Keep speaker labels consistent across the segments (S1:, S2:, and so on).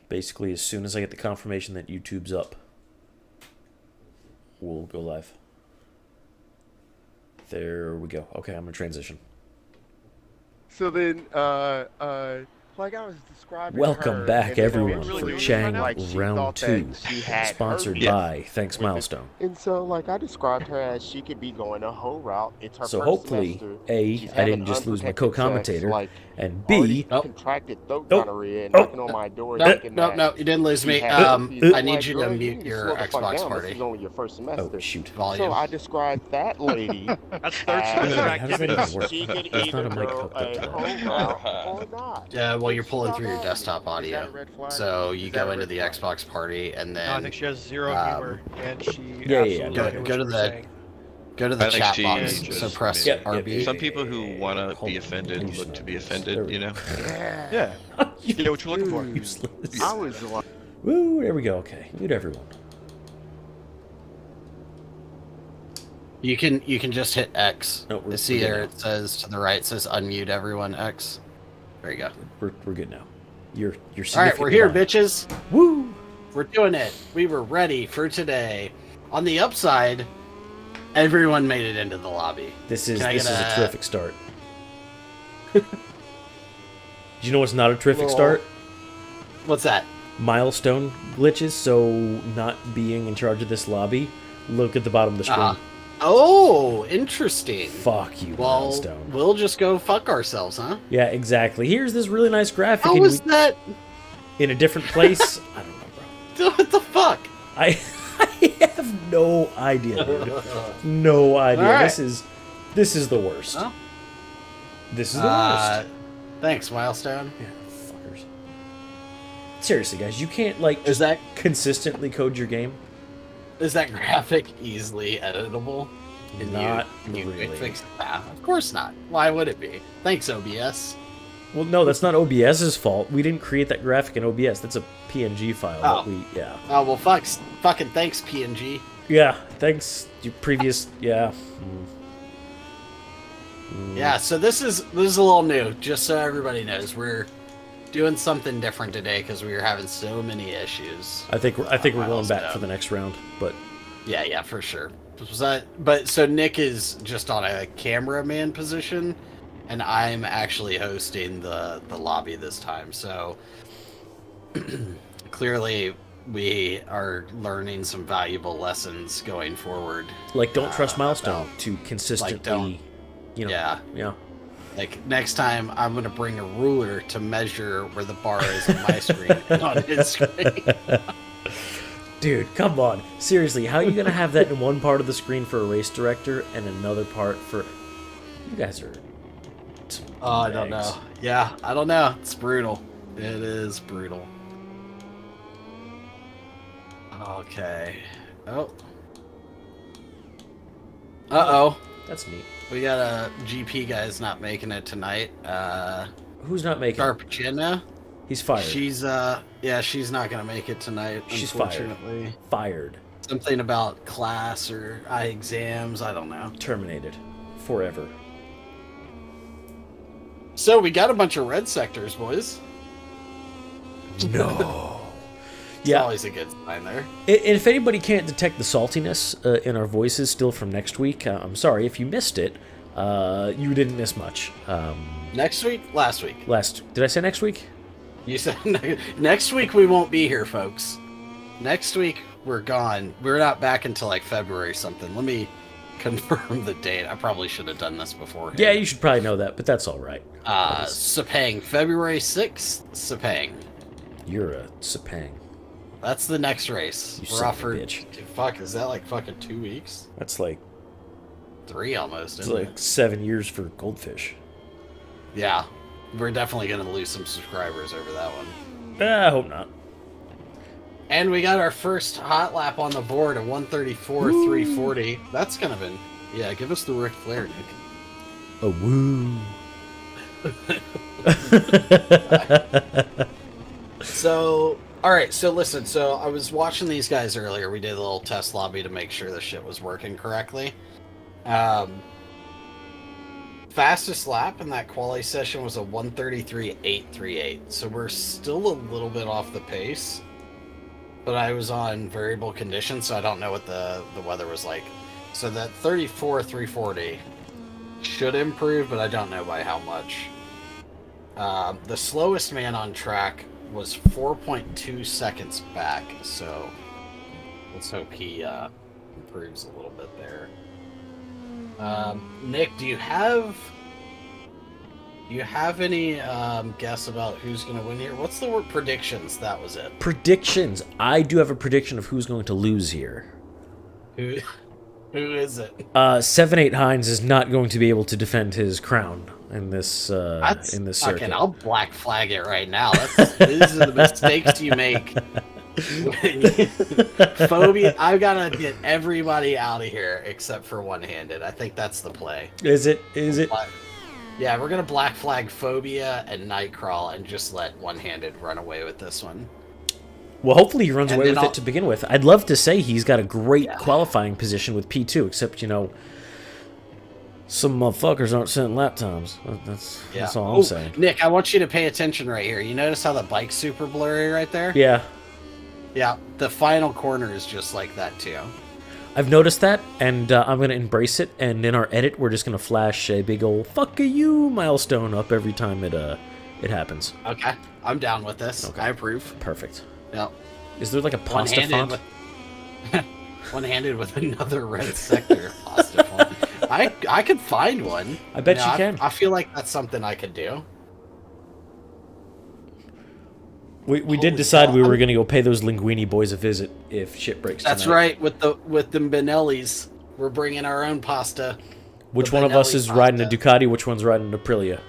S1: Basically, as soon as I get the confirmation that YouTube's up, we'll go live. There we go. Okay, I'm gonna transition.
S2: So then, like I was describing
S1: Welcome
S2: her,
S1: back,
S2: and then
S1: everyone, for
S2: eventually,
S1: Chang
S2: like she
S1: Round
S2: thought
S1: 2,
S2: that she had her
S1: sponsored
S2: piece
S1: by Thanks
S2: with it.
S1: Milestone.
S2: And so, like I described her as she could be going a whole route. It's her
S1: So
S2: first
S1: hopefully,
S2: semester.
S1: A,
S2: She's
S1: I
S2: having
S1: didn't just lose my
S2: unprotected sex,
S1: co-commentator,
S2: like
S1: and
S2: already
S1: B,
S2: contracted throat
S1: oh,
S2: gonorrhea and
S1: oh,
S2: knocking on my door
S3: Nope,
S2: thinking
S3: nope,
S2: that
S3: no, you didn't lose
S2: she
S3: me.
S2: had herpes.
S3: I
S2: I'm
S3: need
S2: like,
S3: you to
S2: girl, you
S3: mute
S2: need to
S3: your
S2: slow the fuck
S3: Xbox
S2: down. This
S3: party
S2: is only your first
S1: oh,
S2: semester.
S1: shoot.
S3: volume.
S2: So I described that lady
S4: That's third semester
S1: How does that
S4: activities.
S1: even work?
S2: she could
S1: There's not
S2: either
S1: a mic
S2: go
S1: hooked up to
S2: a
S1: that.
S2: whole route or not.
S3: Yeah, well, you're
S2: She's
S3: pulling
S2: not
S3: through your
S2: having it.
S3: desktop
S2: Is that a
S3: audio.
S2: red flag?
S3: So you
S2: Is that
S3: go
S2: a
S3: into
S2: red
S3: the
S2: flag?
S3: Xbox party, and
S4: No, I
S3: then
S4: think she has zero humor, and she
S1: yeah,
S4: absolutely
S1: no,
S4: knew
S3: go,
S4: what
S3: go
S4: you
S3: to
S4: were
S3: the
S4: saying.
S3: go to the
S5: I think
S3: chat
S5: she
S3: box.
S5: just
S3: So press
S1: Yep,
S3: RB.
S1: yep,
S5: Some people who want to
S1: Hold
S5: be
S1: on.
S5: offended
S1: Use
S5: look to be
S1: there
S5: offended,
S1: we
S5: you know?
S4: Yeah. You get what you're looking for.
S2: Dude,
S1: Useless.
S2: I was like,
S1: Woo, there we go. Okay, mute everyone.
S3: You can just hit X.
S1: No, we're
S3: See
S1: good
S3: there
S1: now.
S3: it says to the right, it says unmute everyone X. There you go.
S1: We're good now. You're
S3: All right, we're here, bitches.
S1: Woo!
S3: We're doing it. We were ready for today. On the upside, everyone made it into the lobby.
S1: This is
S3: Can I
S1: this is
S3: get
S1: a
S3: a-
S1: terrific start. Do you know what's not a terrific
S3: Little-
S1: start?
S3: What's that?
S1: Milestone glitches. So not being in charge of this lobby. Look at the bottom of the screen.
S3: Uh-huh. Oh, interesting.
S1: Fuck you,
S3: Well,
S1: Milestone.
S3: we'll just go fuck ourselves, huh?
S1: Yeah, exactly. Here's this really nice graphic
S3: How
S1: in,
S3: was that?
S1: in a different place. I don't know, bro.
S3: What the fuck?
S1: I have no idea, dude. No idea.
S3: All right.
S1: This is the worst.
S3: Well,
S1: This is the worst.
S3: Thanks, Milestone.
S1: Yeah, fuckers. Seriously, guys, you can't like
S3: Is that
S1: consistently code your game.
S3: graphic easily editable? Can
S1: Not
S3: you
S1: really.
S3: fix that? Of course not. Why would it be? Thanks, OBS.
S1: Well, no, that's not OBS's fault. We didn't create that graphic in OBS. That's a PNG file.
S3: Oh.
S1: That we, yeah.
S3: Oh well, fucking thanks, PNG.
S1: Yeah, thanks. Your previous, yeah.
S3: Yeah, so this is a little new, just so everybody knows. We're doing something different today because we were having so many issues.
S1: I think we're going back
S3: Milestone.
S1: for the next round, but
S3: Yeah, for sure. But so Nick is just on a cameraman position, and I'm actually hosting the lobby this time. So clearly, we are learning some valuable lessons going forward.
S1: like, don't trust Milestone
S3: about-
S1: to consistently,
S3: don't-
S1: you know,
S3: Yeah,
S1: yeah.
S3: like next time I'm gonna bring a ruler to measure where the bar is on my screen and on his screen.
S1: Dude, come on. Seriously, how are you gonna have that in one part of the screen for a race director and another part for? You guys are.
S3: Oh, I don't know. Yeah, I don't know. It's brutal. It is brutal. Okay. Oh. Uh-oh.
S1: That's neat.
S3: We got a GP guy's not making it tonight.
S1: Who's not making? it?
S3: Garpagina.
S1: He's fired.
S3: She's she's not gonna make it tonight,
S1: She's fired.
S3: unfortunately.
S1: Fired.
S3: Something about class or eye exams, I don't know.
S1: Terminated. Forever.
S3: So we got a bunch of red sectors, boys.
S1: No.
S3: It's
S1: Yeah.
S3: always a good sign there.
S1: And if anybody can't detect the saltiness in our voices still from next week, I'm sorry. If you missed it, you didn't miss much.
S3: Next week? Last week.
S1: Did I say next week?
S3: You said next week we won't be here, folks. Next week we're gone. We're not back until like February or something. Let me confirm the date. I probably should have done this beforehand.
S1: Yeah, you should probably know that, but that's all right.
S3: Sepang, February 6th, Sepang.
S1: You're a Sepang.
S3: That's the next race.
S1: You
S3: We're
S1: son
S3: off
S1: of a
S3: for
S1: bitch.
S3: Dude, fuck, is that like fucking 2 weeks?
S1: That's like
S3: 3 almost,
S1: it's
S3: isn't
S1: like
S3: it?
S1: 7 years for Goldfish.
S3: Yeah. We're definitely gonna lose some subscribers over that one.
S1: I hope not.
S3: And we got our first hot lap on the board at 134, 340. That's kind of an... Yeah, give us the Ric Flair, Nick.
S1: A woo.
S3: So, alright, so listen. So I was watching these guys earlier. We did a little test lobby to make sure the shit was working correctly. Fastest lap in that quali session was a 1:33.838. So we're still a little bit off the pace. But I was on variable conditions, so I don't know what the weather was like. So that 34.340 should improve, but I don't know by how much. The slowest man on track was 4.2 seconds back, so let's hope he improves a little bit there. Nick, do you have any guess about who's going to win here? What's the word? Predictions. That was it.
S1: Predictions. I do have a prediction of who's going to lose here.
S3: Who is it?
S1: 7-8 Hines is not going to be able to defend his crown in this circuit.
S3: Okay, I'll black flag it right now. These are the mistakes you make. Phobia. I've got to get everybody out of here except for one-handed. I think that's the play.
S1: Is it?
S3: Yeah, we're gonna black flag Phobia and Nightcrawl and just let one-handed run away with this one.
S1: Well, hopefully he runs away with it to begin with. I'd love to say he's got a great qualifying position with P2, except, some motherfuckers aren't setting lap times. That's all I'm saying.
S3: Nick, I want you to pay attention right here. You notice how the bike's super blurry right there?
S1: Yeah.
S3: Yeah, the final corner is just like that, too.
S1: I've noticed that, and I'm going to embrace it, and in our edit, we're just going to flash a big old fuck you milestone up every time it happens.
S3: Okay, I'm down with this. Okay. I approve.
S1: Perfect.
S3: Yep.
S1: Is there like a pasta font?
S3: One-handed with another red sector pasta font. I could find one.
S1: I bet you can.
S3: I feel like that's something I could do.
S1: We did decide we were going to go pay those Linguini boys a visit if shit breaks tonight.
S3: That's right, with the Benellis. We're bringing our own pasta.
S1: Which one of us is riding a Ducati? Which one's riding an Aprilia?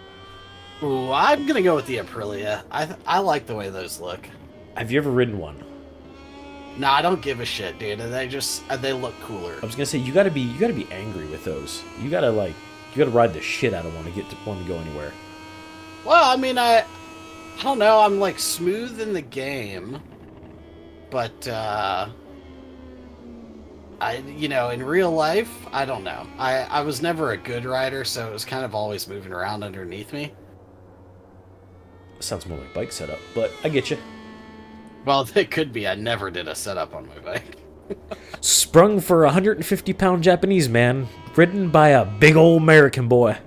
S3: Ooh, I'm going to go with the Aprilia. I like the way those look.
S1: Have you ever ridden one?
S3: No, I don't give a shit, dude. They look cooler.
S1: I was gonna say you gotta be angry with those. You gotta ride the shit out of one to get one to go anywhere.
S3: Well, I mean, I don't know. I'm like smooth in the game, but in real life, I don't know. I was never a good rider, so it was kind of always moving around underneath me.
S1: Sounds more like bike setup, but I get you.
S3: Well, it could be. I never did a setup on my bike.
S1: Sprung for a 150-pound Japanese man, ridden by a big old American boy.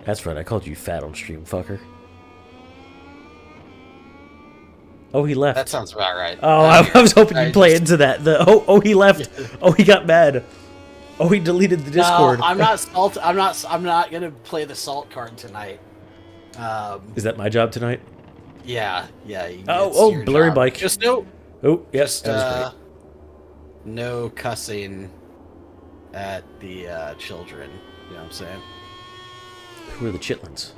S1: That's right, I called you fat on stream, fucker. Oh, he left.
S3: That sounds about right.
S1: Oh, I was hoping you'd play into that. He left. Oh, he got mad. Oh, he deleted the Discord.
S3: No, I'm not salt. I'm not gonna play the salt card tonight.
S1: Is that my job tonight?
S3: Yeah.
S1: Blurry
S3: job.
S1: bike.
S3: Just no.
S1: Oh, yes, that was great.
S3: No cussing at the children. You know what I'm saying?
S1: Who are the chitlins?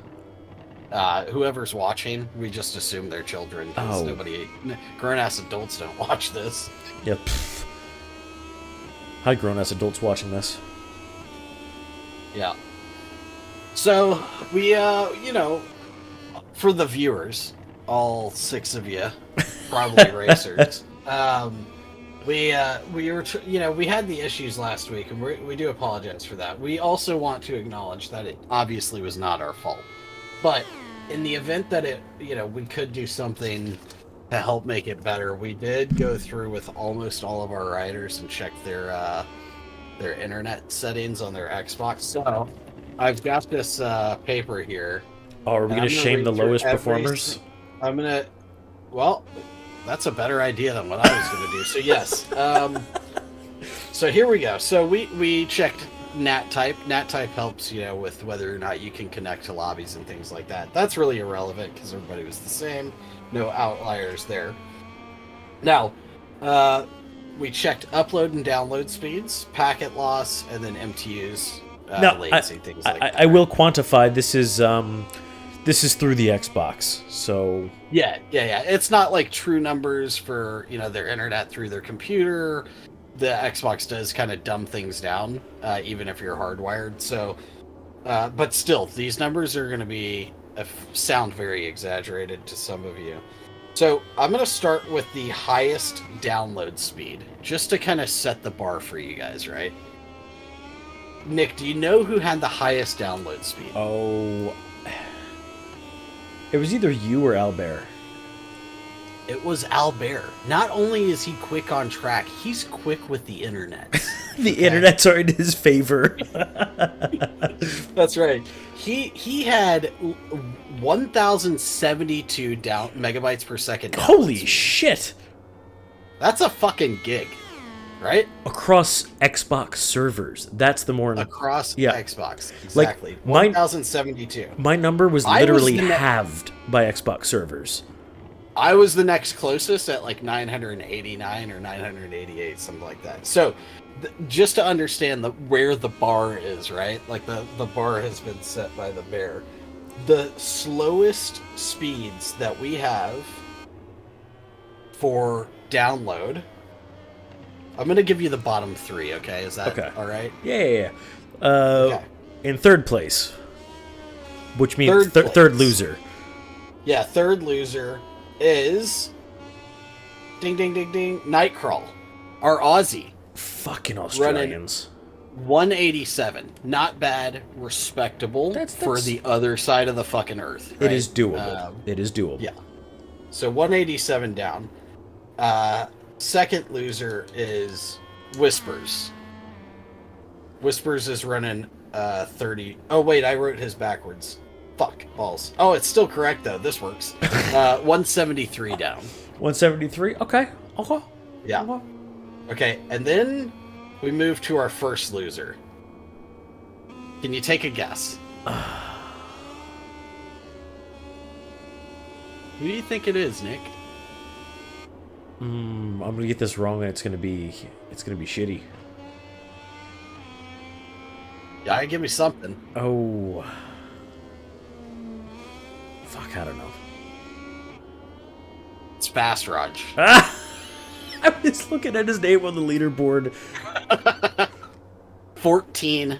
S3: Whoever's watching, we just assume they're children. Because grown-ass adults don't watch this.
S1: Yep. Hi, grown-ass adults watching this.
S3: Yeah. So, we, for the viewers, all 6 of you, probably racers, we had the issues last week, and we do apologize for that. We also want to acknowledge that it obviously was not our fault. But in the event that we could do something to help make it better, we did go through with almost all of our riders and check their internet settings on their Xbox. So I've got this paper here.
S1: Oh, are we going to shame the lowest performers?
S3: Well, that's a better idea than what I was going to do. So yes. So here we go. So we checked NAT type. NAT type helps, with whether or not you can connect to lobbies and things like that. That's really irrelevant because everybody was the same. No outliers there. Now, we checked upload and download speeds, packet loss, and then MTUs, latency, things like that.
S1: I will quantify. This is through the Xbox, so
S3: yeah. It's not like true numbers for their internet through their computer. The Xbox does kind of dumb things down, even if you're hardwired. So, but still, these numbers are going to be sound very exaggerated to some of you. So I'm going to start with the highest download speed, just to kind of set the bar for you guys, right? Nick, do you know who had the highest download speed?
S1: Oh, it was either you or Albert.
S3: It was Albert. Not only is he quick on track, he's quick with the internet.
S1: The internets are in his favor.
S3: That's right. He had 1,072 megabytes per second. download
S1: Holy
S3: speed.
S1: shit!
S3: That's a fucking gig, right?
S1: Across Xbox servers. That's the more...
S3: Across
S1: Yeah.
S3: Xbox. Exactly.
S1: mine-
S3: 1,072.
S1: My number was
S3: I was
S1: literally
S3: the ne-
S1: halved by Xbox servers.
S3: I was the next closest at like 989 or 988, something like that. So, just to understand where the bar is, right? Like the bar has been set by the bear. The slowest speeds that we have for download. I'm gonna give you the bottom three. Okay, is that
S1: Okay.
S3: all right?
S1: Yeah.
S3: Okay.
S1: In third place. Which means
S3: Third place.
S1: third loser.
S3: Yeah, third loser is ding ding ding ding Nightcrawl, our Aussie.
S1: Fucking Australians.
S3: 187. Not bad, respectable
S1: That's-
S3: for the other side of the fucking earth.
S1: It
S3: right?
S1: is doable. It is doable.
S3: Yeah. So 187 down. Second loser is Whispers. Whispers is running 30. Oh wait, I wrote his backwards. Fuck balls. Oh, it's still correct though. This works. 173 down.
S1: 173? Okay. Okay.
S3: Yeah.
S1: Okay.
S3: Okay, and then we move to our first loser. Can you take a guess? Who do you think it is, Nick?
S1: I'm gonna get this wrong, and it's gonna be shitty.
S3: Yeah, give me something.
S1: Oh, fuck! I don't know.
S3: It's Fast Raj.
S1: Ah! I was looking at his name on the leaderboard.
S3: 14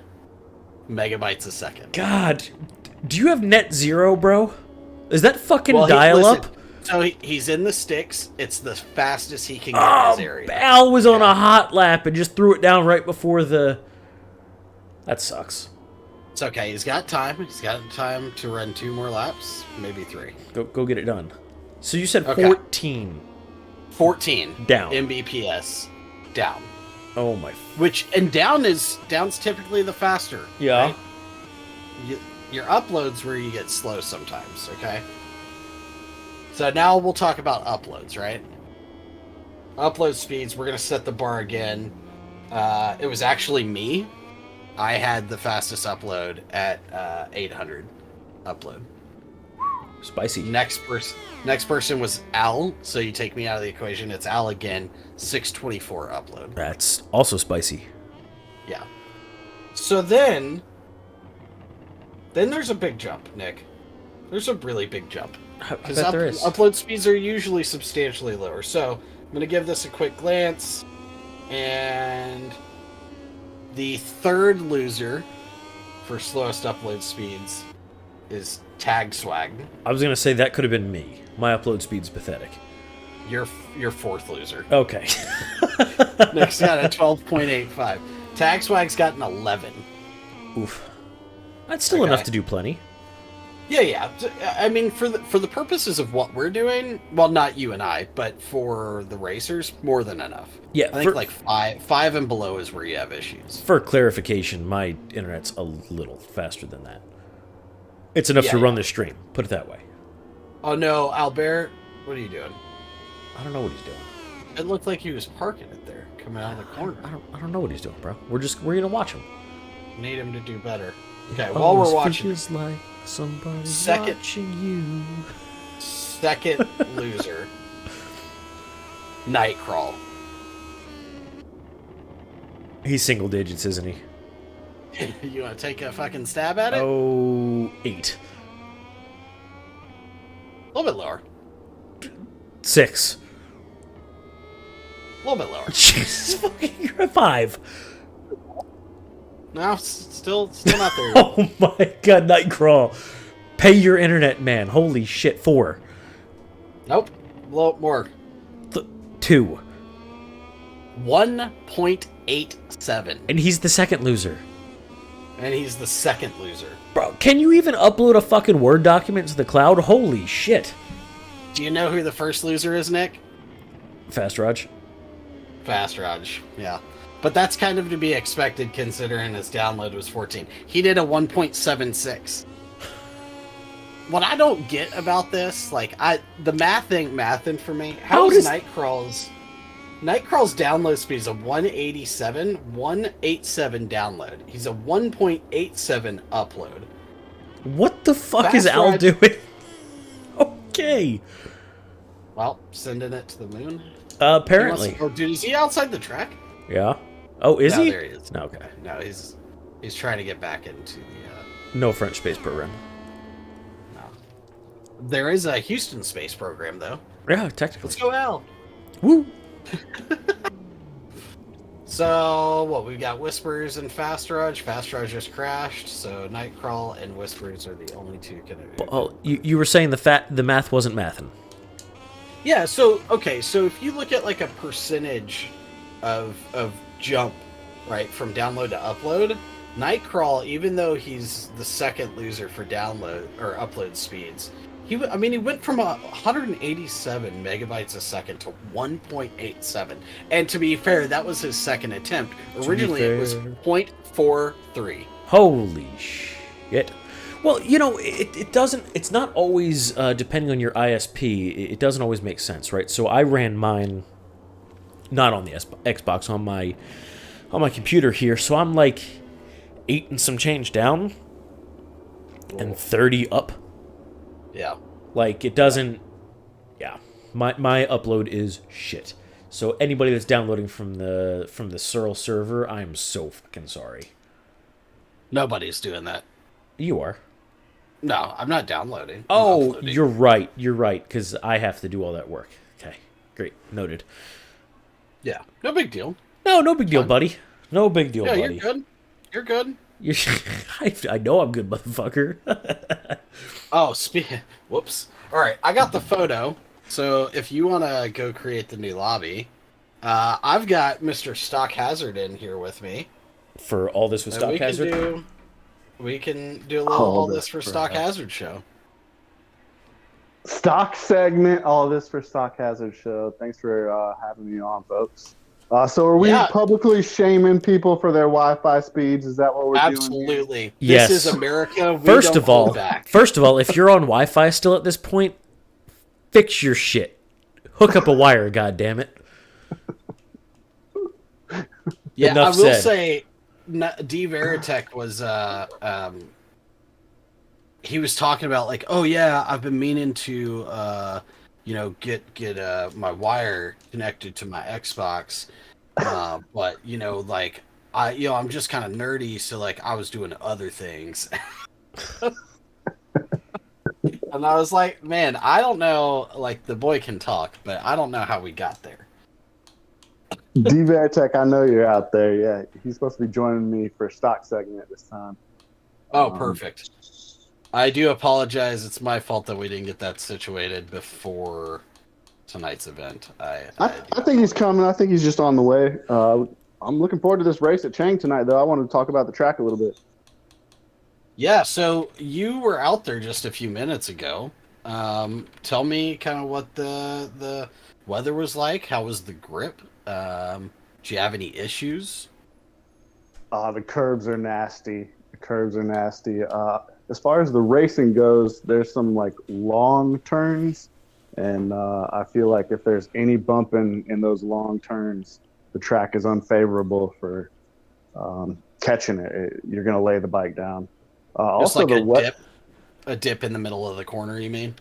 S3: megabytes a second.
S1: God, do you have net zero, bro? Is that fucking
S3: Well,
S1: dial up?
S3: listen, so he's in the sticks. It's the fastest he can get in his area.
S1: Al was on a hot lap and just threw it down right before the. That sucks.
S3: It's okay. He's got time. He's got time to run 2 more laps, maybe 3.
S1: Go get it done. So you said
S3: Okay.
S1: 14.
S3: 14
S1: Down.
S3: Mbps down.
S1: Oh my.
S3: Down's typically the faster.
S1: Yeah.
S3: right? Your uploads where you get slow sometimes. Okay. So now we'll talk about uploads, right? Upload speeds. We're gonna set the bar again. It was actually me. I had the fastest upload at 800 upload.
S1: Spicy.
S3: Next person was Al, so you take me out of the equation. It's Al again, 624 upload.
S1: That's also spicy.
S3: Yeah. So then there's a big jump, Nick. There's a really big jump.
S1: I
S3: Because
S1: bet there is.
S3: upload speeds are usually substantially lower. So I'm going to give this a quick glance. And the third loser for slowest upload speeds is Tag Swag.
S1: I was gonna say that could have been me. My upload speed's pathetic.
S3: Your fourth loser.
S1: Okay.
S3: Nick's got a 12.85. Tag Swag's got an 11.
S1: Oof. That's still
S3: Okay.
S1: enough to do plenty.
S3: Yeah. I mean, for the purposes of what we're doing, well, not you and I, but for the racers, more than enough.
S1: Yeah.
S3: I think like five and below is where you have issues.
S1: For clarification, my internet's a little faster than that. It's enough to run the stream. Put it that way.
S3: Oh no, Albert, what are you doing?
S1: I don't know what he's doing.
S3: It looked like he was parking it there, coming out of the corner.
S1: I don't know what he's doing, bro. We're gonna watch him.
S3: Need him to do better. Okay, while we're watching,
S1: feels like somebody's
S3: Second-
S1: watching you.
S3: second loser, Nightcrawl.
S1: He's single digits, isn't he?
S3: You want to take a fucking stab at it?
S1: Oh, 8.
S3: A little bit lower.
S1: 6.
S3: A little bit lower.
S1: Jesus fucking, you're at 5.
S3: No, still not there yet.
S1: Oh my god, Nightcrawl. Pay your internet, man. Holy shit, 4.
S3: Nope. A little more.
S1: 2.
S3: 1.87.
S1: And he's the second loser.
S3: and he's the second loser.
S1: Bro, can you even upload a fucking Word document to the cloud? Holy shit.
S3: Do you know who the first loser is, Nick?
S1: Fast Raj.
S3: Fast Raj, yeah. But that's kind of to be expected considering his download was 14. He did a 1.76. What I don't get about this, like, the math ain't mathin' for me. How is Nightcrawl's download speed is a 187 download. He's a 1.87 upload.
S1: What the fuck
S3: Fast
S1: is Al
S3: Raj-
S1: doing? Okay.
S3: Well, sending it to the moon.
S1: Apparently.
S3: Oh, dude, is he outside the track?
S1: Yeah. Oh, is
S3: No,
S1: he?
S3: there he is.
S1: No, okay.
S3: No, he's trying to get back into the.
S1: No French space program.
S3: No. There is a Houston space program though.
S1: Yeah, technically.
S3: Let's go, Al.
S1: Woo.
S3: So what? We've got Whispers and Fast Raj. Fast Raj just crashed, so Nightcrawl and Whispers are the only two connected.
S1: Oh, you were saying the math wasn't mathin'.
S3: Yeah. So okay. So if you look at like a percentage of jump, right, from download to upload, Nightcrawl, even though he's the second loser for download or upload speeds, he went from 187 megabytes a second to 1.87. And to be fair, that was his second attempt. Originally, it was 0.43.
S1: Holy shit. Well, you know, it doesn't, it's not always, depending on your ISP, it doesn't always make sense, right? So I ran mine not on the Xbox, on my computer here, so I'm like 8 and some change down and 30 up.
S3: Yeah.
S1: Like, it doesn't, yeah. My upload is shit. So anybody that's downloading from the Searle server, I'm so fucking sorry.
S3: Nobody's doing that.
S1: You are.
S3: No, I'm not downloading. I'm
S1: Oh,
S3: uploading.
S1: you're right, because I have to do all that work. Okay, great, noted.
S3: Yeah. No big deal.
S1: No big deal, buddy. No big deal,
S3: Yeah,
S1: buddy.
S3: you're good. You're good.
S1: I know I'm good, motherfucker.
S3: Oh, whoops. All right, I got the photo. So if you want to go create the new lobby, I've got Mr. Stock Hazard in here with me.
S1: For all this with
S3: And
S1: Stock Hazard?
S3: We can do a little all this for Stock Hazard show.
S5: Stock segment, all this for Stock Hazard show. Thanks for having me on, folks. So are we publicly shaming people for their Wi-Fi speeds? Is that what we're doing?
S3: Absolutely.
S1: Yes.
S3: This is America. We
S1: First
S3: don't
S1: of all,
S3: hold back.
S1: if you're on Wi-Fi still at this point, fix your shit. Hook up a wire, goddammit.
S3: Yeah,
S1: Enough
S3: I will
S1: said.
S3: say, D Veritech was he was talking about like, oh yeah, I've been meaning to get my wire connected to my Xbox, but like I'm just kind of nerdy, so like I was doing other things. And I was like, man, I don't know, like the boy can talk, but I don't know how we got there.
S5: D-Veritech, I know you're out there. Yeah, he's supposed to be joining me for Stock segment this time.
S3: Oh, perfect. I do apologize. It's my fault that we didn't get that situated before tonight's event. I
S5: think he's coming. I think he's just on the way. I'm looking forward to this race at Chang tonight, though. I wanted to talk about the track a little bit.
S3: Yeah, so you were out there just a few minutes ago. Tell me kind of what the weather was like. How was the grip? Do you have any issues?
S5: The curbs are nasty. As far as the racing goes, there's some like long turns, and I feel like if there's any bumping in those long turns, the track is unfavorable for catching it. You're going to lay the bike down.
S3: Just
S5: Also,
S3: like a dip in the middle of the corner, you mean?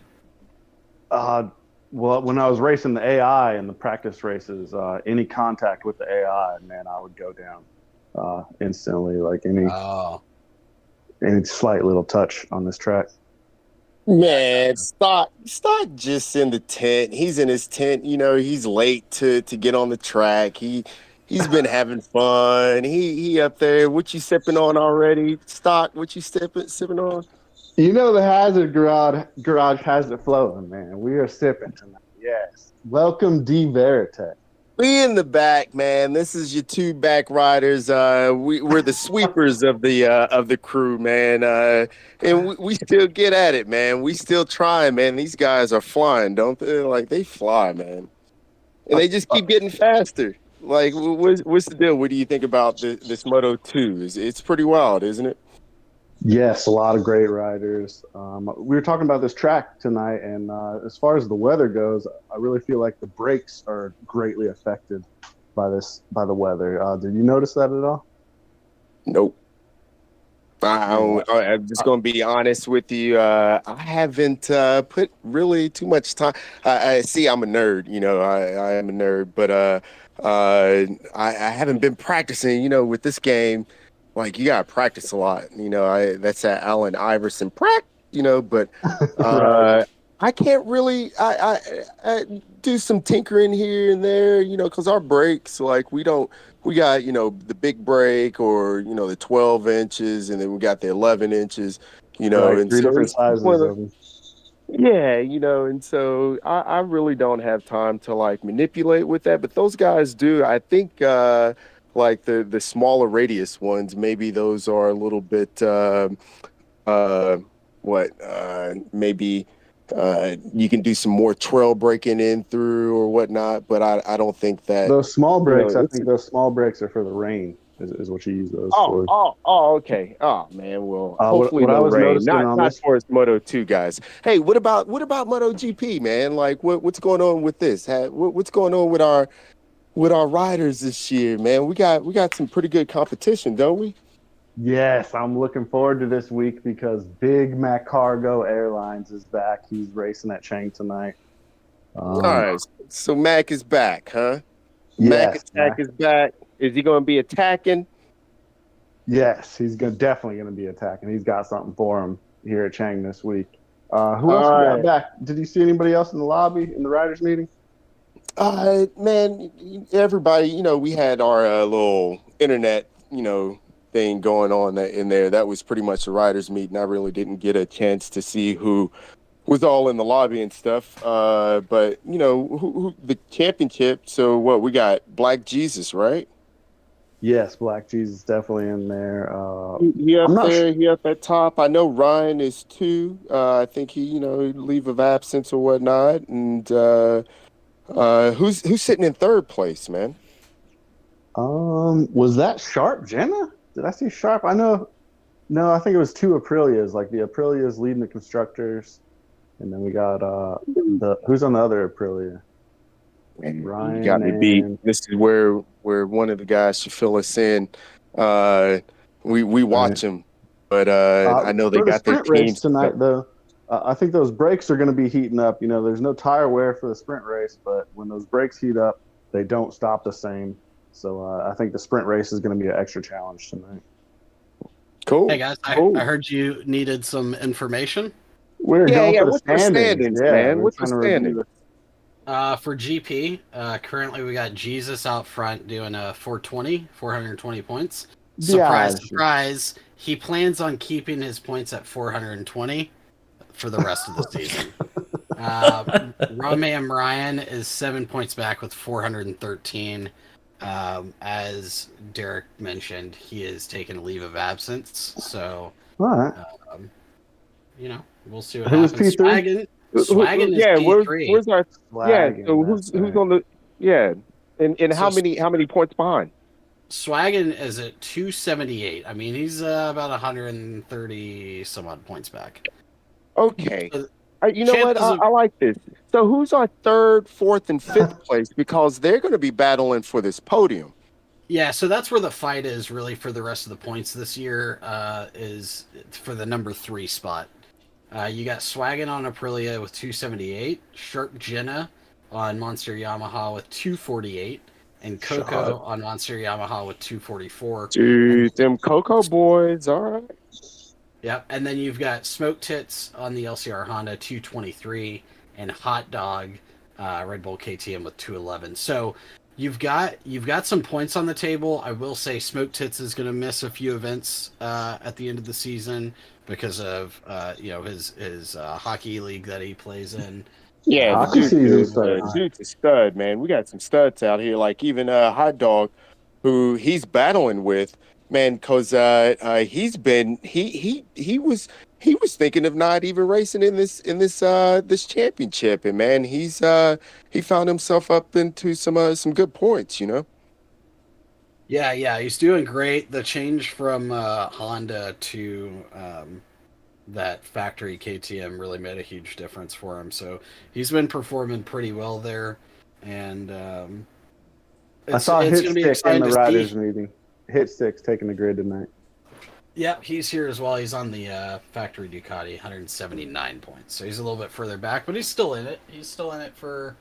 S5: Well, when I was racing the AI in the practice races, any contact with the AI, man, I would go down instantly. Like any slight little touch on this track.
S2: Man, Stock just in the tent. He's in his tent. He's late to get on the track. He's been having fun. He up there. What you sipping on already? Stock, what you sipping on?
S5: The Hazard Garage has it flowing, man. We are sipping tonight. Yes. Welcome, D Veritech.
S2: We in the back, man. This is your two back riders. We're the sweepers of the crew, man. And we still get at it, man. We still try, man. These guys are flying, don't they? Like they fly, man. And they just keep getting faster. Like, what's the deal? What do you think about this Moto 2? It's pretty wild, isn't it?
S5: Yes, a lot of great riders. We were talking about this track tonight, and as far as the weather goes, I really feel like the brakes are greatly affected by the weather. Did you notice that at all?
S2: Nope. I'm just going to be honest with you. I haven't put really too much time. I see. I'm a nerd. I am a nerd, but I haven't been practicing. With this game. Like you gotta practice a lot, that's that Allen Iverson but
S5: Right.
S2: I can't really. I do some tinkering here and there, because our brakes, like we got the big brake or the 12 inches, and then we got the 11 inches,
S5: Right,
S2: and
S5: three
S2: so
S5: different
S2: it's
S5: sizes
S2: one
S5: of
S2: of
S5: them.
S2: yeah, and so I really don't have time to like manipulate with that, but those guys do. I think like the smaller radius ones, maybe those are a little bit maybe you can do some more trail breaking in through or whatnot, but I don't think that
S5: Those small brakes, I
S2: it's
S5: think those small brakes are for the rain, is what you use those for.
S2: okay. Oh man, well
S5: What
S2: hopefully
S5: I
S2: no
S5: was
S2: rain.
S5: noticing on
S2: Not
S5: this,
S2: for us Moto 2 guys. Hey, what about Moto GP, man? Like what's going on with this? What's going on with our riders this year, man? We got some pretty good competition, don't we?
S5: yes, I'm looking forward to this week because Big Mac Cargo Airlines is back. He's racing at Chang tonight.
S2: All right. So Mac is back, huh? Mac
S5: Yes,
S2: Attack is back. Is he going to be attacking?
S5: yes, he's definitely going to be attacking. He's got something for him here at Chang this week. Who else we got back? Did you see anybody else in the lobby in the riders meeting?
S2: Man, everybody, we had our little internet, thing going on in there. That was pretty much the riders meeting. I really didn't get a chance to see who was all in the lobby and stuff. But who the championship. So what we got? Black Jesus, right?
S5: Yes, Black Jesus definitely in there.
S2: He up
S5: I'm not
S2: there. He up at top. I know Ryan is too. I think he, leave of absence or whatnot. And who's sitting in third place, man?
S5: Was that Sharp Jenna? Did I see Sharp? I know. No, I think it was two Aprilias. Like the Aprilias leading the constructors, and then we got who's on the other Aprilia?
S2: Man,
S5: Ryan.
S2: you got me beat. This is where one of the guys should fill us in. We watch them, but I know they
S5: for the
S2: got their
S5: sprint race
S2: teams
S5: tonight, though. I think those brakes are going to be heating up. There's no tire wear for the sprint race, but when those brakes heat up, they don't stop the same. So I think the sprint race is going to be an extra challenge tonight.
S2: Cool.
S3: Hey guys,
S2: Cool.
S3: I heard you needed some information.
S5: We're going for the
S2: what's the
S5: standings,
S2: man? What's the
S5: trying to review
S2: standings?
S3: For GP, currently we got Jesus out front doing a 420 points. Surprise,
S5: Yeah.
S3: surprise. He plans on keeping his points at 420 for the rest of the season. Romain Ryan is 7 points back with 413. As Derek mentioned, he is taking a leave of absence. So,
S5: All right.
S3: we'll see what
S5: Who's
S3: happens.
S5: P3?
S3: Swaggin is P3.
S2: Where's our
S5: Flag,
S2: So
S5: that's
S2: who's
S5: right.
S2: on the and how
S3: So-
S2: many points behind?
S3: Swaggin is at 278. I mean, he's about 130 some odd points back.
S2: Okay.
S3: So,
S2: You know what?
S3: chances of-
S2: I like this. So who's on third, fourth, and fifth place? Because they're going to be battling for this podium.
S3: Yeah, so that's where the fight is really for the rest of the points this year, is for the number 3 spot. You got Swaggin on Aprilia with 278, Sharp Jenna on Monster Yamaha with 248, and Coco
S5: Sharp.
S3: on Monster Yamaha with 244.
S2: Dude, them Coco boys, all right.
S3: Yep, and then you've got Smoke Tits on the LCR Honda 223, and Hot Dog Red Bull KTM with 211. So you've got some points on the table. I will say Smoke Tits is going to miss a few events at the end of the season because of his hockey league that he plays in.
S2: Yeah, the
S5: Hockey
S2: Duke
S5: season
S2: is
S5: started.
S2: Duke's a stud, man. We got some studs out here, like even Hot Dog, who he's battling with, man, because he was thinking of not even racing in this championship, and man, he found himself up into some good points, you know.
S3: Yeah, he's doing great. The change from Honda to that factory KTM really made a huge difference for him. So he's been performing pretty well there, and
S5: I saw
S3: it's going to be
S5: Hitstick in
S3: exciting
S5: the
S3: to
S5: riders
S3: see.
S5: meeting. Hitstick's taking the grid tonight.
S3: Yep, he's here as well. He's on the factory Ducati, 179 points. So he's a little bit further back, but he's still in it. He's still in it for,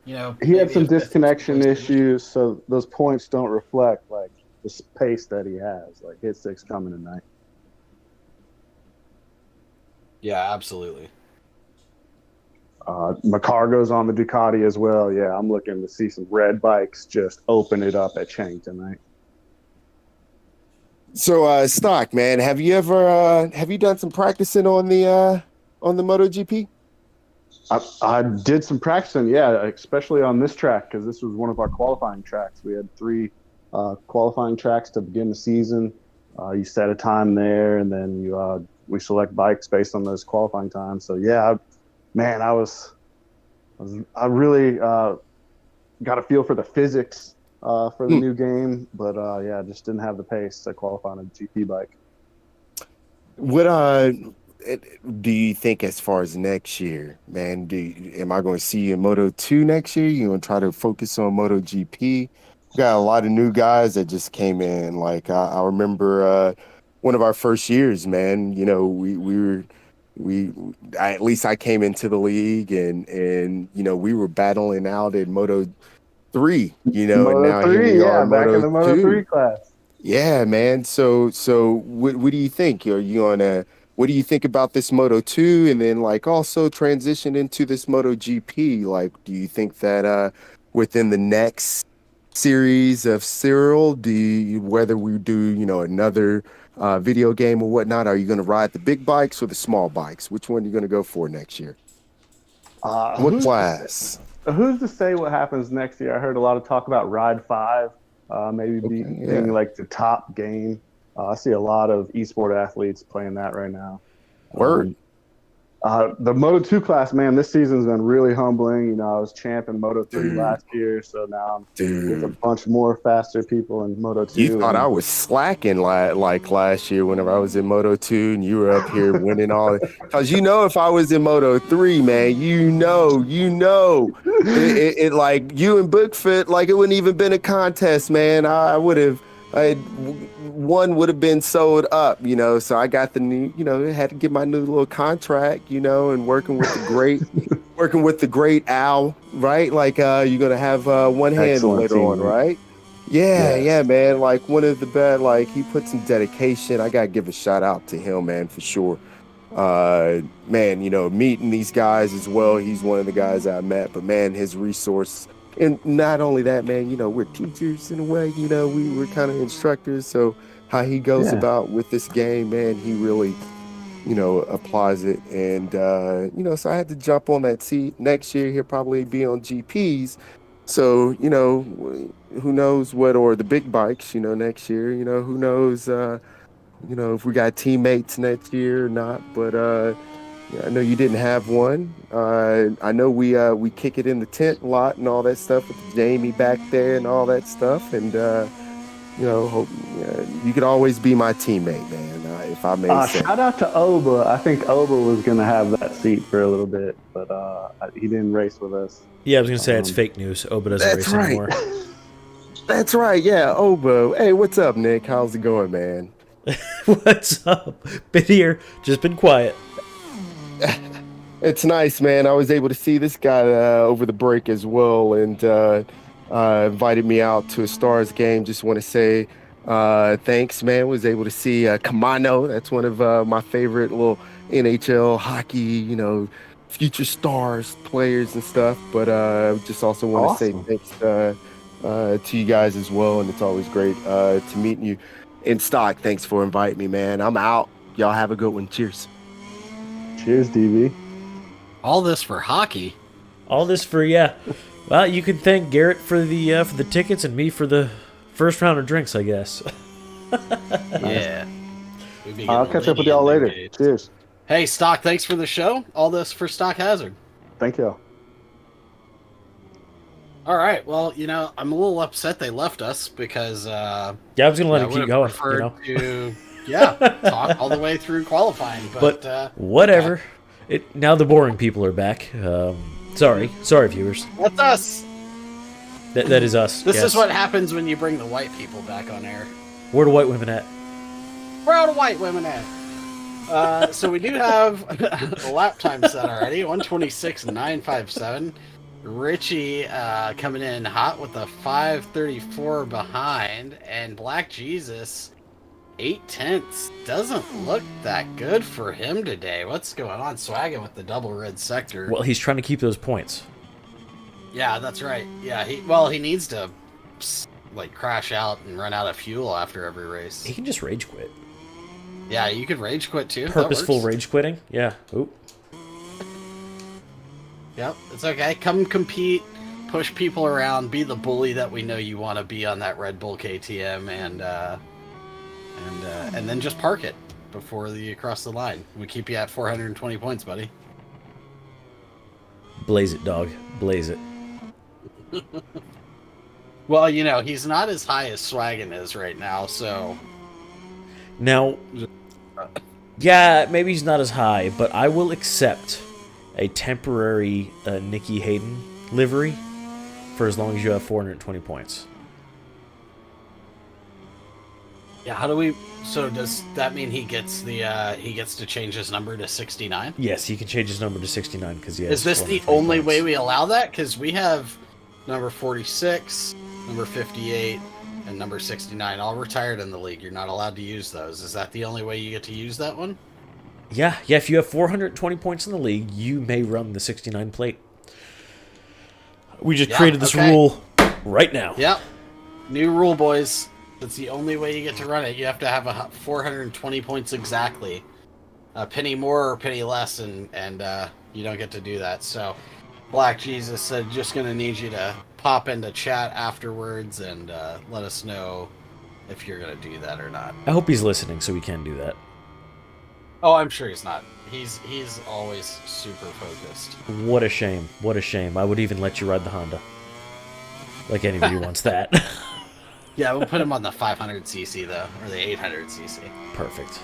S5: He had
S3: maybe
S5: some
S3: a fifth
S5: disconnection
S3: place finish.
S5: issues, so those points don't reflect like the pace that he has. Like Hitstick's coming tonight.
S3: Yeah, absolutely.
S5: McCargo's on the Ducati as well. Yeah, I'm looking to see some red bikes just open it up at Chang tonight.
S2: So, Stock, man, have you done some practicing on the MotoGP?
S5: I did some practicing, yeah, especially on this track because this was one of our qualifying tracks. We had 3 qualifying tracks to begin the season. You set a time there, and then we select bikes based on those qualifying times. So yeah, I really got a feel for the physics for the new game, but yeah, just didn't have the pace to qualify on a GP bike.
S2: What do you think as far as next year, man? Am I going to see you in Moto 2 next year? You going to try to focus on MotoGP? We got a lot of new guys that just came in. Like I remember one of our first years, man. You know, at least I came into the league and you know we were battling out in Moto 3. You know, and now
S5: Moto
S2: here
S5: 3,
S2: we
S5: yeah,
S2: are in
S5: back in the
S2: Moto
S5: Moto 3
S2: 2.
S5: class.
S2: Yeah, man. So what do you think? Are you on a what do you think about this Moto 2 and then like also transition into this Moto GP? Like, do you think that within the next series of Cyril, whether we do, you know, another video game or whatnot, are you going to ride the big bikes or the small bikes? Which one are you going to go for next year? What class?
S5: Who's to say what happens next year? I heard a lot of talk about Ride 5, maybe being like the top game. I see a lot of esport athletes playing that right now.
S2: Word.
S5: The Moto 2 class, man, this season's been really humbling. You know, I was champ in Moto 3 last year, so now I'm with a bunch more faster people in Moto 2.
S2: You thought I was slacking like last year whenever I was in Moto 2 and you were up here winning all. Because you know, if I was in Moto 3, man, you know, it like you and Bookfoot, like it wouldn't even been a contest, man. One would have been sold up, you know. So I got the new, you know, had to get my new little contract, you know, and working with the great Al, right? Like you're gonna have one hand
S5: Excellent
S2: later on,
S5: teammate.
S2: right? Yeah, man. Like one of the best. Like he put some dedication. I gotta give a shout out to him, man, for sure. Man, you know, meeting these guys as well. He's one of the guys I met, but man, his resource. And not only that, man, you know, we're teachers in a way, you know, we're kind of instructors. So how he goes about with this game, man, he really, you know, applies it. And, you know, so I had to jump on that seat. Next year, he'll probably be on GPs. So, you know, who knows or the big bikes, you know, next year, you know, who knows, you know, if we got teammates next year or not. But, yeah, I know you didn't have one. I know we kick it in the tent a lot and all that stuff with Jamie back there and all that stuff. And you know, hope you could always be my teammate, man. If I may say.
S5: Shout out to Oba. I think Oba was gonna have that seat for a little bit, but he didn't race with us.
S1: Yeah, I was gonna say it's fake news. Oba doesn't race anymore.
S2: That's right. Yeah, Oba. Hey, what's up, Nick? How's it going, man?
S1: What's up? Been here, just been quiet.
S2: It's nice, man. I was able to see this guy over the break as well, and invited me out to a Stars game. Just want to say thanks, man. Was able to see Kamano. That's one of my favorite little NHL hockey, you know, future Stars players and stuff. But just also want to say thanks to you guys as well, and it's always great to meet you. In Stock, thanks for inviting me, man. I'm out. Y'all have a good one. Cheers.
S5: Cheers, DB.
S3: All this for hockey.
S1: All this for well, you can thank Garrett for the tickets and me for the first round of drinks, I guess.
S3: Yeah. We'd be
S5: I'll
S3: getting
S5: catch up with
S3: litty
S5: y'all
S3: in there,
S5: later.
S3: dude.
S5: Cheers.
S3: Hey, Stock, thanks for the show. All this for Stock Hazard.
S5: Thank y'all.
S3: All right. Well, I'm a little upset they left us because
S1: Yeah, I was gonna let
S3: I
S1: him keep
S3: would've
S1: going.
S3: preferred to talk all the way through qualifying. But
S1: Whatever. Now the boring people are back. Sorry, viewers.
S3: that's us.
S1: That is us.
S3: This
S1: yes.
S3: is what happens when you bring the white people back on air.
S1: Where do white women at?
S3: Where are the white women at? So we do have a lap time set already, 126.957. Richie coming in hot with a 5:34 behind, and Black Jesus 8/10. Doesn't look that good for him today. What's going on? Swagging with the double red sector.
S1: Well, he's trying to keep those points.
S3: Yeah, that's right. Yeah, he needs to crash out and run out of fuel after every race.
S1: He can just rage quit.
S3: Yeah, you could rage quit too. That
S1: Purposeful
S3: works.
S1: rage quitting. Yeah. Oop.
S3: Yep, it's okay. Come compete, push people around, be the bully that we know you want to be on that Red Bull KTM, and then just park it before you cross the line. We keep you at 420 points, buddy.
S1: Blaze it, dog. Blaze it.
S3: Well, he's not as high as Swaggin is right now, so
S1: Now, yeah, maybe he's not as high, but I will accept a temporary Nicky Hayden livery for as long as you have 420 points.
S3: yeah. How do we? So does that mean he gets to change his number to 69?
S1: Yes, he can change his number to 69 because he has.
S3: Is this the
S1: 420
S3: only
S1: points.
S3: way we allow that? Because we have number 46, number 58, and number 69 all retired in the league. You're not allowed to use those. Is that the only way you get to use that one?
S1: Yeah. If you have 420 points in the league, you may run the 69 plate. We just created this rule right now.
S3: Yep. New rule, boys. That's the only way you get to run it. You have to have 420 points exactly. A penny more or penny less, and you don't get to do that. So, Black Jesus said, just going to need you to pop into chat afterwards and let us know if you're going to do that or not.
S1: I hope he's listening so we can do that.
S3: Oh, I'm sure he's not. He's always super focused.
S1: What a shame. What a shame. I would even let you ride the Honda. Like anybody wants that.
S3: Yeah, we'll put him on the 500cc, though, or the 800cc.
S1: Perfect.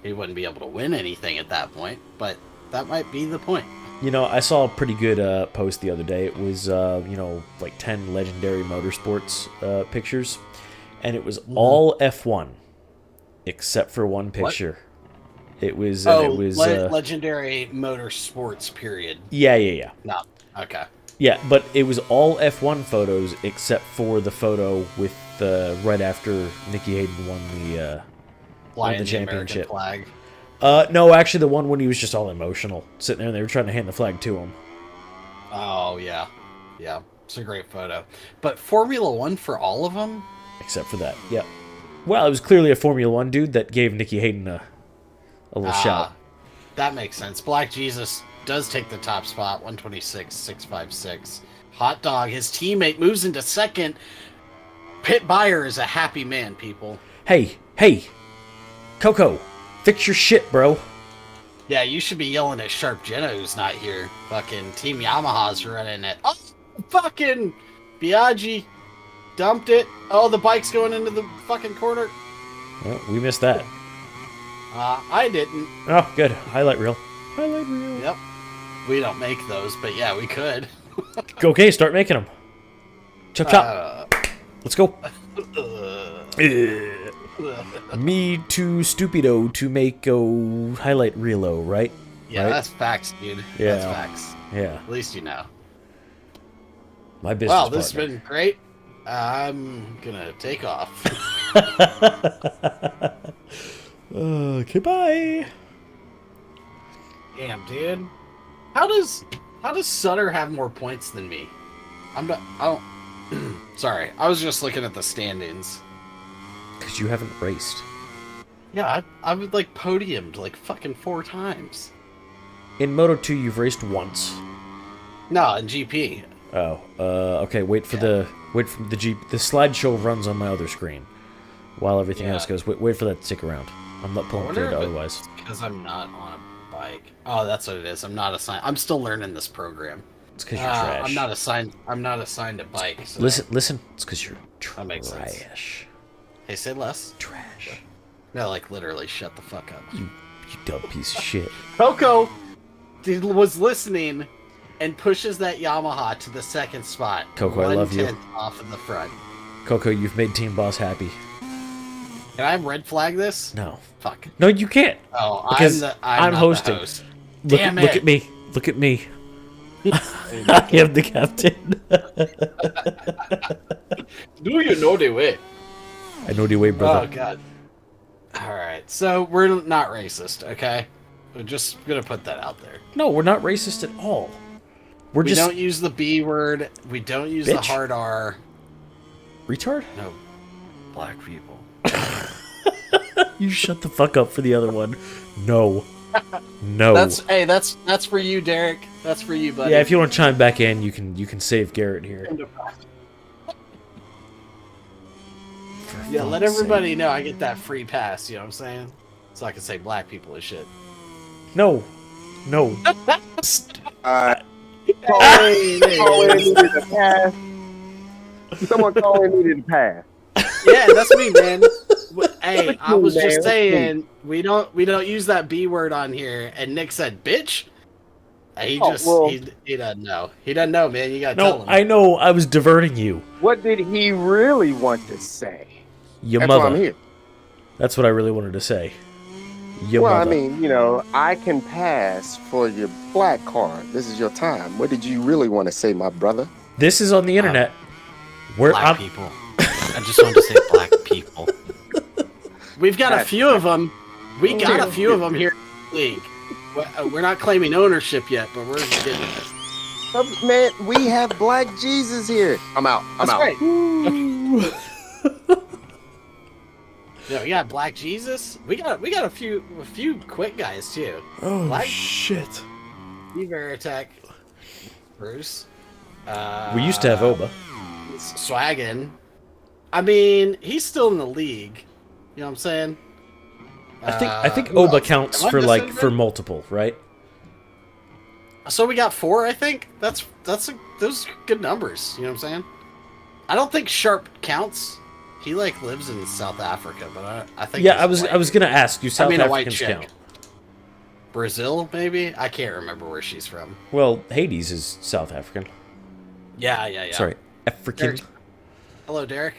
S3: He wouldn't be able to win anything at that point, but that might be the point.
S1: I saw a pretty good post the other day. It was, like 10 legendary motorsports pictures. And it was all F1, except for one picture. It was...
S3: legendary motorsports, period.
S1: Yeah.
S3: No, okay.
S1: Yeah, but it was all F1 photos except for the photo with right after Nicky Hayden won the
S3: Flying
S1: championship.
S3: The American flag.
S1: No, actually the one when he was just all emotional, sitting there and they were trying to hand the flag to him.
S3: Oh, yeah. Yeah, it's a great photo. But Formula One for all of them?
S1: Except for that, yeah. Well, it was clearly a Formula One dude that gave Nicky Hayden a little shout.
S3: That makes sense. Black Jesus does take the top spot, 126.656. Hot Dog, his teammate, moves into second. Pitt Buyer is a happy man, people.
S1: Hey, Coco, fix your shit, bro.
S3: Yeah, you should be yelling at Sharp Jenna, who's not here. Fucking Team Yamaha's running it. Oh, fucking Biaggi dumped it. Oh, the bike's going into the fucking corner.
S1: Well, we missed that.
S3: I didn't.
S1: Oh, good. Highlight reel. Highlight reel.
S3: Yep. We don't make those, but yeah, we could.
S1: Okay, start making them. Chop chop. Let's go. Me too stupido to make a highlight reel, right?
S3: Yeah,
S1: right?
S3: That's facts, dude.
S1: Yeah.
S3: That's facts.
S1: Yeah.
S3: At least you know.
S1: My business
S3: Well, this has
S1: partner.
S3: been great. I'm gonna take off.
S1: Okay, bye.
S3: Damn, dude. How does Sutter have more points than me? I don't. Sorry, I was just looking at the standings.
S1: Because you haven't raced.
S3: Yeah, I would like podiumed like fucking 4 times.
S1: In Moto 2, you've raced once.
S3: No, in GP.
S1: Oh, okay. Wait for the the slideshow runs on my other screen, while everything
S3: Yeah.
S1: else goes. Wait for that to stick around. I'm not pulling through it otherwise.
S3: Because I'm not on a bike. Oh, that's what it is. I'm not assigned. I'm still learning this program.
S1: It's because you're trash.
S3: I'm not assigned a bike. So
S1: Listen. It's because you're
S3: That makes sense.
S1: trash.
S3: Hey, say less.
S1: Trash.
S3: No, like literally, shut the fuck up.
S1: You dumb piece of shit.
S3: Coco was listening and pushes that Yamaha to the second spot.
S1: Coco, I love you.
S3: 1/10 off in the front.
S1: Coco, you've made Team Boss happy.
S3: Can I red flag this?
S1: No.
S3: Fuck.
S1: No, you can't.
S3: Oh,
S1: Because
S3: I'm not
S1: hosting.
S3: The host.
S1: Look,
S3: Damn
S1: look
S3: it.
S1: at me. Look at me. I am the captain.
S3: Do you know the way?
S1: I know the way,
S3: Oh
S1: brother.
S3: god. Alright, so we're not racist, okay? We're just gonna put that out there.
S1: No, we're not racist at all. We're
S3: We
S1: just
S3: don't use the B word, we don't use the
S1: Bitch.
S3: hard R.
S1: retard.
S3: No. Black people.
S1: You shut the fuck up for the other one. No. No.
S3: That's for you, Derek. That's for you, buddy.
S1: Yeah, if you want to chime back in, you can save Garrett here.
S3: Yeah, let
S1: fuck's
S3: everybody know I get that free pass, you know what I'm saying? So I can say black people as shit.
S1: No. No.
S2: Colin needed a pass. Someone Colin needed a pass.
S3: Yeah, that's me, man. Hey, I was
S2: Man,
S3: just
S2: that's
S3: saying we don't use that B word on here, and Nick said bitch. He
S2: Oh,
S3: just
S2: well.
S3: he doesn't know. He doesn't know, man. You gotta tell
S1: No,
S3: him.
S1: I know I was diverting you.
S2: What did he really want to say?
S1: Your
S2: That's
S1: mother.
S2: why I'm here.
S1: That's what I really wanted to say. Your
S2: Well,
S1: mother.
S2: I mean, I can pass for your black card. This is your time. What did you really want to say, my brother?
S1: This is on the internet. Where
S3: Black
S1: I'm,
S3: people. I just wanted to say black people. We've got a few of them. We got a few of them here in the league. We're not claiming ownership yet, but we're getting it.
S2: Man, we have Black Jesus here. I'm out. I'm
S3: That's
S2: out.
S3: right. Yeah, we got Black Jesus. We got a few quick guys too.
S1: oh
S3: Black-
S1: shit.
S3: Veritech, Bruce.
S1: We used to have Oba.
S3: Swaggin. I mean, he's still in the league. You know what I'm saying?
S1: I think
S3: who
S1: Oba
S3: else?
S1: counts
S3: Am I
S1: for
S3: missing
S1: for
S3: anything?
S1: multiple, right?
S3: So we got 4, I think. Those are good numbers. You know what I'm saying? I don't think Sharp counts. He lives in South Africa, but I think.
S1: Yeah,
S3: he's
S1: I was gonna ask you. South
S3: a white
S1: Africans
S3: chick.
S1: count.
S3: Brazil, maybe. I can't remember where she's from.
S1: Well, Hades is South African.
S3: Yeah.
S1: Sorry, African.
S3: Derek. Hello, Derek.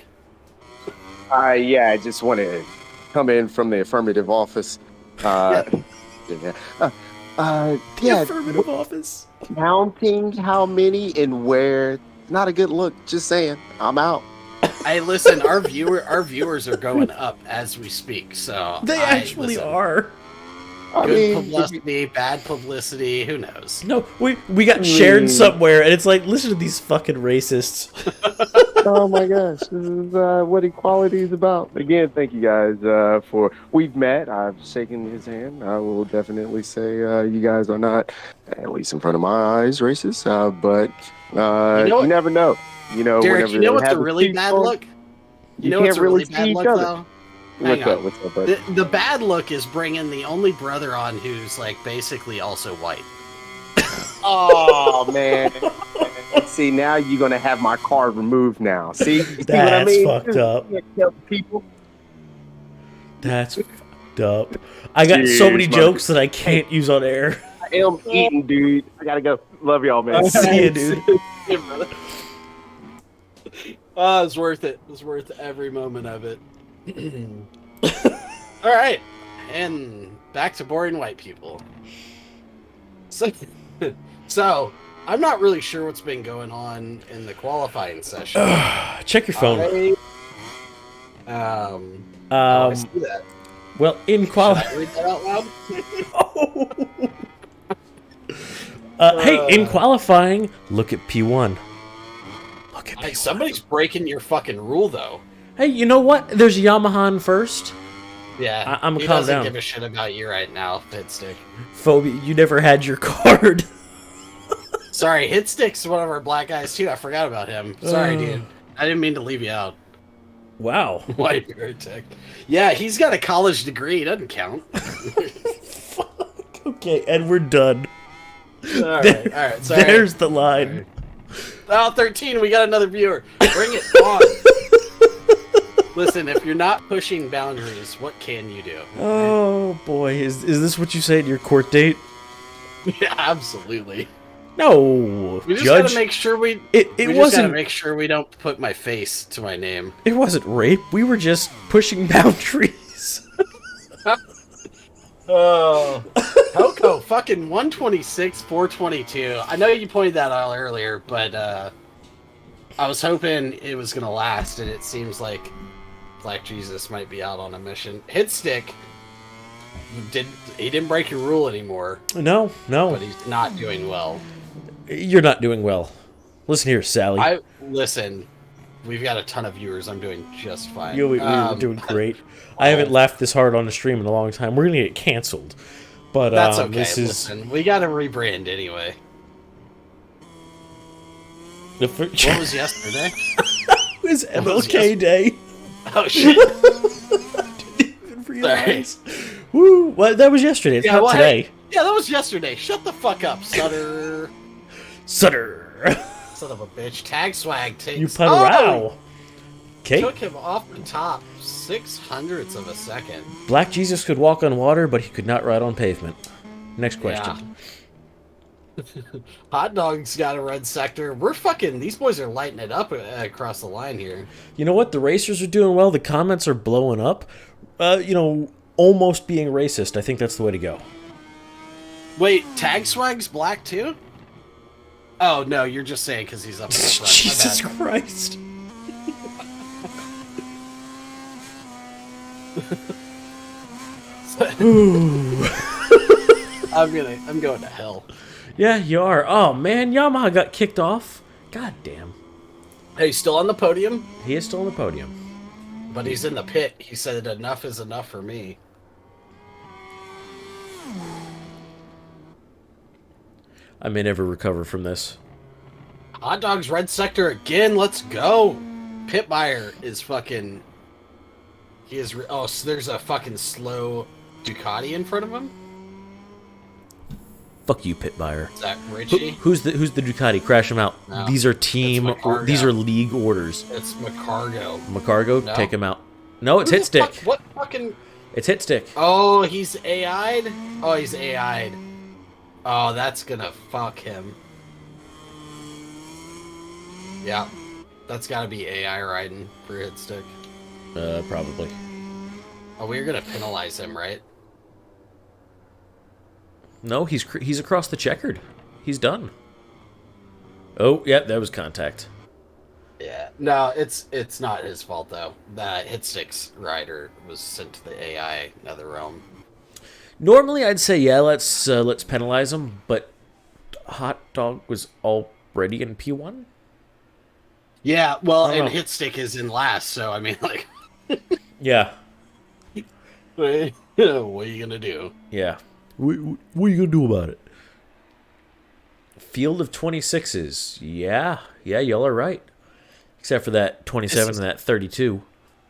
S2: Yeah, I just want to come in from the affirmative office. Yeah. Yeah,
S1: Affirmative office.
S2: counting how many and where, not a good look. Just saying, I'm out.
S3: Hey, listen, our viewers are going up as we speak. So
S1: They actually are.
S2: I
S3: Good
S2: mean,
S3: publicity, bad publicity. Who knows?
S1: No, we got shared
S2: mean-
S1: somewhere, and it's like, listen to these fucking racists.
S2: oh my gosh, this is what equality is about. Again, thank you guys for we've met. I've shaken his hand. I will definitely say you guys are not, at least in front of my eyes, racist. But
S3: know
S2: you
S3: what?
S2: never know.
S3: Derek,
S2: whenever
S3: you know
S2: they
S3: what's
S2: have
S3: a really
S2: seats
S3: bad
S2: on,
S3: look?
S2: You
S3: know
S2: can't
S3: what's a
S2: really
S3: really
S2: see
S3: bad
S2: each
S3: look
S2: other.
S3: though?
S2: What's
S3: Hang
S2: up?
S3: on.
S2: What's up, buddy?
S3: The bad look is bringing the only brother on who's basically also white.
S2: Oh man. See, now you're gonna have my card removed now. See what I
S1: That's
S2: mean?
S1: fucked up.
S2: You can't tell people.
S1: That's fucked up. I got so many
S2: Jeez,
S1: jokes that I can't use on air.
S2: I am eating, dude. I gotta go. Love y'all, man.
S1: See ya, dude.
S3: Yeah, brother. Oh, it's worth it. It's worth every moment of it. All right, and back to boring white people. So, I'm not really sure what's been going on in the qualifying session.
S1: Check your phone.
S3: I
S1: Um,
S3: see that.
S1: well, in
S3: Should
S1: quali-
S3: I read that out loud?
S1: hey, in qualifying, look at P1. Look at
S3: Hey,
S1: P1.
S3: somebody's breaking your fucking rule, though.
S1: Hey, you know what? There's Yamaha in first.
S3: Yeah,
S1: I'm
S3: he
S1: calm
S3: doesn't
S1: down.
S3: give a shit about you right now, Pitstick.
S1: Phobia, you never had your card.
S3: Sorry, Hitstick's one of our black guys too. I forgot about him. Sorry, dude. I didn't mean to leave you out.
S1: Wow.
S3: White Tech. Yeah, he's got a college degree. Doesn't count.
S1: Okay, and we're done.
S3: All right. Sorry.
S1: There's the line.
S3: Oh, 13. We got another viewer. Bring it on. Listen, if you're not pushing boundaries, what can you do?
S1: Oh boy, is this what you say at your court date?
S3: Yeah, absolutely.
S1: No,
S3: We just
S1: Judge.
S3: gotta make sure we
S1: It
S3: just gotta
S1: wasn't.
S3: make sure we don't put my face to my name.
S1: It wasn't rape. We were just pushing boundaries.
S3: Oh, Hoko, fucking 126, 422. I know you pointed that out earlier, but I was hoping it was gonna last, and it seems like Black Jesus might be out on a mission. Hitstick didn't break your rule anymore,
S1: No,
S3: but he's not doing well.
S1: you're not doing well. Listen here, Sally.
S3: Listen. We've got a ton of viewers. I'm doing just fine.
S1: You're doing great. I haven't laughed this hard on the stream in a long time. We're gonna get canceled, but
S3: That's okay.
S1: this is
S3: Listen, we got to rebrand anyway.
S1: the
S3: What was yesterday?
S1: it was
S3: What was
S1: MLK Day.
S3: Oh shit!
S1: Didn't even realize. Woo! Well, that was yesterday. It's not
S3: well,
S1: today.
S3: hey, yeah, that was yesterday. Shut the fuck up, Sutter.
S1: Sutter.
S3: Son of a bitch. Tag swag takes.
S1: You put around. Okay.
S3: Took him off the top 600ths of a second.
S1: Black Jesus could walk on water, but he could not ride on pavement. Next question.
S3: Yeah. Hot Dog's got a red sector. We're fucking. These boys are lighting it up across the line here.
S1: You know what? The racers are doing well. The comments are blowing up. Almost being racist. I think that's the way to go.
S3: Wait, Tag Swag's black too? Oh no, you're just saying because he's up in the front.
S1: Jesus
S3: My bad.
S1: Christ.
S3: I'm going to hell.
S1: Yeah, you are. Oh man, Yamaha got kicked off. God damn.
S3: Hey, still on the podium,
S1: He is still on the podium.
S3: but he's in the pit. He said enough is enough for me.
S1: I may never recover from this.
S3: Hot Dog's red sector again. Let's go. Pitmeyer is fucking. He is. Oh, so there's a fucking slow Ducati in front of him.
S1: Fuck you, pit buyer.
S3: Is that Richie?
S1: Who's the Ducati? Crash him out.
S3: No,
S1: These are team.
S3: it's Macargo.
S1: These are league orders.
S3: It's McCargo.
S1: Macargo,
S3: No.
S1: take him out. No, it's
S3: Who
S1: hit
S3: the fuck-
S1: stick.
S3: What fucking?
S1: It's hit stick.
S3: Oh, he's AI'd? Oh, he's AI'd. Oh, that's gonna fuck him. Yeah. That's gotta be AI riding for Hitstick.
S1: Probably.
S3: Oh, we're gonna penalize him, right?
S1: No, he's across the checkered. He's done. Oh, yeah, that was contact.
S3: Yeah. No, it's not his fault though. That Hitstick's rider was sent to the AI Nether Realm.
S1: Normally, I'd say yeah, let's penalize him, but Hot Dog was already in P1.
S3: Yeah, well,
S1: I
S3: and
S1: don't know.
S3: Hitstick is in last, so I mean, like,
S1: Yeah,
S3: what are you gonna do?
S1: yeah. What are you gonna do about it? Field of 26s. Yeah, y'all are right. Except for that 27 and that 32.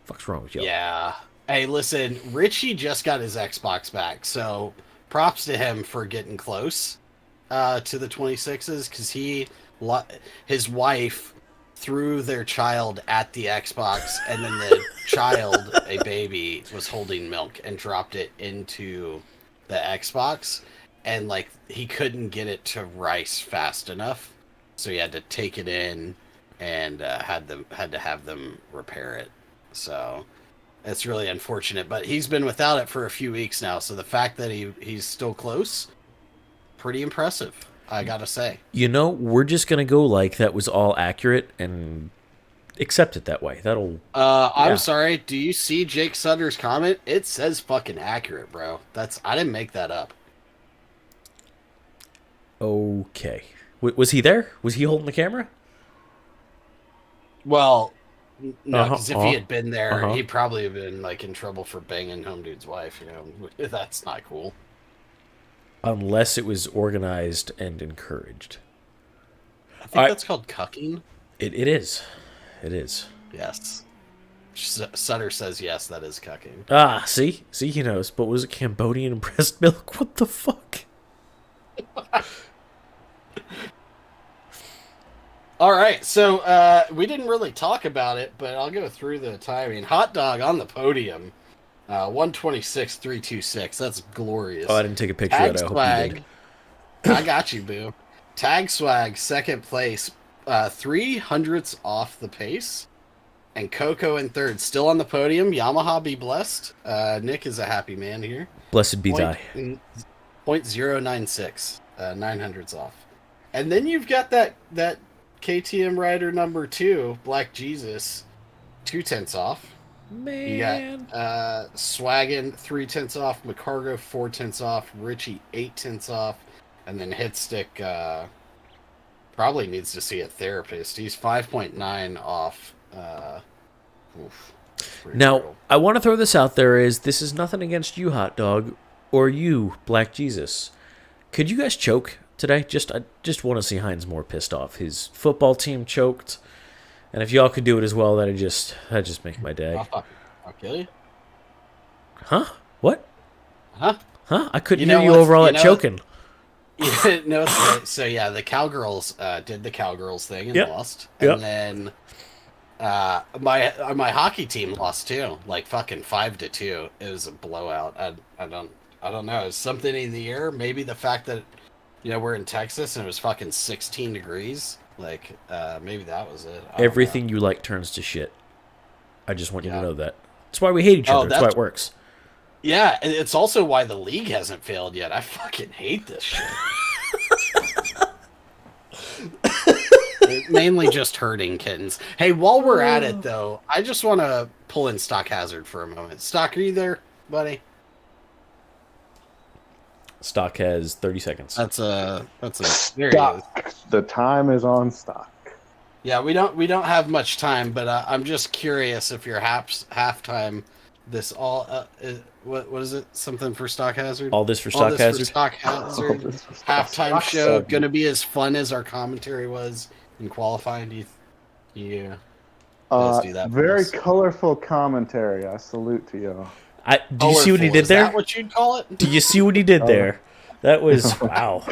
S1: Fuck's wrong with y'all?
S3: Yeah. Hey, listen, Richie just got his Xbox back, so props to him for getting close to the 26s, because his wife threw their child at the Xbox, and then the child, a baby, was holding milk and dropped it into the Xbox, and like he couldn't get it to rice fast enough, so he had to take it in and had to have them repair it. So it's really unfortunate, but he's been without it for a few weeks now, so the fact that he's still close, pretty impressive, I gotta say.
S1: You know, we're just gonna go like that was all accurate and accept it that way. That'll. Yeah.
S3: I'm sorry, do you see Jake Sutter's comment? It says fucking accurate, bro. I didn't make that up.
S1: Okay. Was he there? Was he holding the camera?
S3: Well, no, because if
S1: Uh-huh,
S3: he had been there,
S1: uh-huh.
S3: he'd probably have been like in trouble for banging Home Dude's wife, you know. That's not cool.
S1: Unless it was organized and encouraged.
S3: I think
S1: All right.
S3: that's called cucking.
S1: It is. It is.
S3: Yes. Sutter says yes, that is cucking.
S1: Ah, see? See, he knows. But was it Cambodian breast milk? What the fuck?
S3: All right, so we didn't really talk about it, but I'll go through the timing. Hot dog on the podium, 126.326. That's glorious.
S1: Oh, I didn't take a picture
S3: Tag
S1: of that. I hope you
S3: swag.
S1: did.
S3: I got you, boo. Tag swag, second place, 300ths off the pace. And Coco in third, still on the podium. Yamaha be blessed. Nick is a happy man here.
S1: Blessed be thy.
S3: 0.096, 900ths off. And then you've got that KTM rider number 2, Black Jesus, 2/10 off.
S1: Man.
S3: You got Swaggin 3/10 off, McCargo 4/10 off, Richie 8/10 off, and then Hitstick probably needs to see a therapist. He's 5.9 off. Pretty
S1: Now,
S3: brutal.
S1: I want to throw this out there this is nothing against you, Hot Dog, or you, Black Jesus. Could you guys choke today? I just want to see Heinz more pissed off. His football team choked, and if y'all could do it as well, that'd just make my day.
S3: I'll kill you.
S1: Huh? What?
S3: Huh?
S1: Huh? I couldn't
S3: You know
S1: hear you
S3: what's-
S1: over all
S3: you
S1: that
S3: know-
S1: choking.
S3: Yeah, no, it's great. So yeah, the Cowgirls did the Cowgirls thing and
S1: Yep.
S3: lost,
S1: Yep.
S3: and then my hockey team lost too, like fucking 5-2. It was a blowout. I don't know. It's something in the air. Maybe the fact that we're in Texas and it was fucking 16 degrees. Like maybe that was it. I don't
S1: Everything you like turns to shit. I just want you to know that. That's why we hate each other. That's why it works.
S3: know. Yeah, and it's also why the league hasn't failed yet. I fucking hate this shit. Mainly just hurting kittens. Hey, while we're at it though, I just want to pull in Stock Hazard for a moment. Stock, are you there, buddy?
S1: Stock has 30 seconds.
S3: That's a there he is.
S5: Stock. The time is on stock.
S3: Yeah, we don't have much time, but I'm just curious if your halftime this all what is it? Something for Stock Hazard?
S1: All this for
S3: All
S1: Stock
S3: this
S1: Hazard?
S3: for Stock Hazard. Halftime
S5: Stock
S3: show
S5: segment.
S3: gonna be as fun as our commentary was in qualifying. Do you Let's do that,
S5: Very
S3: please.
S5: colorful commentary. I salute to y'all.
S1: Do you see what he
S3: Colorful,
S1: did
S3: is
S1: there?
S3: that what you'd call it?
S1: Do you see what he did there? That was wow.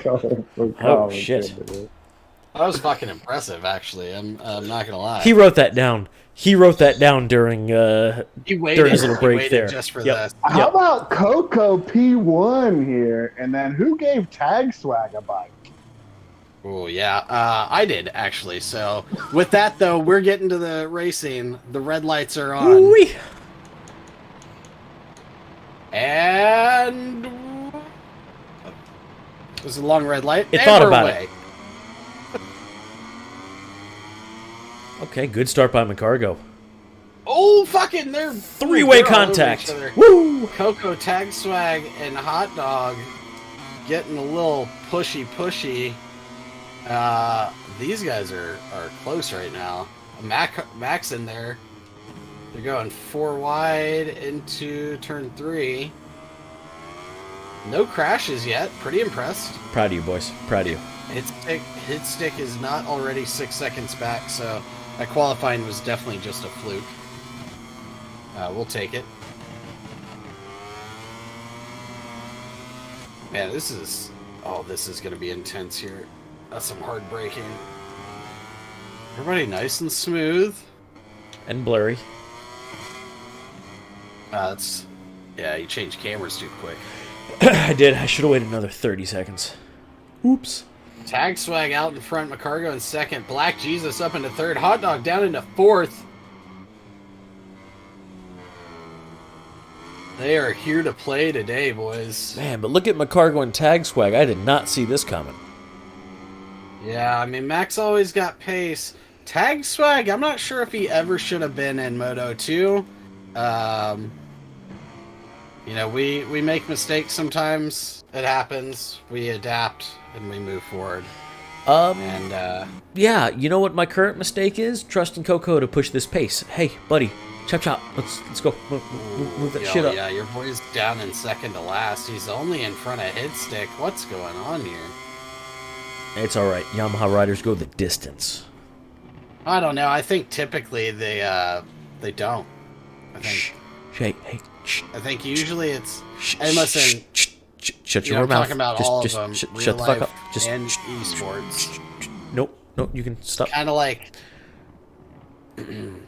S5: Oh
S1: shit.
S3: That was fucking impressive, actually. I'm not gonna lie.
S1: He wrote that down. He wrote that down during
S3: He waited,
S1: during his little
S3: he
S1: break
S3: waited
S1: there.
S3: just for
S1: Yep.
S3: this.
S5: How about Coco P1 here? And then who gave Tag Swag a bike?
S3: Oh yeah, I did actually. So with that though, we're getting to the racing. The red lights are on,
S1: Ooh-wee.
S3: and there's a long red light.
S1: It
S3: and
S1: thought
S3: we're
S1: about
S3: away.
S1: Okay, good start by McCargo.
S3: Oh fucking! They're
S1: Three-way
S3: they're all over
S1: contact.
S3: each other.
S1: Woo!
S3: Coco, Tag Swag, and Hot Dog getting a little pushy. These guys are close right now. Max in there. They're going 4 wide into turn 3. No crashes yet. Pretty impressed.
S1: Proud of you, boys. Proud of you.
S3: Hitstick is not already 6 seconds back, so that qualifying was definitely just a fluke. We'll take it. Man, this is going to be intense here. That's some hard braking. Everybody nice and smooth.
S1: And blurry.
S3: Yeah, you changed cameras too quick.
S1: I did. I should have waited another 30 seconds. Oops.
S3: Tag Swag out in front, McCargo in second, Black Jesus up into third, Hot Dog down into fourth. They are here to play today, boys.
S1: Man, but look at McCargo and Tag Swag. I did not see this coming.
S3: Yeah, I mean, Max always got pace. Tag Swag, I'm not sure if he ever should have been in Moto 2. We make mistakes sometimes. It happens. We adapt and we move forward.
S1: Yeah, you know what my current mistake is? Trusting Coco to push this pace. Hey, buddy, chop. Let's go. Move that shit up.
S3: Yeah, your boy's down in second to last. He's only in front of Hitstick. What's going on here?
S1: It's all right. Yamaha riders go the distance.
S3: I don't know. I think typically they don't. I think.
S1: Shh. Hey. Shh.
S3: I think usually it's.
S1: Shh.
S3: And listen,
S1: Shut
S3: you
S1: your
S3: know, I'm
S1: mouth.
S3: talking about all of them.
S1: Shut
S3: Real
S1: the fuck
S3: life
S1: up. Just
S3: and esports.
S1: Nope. You can stop.
S3: Kind of like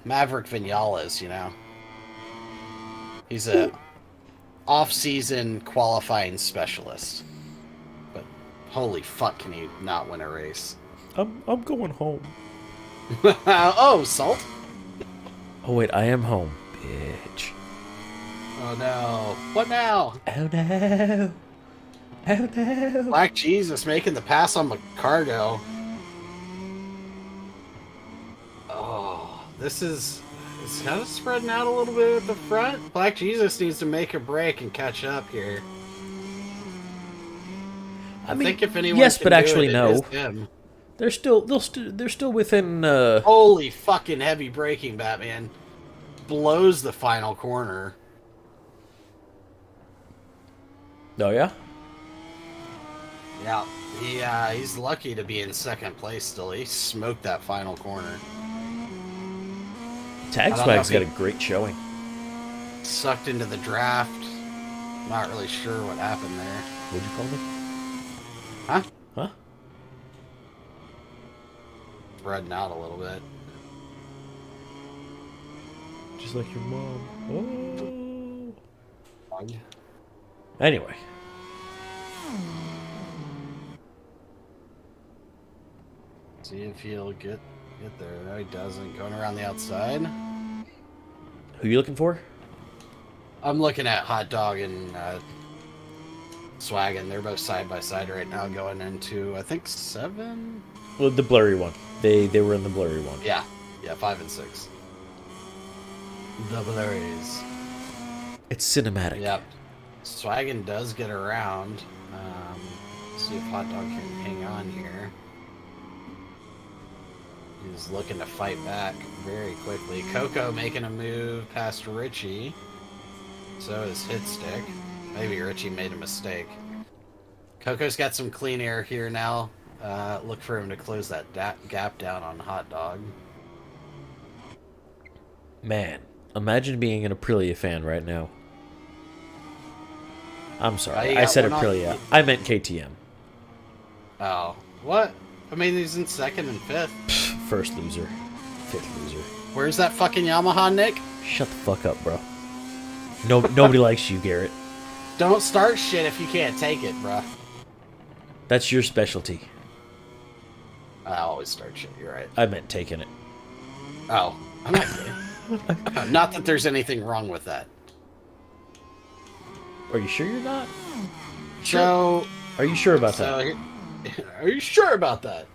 S3: Maverick Vinales, you know. He's a off-season qualifying specialist. But holy fuck, can he not win a race?
S1: I'm going home.
S3: Oh, Salt?
S1: Oh wait, I am home, bitch.
S3: Oh no. What now?
S1: Oh no. Oh no.
S3: Black Jesus making the pass on McCargo. Oh, this is it's kind of spreading out a little bit at the front. Black Jesus needs to make a break and catch up here. I think if anyone
S1: yes,
S3: can
S1: but
S3: do
S1: actually
S3: it,
S1: no.
S3: it is him.
S1: They're still within.
S3: Holy fucking heavy braking, Batman. Blows the final corner.
S1: Oh yeah.
S3: Yeah, he's lucky to be in second place still. He smoked that final corner.
S1: Tag
S3: I don't know
S1: Swag's
S3: if
S1: got
S3: he-
S1: a great showing.
S3: Sucked into the draft. Not really sure what happened there.
S1: What'd you call me?
S3: Huh?
S1: Huh?
S3: Spreading out a little bit.
S1: Just like your mom. Oh.
S3: Bug.
S1: Anyway.
S3: See if he'll get there. No, he doesn't. Going around the outside.
S1: Who you looking for?
S3: I'm looking at Hot Dog and Swaggin. They're both side by side right now, going into I think 7.
S1: Well, the blurry one. They were in the blurry one.
S3: Yeah, 5 and 6. The blurries.
S1: It's cinematic.
S3: Yep. Swaggin does get around. See if Hot Dog can hang on here. He's looking to fight back very quickly. Coco making a move past Richie. So is Hitstick. Maybe Richie made a mistake. Coco's got some clean air here now. Look for him to close that gap down on Hot Dog.
S1: Man, imagine being an Aprilia fan right now. I'm sorry.
S3: Yeah,
S1: I said
S3: we're not-
S1: Aprilia. I meant KTM.
S3: Oh, what? I mean, he's in 2nd and 5th.
S1: First loser. 5th loser.
S3: Where's that fucking Yamaha, Nick?
S1: Shut the fuck up, bro. Nobody likes you, Garrett.
S3: Don't start shit if you can't take it, bruh.
S1: That's your specialty.
S3: I always start shit, you're right.
S1: I meant taking it.
S3: Oh, I'm not kidding. Not that there's anything wrong with that.
S1: Are you sure you're not?
S3: So,
S1: Are you sure about that?
S3: Are you sure about that?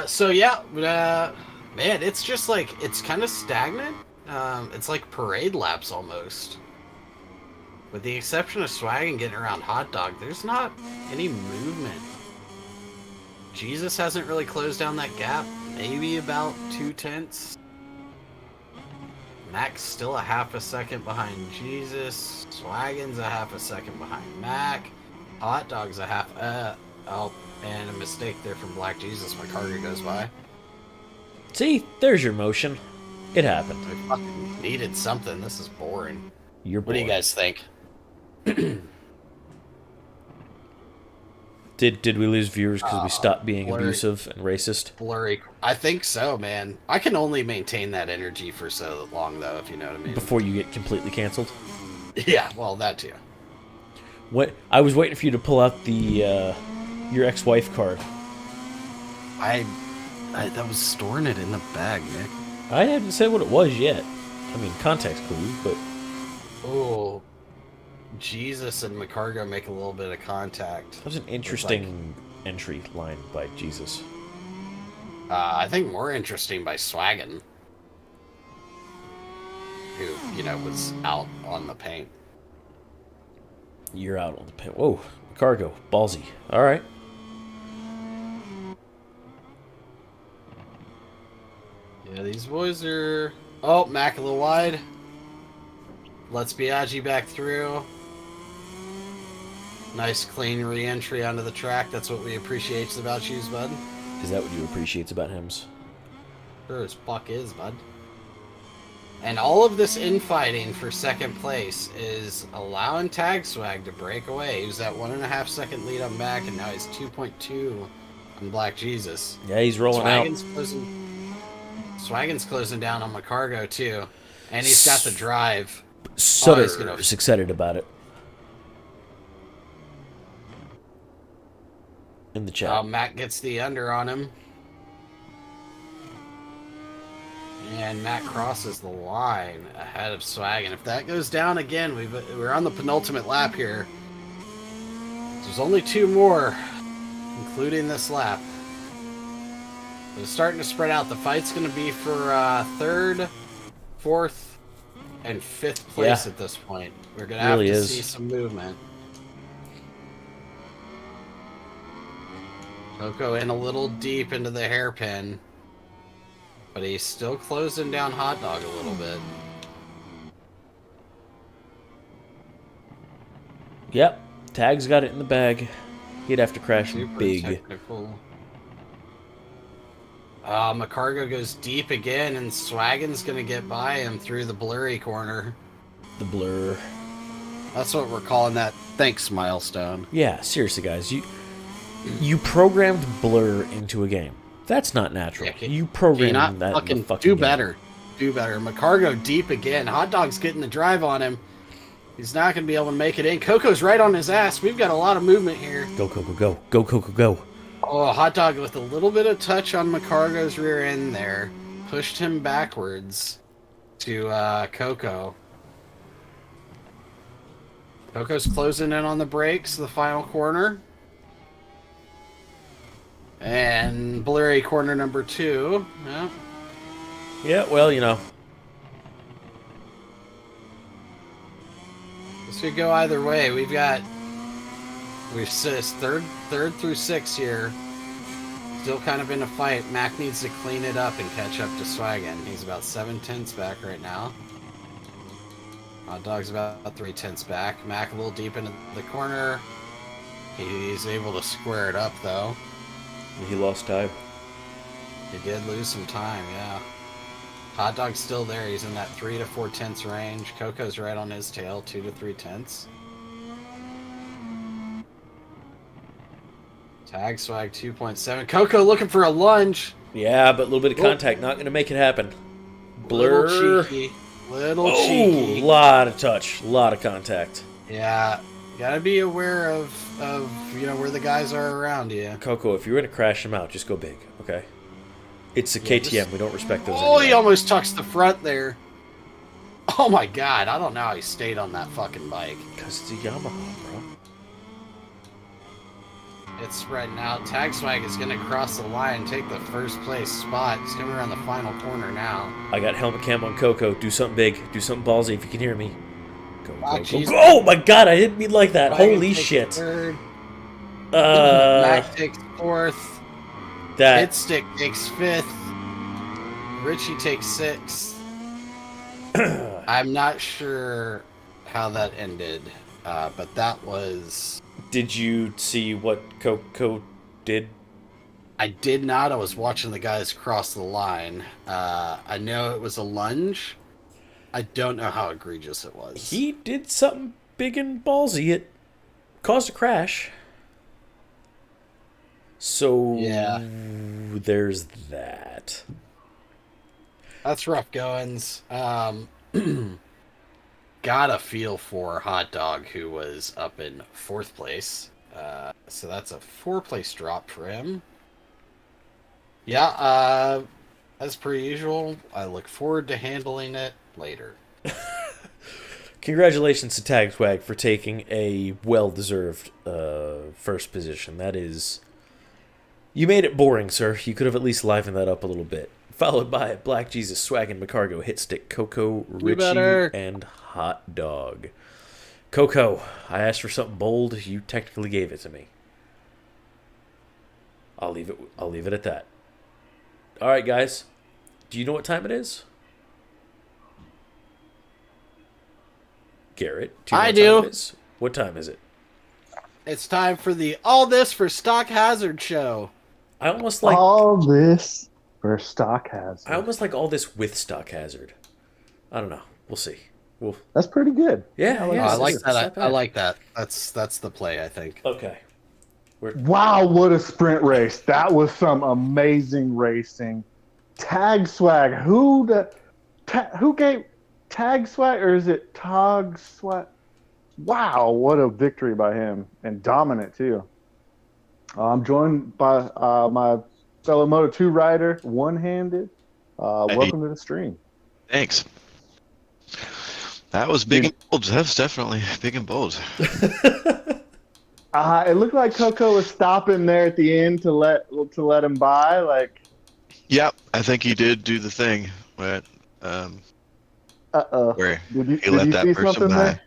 S3: So yeah, man, it's just like, it's kind of stagnant. It's like parade laps almost. With the exception of Swag and getting around Hot Dog, there's not any movement. Jesus hasn't really closed down that gap. Maybe about 2/10. Mac's still a half a second behind Jesus. Swaggin's a half a second behind Mac. Hot Dog's a half. Oh, and a mistake there from Black Jesus. My cargo goes by.
S1: See, there's your motion. It happened.
S3: I fucking needed something. This is boring.
S1: You're
S3: What do you
S1: bored.
S3: guys think?
S1: Did we lose viewers because we stopped being
S3: blurry.
S1: abusive and racist?
S3: Blurry. I think so, man. I can only maintain that energy for so long, though, if you know what I mean.
S1: Before you get completely canceled?
S3: Yeah, well, that too.
S1: What? I was waiting for you to pull out the your ex-wife card.
S3: I was storing it in the bag, Nick.
S1: I haven't said what it was yet. I mean, context clues, but
S3: Oh, Jesus and McCargo make a little bit of contact.
S1: that was an interesting entry line by Jesus.
S3: I think more interesting by Swaggin, who, was out on the paint.
S1: You're out on the pin. Whoa, cargo, ballsy. All right.
S3: Yeah, these boys are... Oh, Mac a little wide. Let's Biaggi back through. Nice clean re-entry onto the track. That's what we appreciate about you, bud.
S1: Is that what you appreciate about Hims?
S3: Sure as fuck is, bud. And all of this infighting for second place is allowing Tag Swag to break away. He was at 1.5 second lead on Mac, and now he's 2.2 on Black Jesus.
S1: Yeah, he's rolling
S3: Swaggins closing down on McCargo too, and he's got the drive.
S1: out. Sutter
S3: he's gonna-
S1: is excited about it. In the chat.
S3: Mac gets the under on him. And Matt crosses the line ahead of Swag. And if that goes down again, we're on the penultimate lap here. There's only 2 more, including this lap. So it's starting to spread out. The fight's going to be for 3rd, 4th, and 5th place at this point. We're going to have to see some movement. Coco in a little deep into the hairpin. But he's still closing down Hot Dog a little bit.
S1: Yep. Tag's got it in the bag. He'd have to crash
S3: Super
S1: big.
S3: technical. McCargo goes deep again, and Swaggin's gonna get by him through the blurry corner.
S1: The blur.
S3: That's what we're calling that. Thanks, milestone.
S1: Yeah, seriously, guys. You programmed blur into a game. That's not natural.
S3: Yeah,
S1: you
S3: Can
S1: programmed
S3: you not
S1: that in the fucking
S3: do
S1: game.
S3: better? Do better. McCargo deep again. Hot Dog's getting the drive on him. He's not gonna be able to make it in. Coco's right on his ass. We've got a lot of movement here.
S1: Go, Coco, go. Go, Coco, go.
S3: Oh, Hot Dog with a little bit of touch on McCargo's rear end there. Pushed him backwards to Coco. Coco's closing in on the brakes, the final corner. And blurry corner number 2. Yeah.
S1: Yeah, well, you know.
S3: This could go either way. We've sis third through 6 here. Still kind of in a fight. Mac needs to clean it up and catch up to Swaggin. He's about 7/10 back right now. Hot Dog's about 3/10 back. Mac a little deep into the corner. He's able to square it up though.
S1: He lost time.
S3: He did lose some time, yeah. Hot Dog's still there. He's in that 3 to 4/10 range. Coco's right on his tail, 2 to 3/10. Tag Swag 2.7. Coco looking for a lunge.
S1: Yeah, but a little bit of contact, not going to make it happen. Blur.
S3: Little cheeky. Little
S1: Oh,
S3: cheeky.
S1: lot of touch, lot of contact.
S3: Yeah. Gotta be aware of where the guys are around you.
S1: Coco, if you're going to crash him out, just go big, okay? It's a
S3: Yeah,
S1: KTM.
S3: just-
S1: We don't respect those.
S3: Oh, he
S1: anyway.
S3: almost tucks the front there. Oh my god, I don't know how he stayed on that fucking bike.
S1: Because it's a Yamaha, bro.
S3: It's spreading out. Tag Swag is going to cross the line, take the first place spot. He's coming around the final corner now.
S1: I got helmet cam on Coco. Do something big. Do something ballsy if you can hear me. Go, go, go,
S3: jeez.
S1: go. Oh my god, I didn't mean like that.
S3: Swag
S1: Holy
S3: takes
S1: shit.
S3: Third. Mac takes 4th.
S1: That
S3: Hitstick takes 5th. Richie takes 6th. I'm not sure how that ended, but that was...
S1: Did you see what Coco did?
S3: I did not. I was watching the guys cross the line. I know it was a lunge. I don't know how egregious it was.
S1: He did something big and ballsy. It caused a crash. So
S3: Yeah.
S1: there's that.
S3: That's rough goings. Got a feel for Hot Dog, who was up in 4th place. So that's a 4-place drop for him. Yeah, as per usual, I look forward to handling it later.
S1: Congratulations to Tag Swag for taking a well-deserved first position. That is... You made it boring, sir. You could have at least livened that up a little bit. Followed by Black Jesus, Swag, and McCargo, Hitstick, Coco, Richie,
S3: better.
S1: and Hot Dog. Coco, I asked for something bold. You technically gave it to me. I'll leave it at that. All right, guys. Do you know what time it is? Garrett, do you know
S3: I
S1: what
S3: do.
S1: time it is? What time is it?
S3: It's time for the All This for Stock Hazard show.
S1: I almost like
S5: All this for stock hazard.
S1: I almost like all this with stock hazard. I don't know. We'll see.
S5: That's pretty good.
S1: Yeah,
S5: I like
S1: yeah.
S3: I
S1: it's-
S3: like
S1: it's
S3: that.
S1: not
S3: I
S1: bad.
S3: like that. That's the play, I think.
S1: Okay.
S5: Wow, what a sprint race. That was some amazing racing. Tag swag. Who gave tag swag, or is it Tog swag? Wow, what a victory by him, and dominant too. I'm joined by my fellow Moto2 rider, One-Handed.
S6: Hey.
S5: Welcome to the stream.
S6: Thanks. That was big and bold. That was definitely big and bold.
S5: It looked like Coco was stopping there at the end to let him by. Like,
S6: Yep, I think he did do the thing, but where
S5: Did
S6: he
S5: you
S6: let that
S5: see
S6: person
S5: something
S6: by.
S5: there?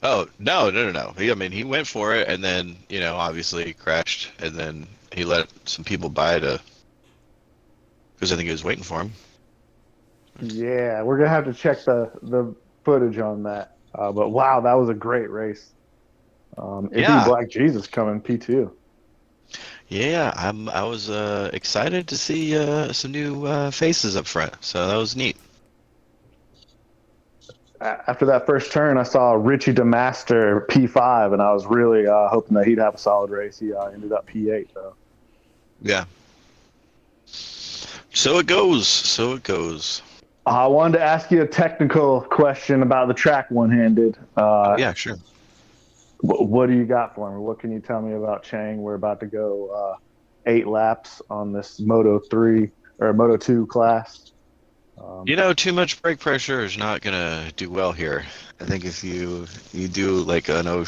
S6: Oh no. I mean, he went for it, and then obviously crashed, and then he let some people by because I think he was waiting for him.
S5: Yeah, we're gonna have to check the footage on that. But wow, that was a great race.
S6: Yeah.
S5: Black Jesus coming P2.
S6: Yeah, I was excited to see some new faces up front, so that was neat.
S5: After that first turn, I saw Richie DeMaster P5, and I was really hoping that he'd have a solid race. He ended up P8 though.
S6: Yeah. So it goes.
S5: I wanted to ask you a technical question about the track, One-Handed.
S6: Yeah, sure.
S5: What do you got for me? What can you tell me about Chang? We're about to go 8 laps on this Moto3 or Moto2 class.
S6: Too much brake pressure is not gonna do well here. I think if you do like an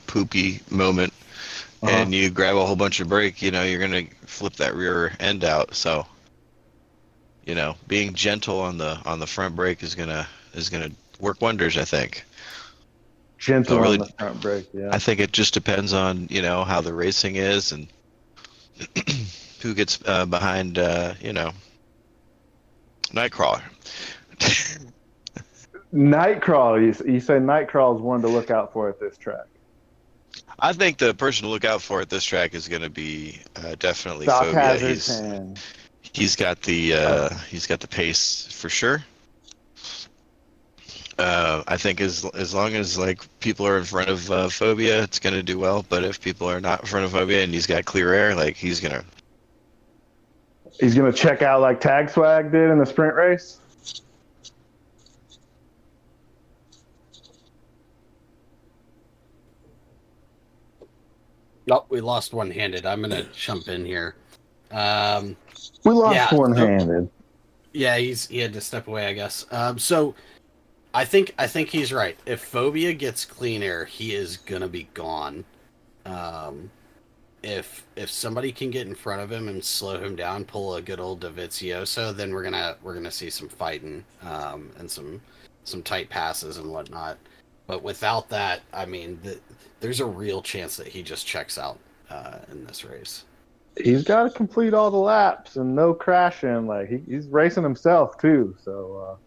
S6: poopy moment and you grab a whole bunch of brake, you're gonna flip that rear end out. So, being gentle on the front brake is gonna work wonders, I think.
S5: Gentle
S6: really-
S5: on the front brake, yeah.
S6: I think it just depends on how the racing is and who gets behind Nightcrawler.
S5: Nightcrawler, you say Nightcrawler is one to look out for at this track.
S6: I think the person to look out for at this track is going to be definitely
S5: Stock
S6: Phobia.
S5: hazards and
S6: He's got the pace for sure. I think as long as people are in front of Phobia, it's going to do well. But if people are not in front of Phobia and he's got clear air, he's gonna.
S5: he's gonna check out like Tag Swag did in the sprint race.
S3: Nope, we lost One-Handed. I'm gonna jump in here.
S5: We lost
S3: Yeah,
S5: One-Handed.
S3: Yeah, he had to step away, I guess. So I think he's right. If Phobia gets clean air, he is gonna be gone. If somebody can get in front of him and slow him down, pull a good old Dovizioso, then we're gonna see some fighting and some tight passes and whatnot. But without that, I mean, there's a real chance that he just checks out in this race.
S5: He's got to complete all the laps and no crashing. Like he's racing himself too. So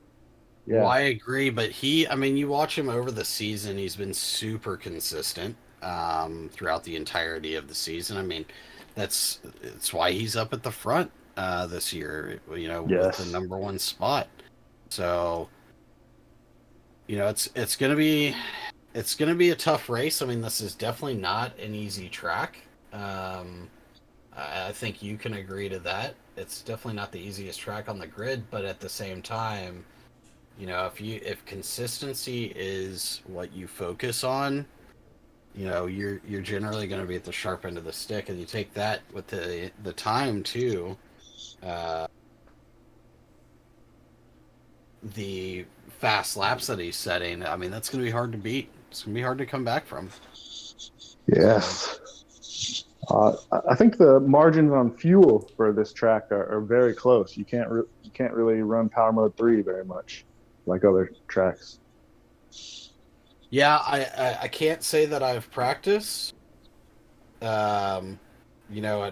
S5: yeah.
S3: Well, I agree, but you watch him over the season, he's been super consistent throughout the entirety of the season. I mean, that's why he's up at the front this year,
S5: Yes.
S3: with the number 1 spot. So, it's gonna be a tough race. I mean, this is definitely not an easy track. I think you can agree to that. It's definitely not the easiest track on the grid, but at the same time, if consistency is what you focus on, you're generally going to be at the sharp end of the stick, and you take that with the time too. The fast laps that he's setting, I mean, that's going to be hard to beat. It's going to be hard to come back from.
S5: Yes. I think the margins on fuel for this track are very close. You can't really run Power Mode 3 very much like other tracks.
S3: Yeah, I can't say that I've practiced, at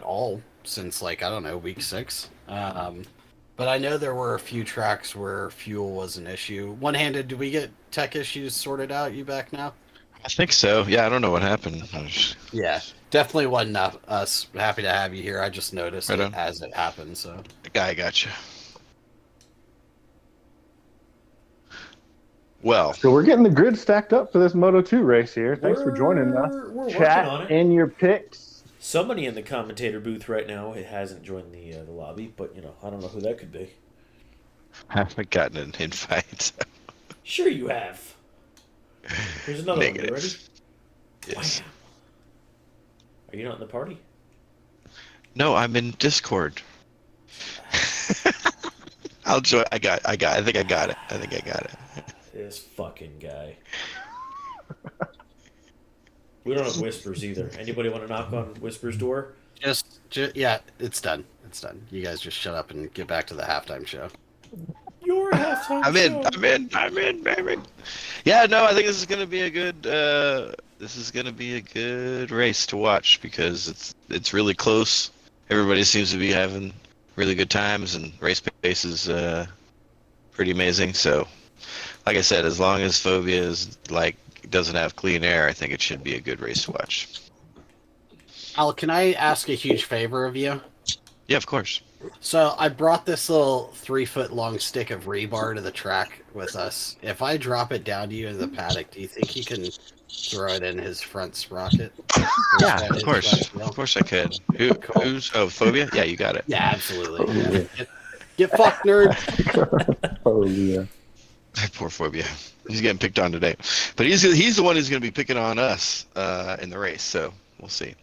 S3: all since I don't know, week 6. But I know there were a few tracks where fuel was an issue. One-Handed, do we get tech issues sorted out? You back now?
S6: I think so. Yeah, I don't know what happened.
S3: Yeah, definitely wasn't us. Happy to have you here. I just noticed
S6: Right
S3: it
S6: on.
S3: as it happened. So
S6: I gotcha. Well,
S5: So we're getting the grid stacked up for this Moto 2 race here. Thanks for joining us.
S1: We're working
S5: Chat
S1: on it.
S5: in your picks.
S1: Somebody in the commentator booth right now hasn't joined the lobby, but I don't know who that could be.
S6: I haven't gotten an invite.
S1: Sure, you have. Here's another one. You ready?
S6: Negative. Yes.
S1: Wow. Are you not in the party?
S6: No, I'm in Discord. I'll join. I think I got it. I think I got it.
S1: This fucking guy. We don't have Whispers either. Anybody want to knock on Whispers' door?
S3: just yeah, it's done. It's done. You guys just shut up and get back to the halftime show.
S1: Your halftime
S6: I'm
S1: show.
S6: I'm in, baby. Yeah, no, I think this is gonna be a good race to watch because it's really close. Everybody seems to be having really good times, and race pace is pretty amazing. So, like I said, as long as Phobia is doesn't have clean air, I think it should be a good race to watch.
S3: Al, can I ask a huge favor of you?
S6: Yeah, of course.
S3: So I brought this little 3-foot long stick of rebar to the track with us. If I drop it down to you in the paddock, do you think he can throw it in his front sprocket?
S6: Yeah, of course. Of course I could. Who's Phobia? Yeah, you got it.
S3: Yeah, absolutely. Yeah. Get fucked, nerd.
S5: Oh, yeah.
S6: Poor Phobia. He's getting picked on today, but he's the one who's going to be picking on us in the race. So we'll see.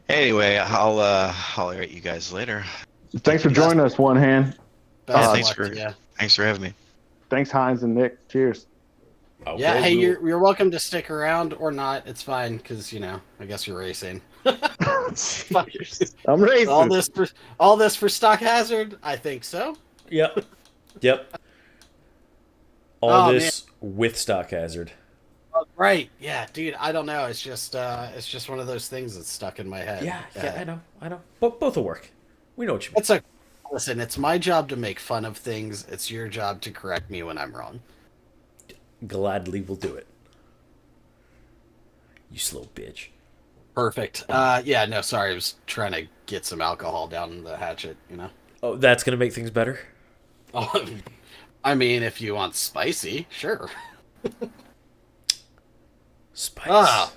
S6: Anyway, I'll holler at you guys later.
S5: Thanks for joining us, One Hand.
S3: Best of
S6: thanks
S3: luck
S6: for-
S3: to ya.
S6: Thanks for having me.
S5: Thanks, Heinz and Nick. Cheers.
S1: Okay,
S3: Yeah, hey,
S1: we'll-
S3: you're welcome to stick around or not. It's fine because I guess you're racing. Fuck.
S5: I'm racing.
S3: all this for Stock Hazard? I think so.
S1: Yep. Yep. All
S3: Oh,
S1: this with Stock Hazard.
S3: Right? Yeah, dude. I don't know. It's just one of those things that's stuck in my head.
S1: Yeah, I know. But both will work. We know what you mean.
S3: Listen. It's my job to make fun of things. It's your job to correct me when I'm wrong.
S1: Gladly will do it. You slow bitch.
S3: Perfect. Yeah. No, sorry. I was trying to get some alcohol down the hatchet.
S1: Oh, that's gonna make things better?
S3: Oh, I mean, if you want spicy, sure.
S1: Spice.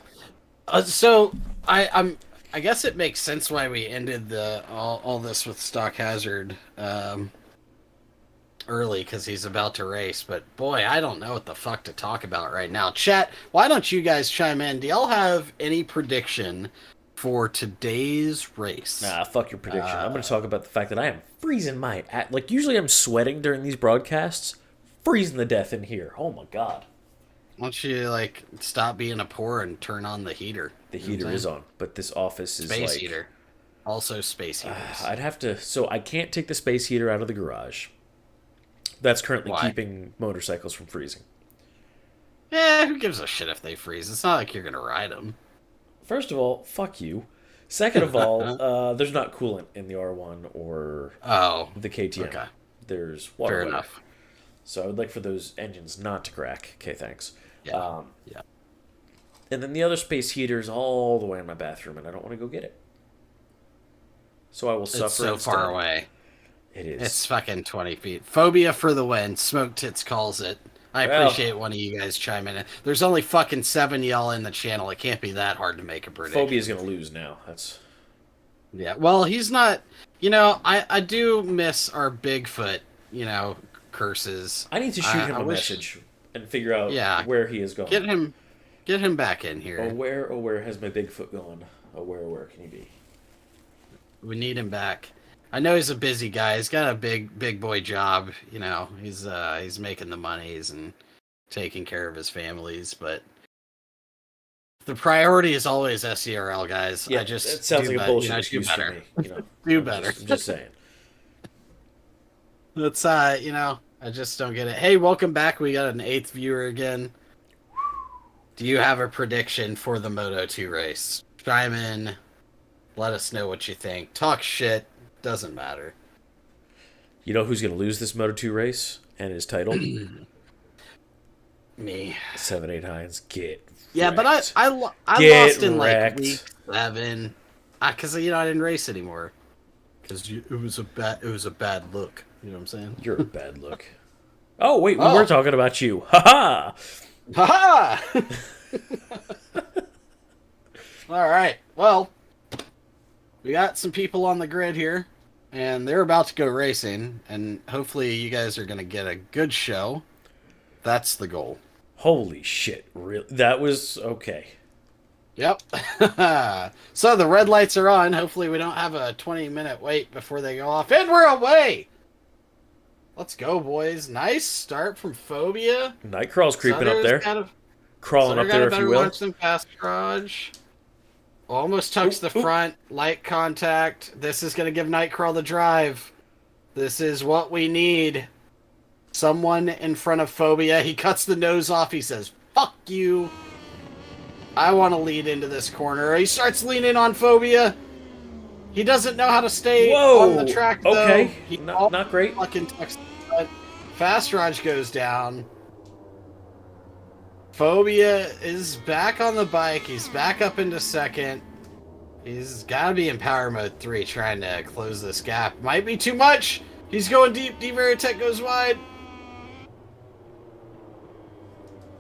S3: So I guess it makes sense why we ended all this with Stock Hazard early because he's about to race. But boy, I don't know what the fuck to talk about right now. Chat, why don't you guys chime in? Do y'all have any prediction for today's race?
S1: Nah, fuck your prediction. I'm gonna talk about the fact that I am freezing usually I'm sweating during these broadcasts. Freezing to death in here. Oh my god.
S3: Why don't you stop being a poor and turn on the heater?
S1: The
S3: You know what
S1: heater
S3: I'm
S1: is
S3: saying?
S1: on, but this office is
S3: Space
S1: like
S3: heater. Also space heaters.
S1: I'd have to. So I can't take the space heater out of the garage. That's currently
S3: Why?
S1: keeping motorcycles from freezing.
S3: Who gives a shit if they freeze? It's not like you're gonna ride them.
S1: First of all, fuck you. Second of all, there's not coolant in the R1 or
S3: Oh,
S1: the KTM.
S3: okay.
S1: There's water.
S3: Fair
S1: in it.
S3: enough.
S1: So I would like for those engines not to crack. Okay, thanks.
S3: Yeah. Yeah.
S1: And then the other space heater's all the way in my bathroom, and I don't want to go get it. So I will suffer.
S3: It's so
S1: instead.
S3: far away.
S1: It is.
S3: It's fucking 20 feet. Phobia for the win. Smoke Tits calls it. I
S1: Well.
S3: appreciate one of you guys chiming in. There's only fucking 7 y'all in the channel. It can't be that hard to make a prediction.
S1: Phobia's gonna lose now. That's
S3: Yeah. Well, he's not. I do miss our Bigfoot. Curses.
S1: I need to shoot him
S3: I
S1: a
S3: wish-
S1: message and figure out
S3: Yeah.
S1: where he is going.
S3: Get him back in here.
S1: Oh, where has my Bigfoot gone? Oh, where can he be?
S3: We need him back. I know he's a busy guy. He's got a big boy job. He's making the monies and taking care of his families, but the priority is always SCRL, guys.
S1: Yeah,
S3: I just
S1: it sounds like a bullshit
S3: do
S1: excuse
S3: better.
S1: for me.
S3: Do
S1: I'm
S3: better.
S1: I'm just saying.
S3: That's I just don't get it. Hey, welcome back. We got an 8th viewer again. Do you have a prediction for the Moto 2 race? Chime in. Let us know what you think. Talk shit. Doesn't matter.
S1: You know who's gonna lose this Moto 2 race and his title?
S3: Me.
S1: 7-8 Hines. Get
S3: Yeah, but
S1: wrecked.
S3: I
S1: Get
S3: lost in
S1: wrecked.
S3: like week 7, because I didn't race anymore. Because it was a bad look. You know what I'm saying?
S1: You're a bad look. Oh wait, we
S3: Oh.
S1: were talking about you. Ha
S3: Ha All right. Well, we got some people on the grid here, and they're about to go racing, and hopefully you guys are going to get a good show. That's the goal.
S1: Holy shit! Really? That was okay.
S3: Yep. So the red lights are on. Hopefully we don't have a 20-minute wait before they go off, and we're away. Let's go, boys. Nice start from Phobia.
S1: Nightcrawl's creeping up
S3: Sutter's
S1: there,
S3: got a-
S1: crawling
S3: Sutter
S1: up
S3: got
S1: there,
S3: a
S1: if you
S3: better
S1: will.
S3: launch than Fast Garage. Almost tucks the
S1: Ooh.
S3: front. Light contact. This is going to give Nightcrawl the drive. This is what we need. Someone in front of Phobia. He cuts the nose off. He says, "Fuck you. I want to lead into this corner." He starts leaning on Phobia. He doesn't know how to stay
S1: Whoa!
S3: on the track, though.
S1: Okay,
S3: He
S1: not great.
S3: fucking tucks the front. Fast Raj goes down. Phobia is back on the bike. He's back up into second. He's got to be in power mode 3 trying to close this gap. Might be too much. He's going deep. D-Veritech goes wide.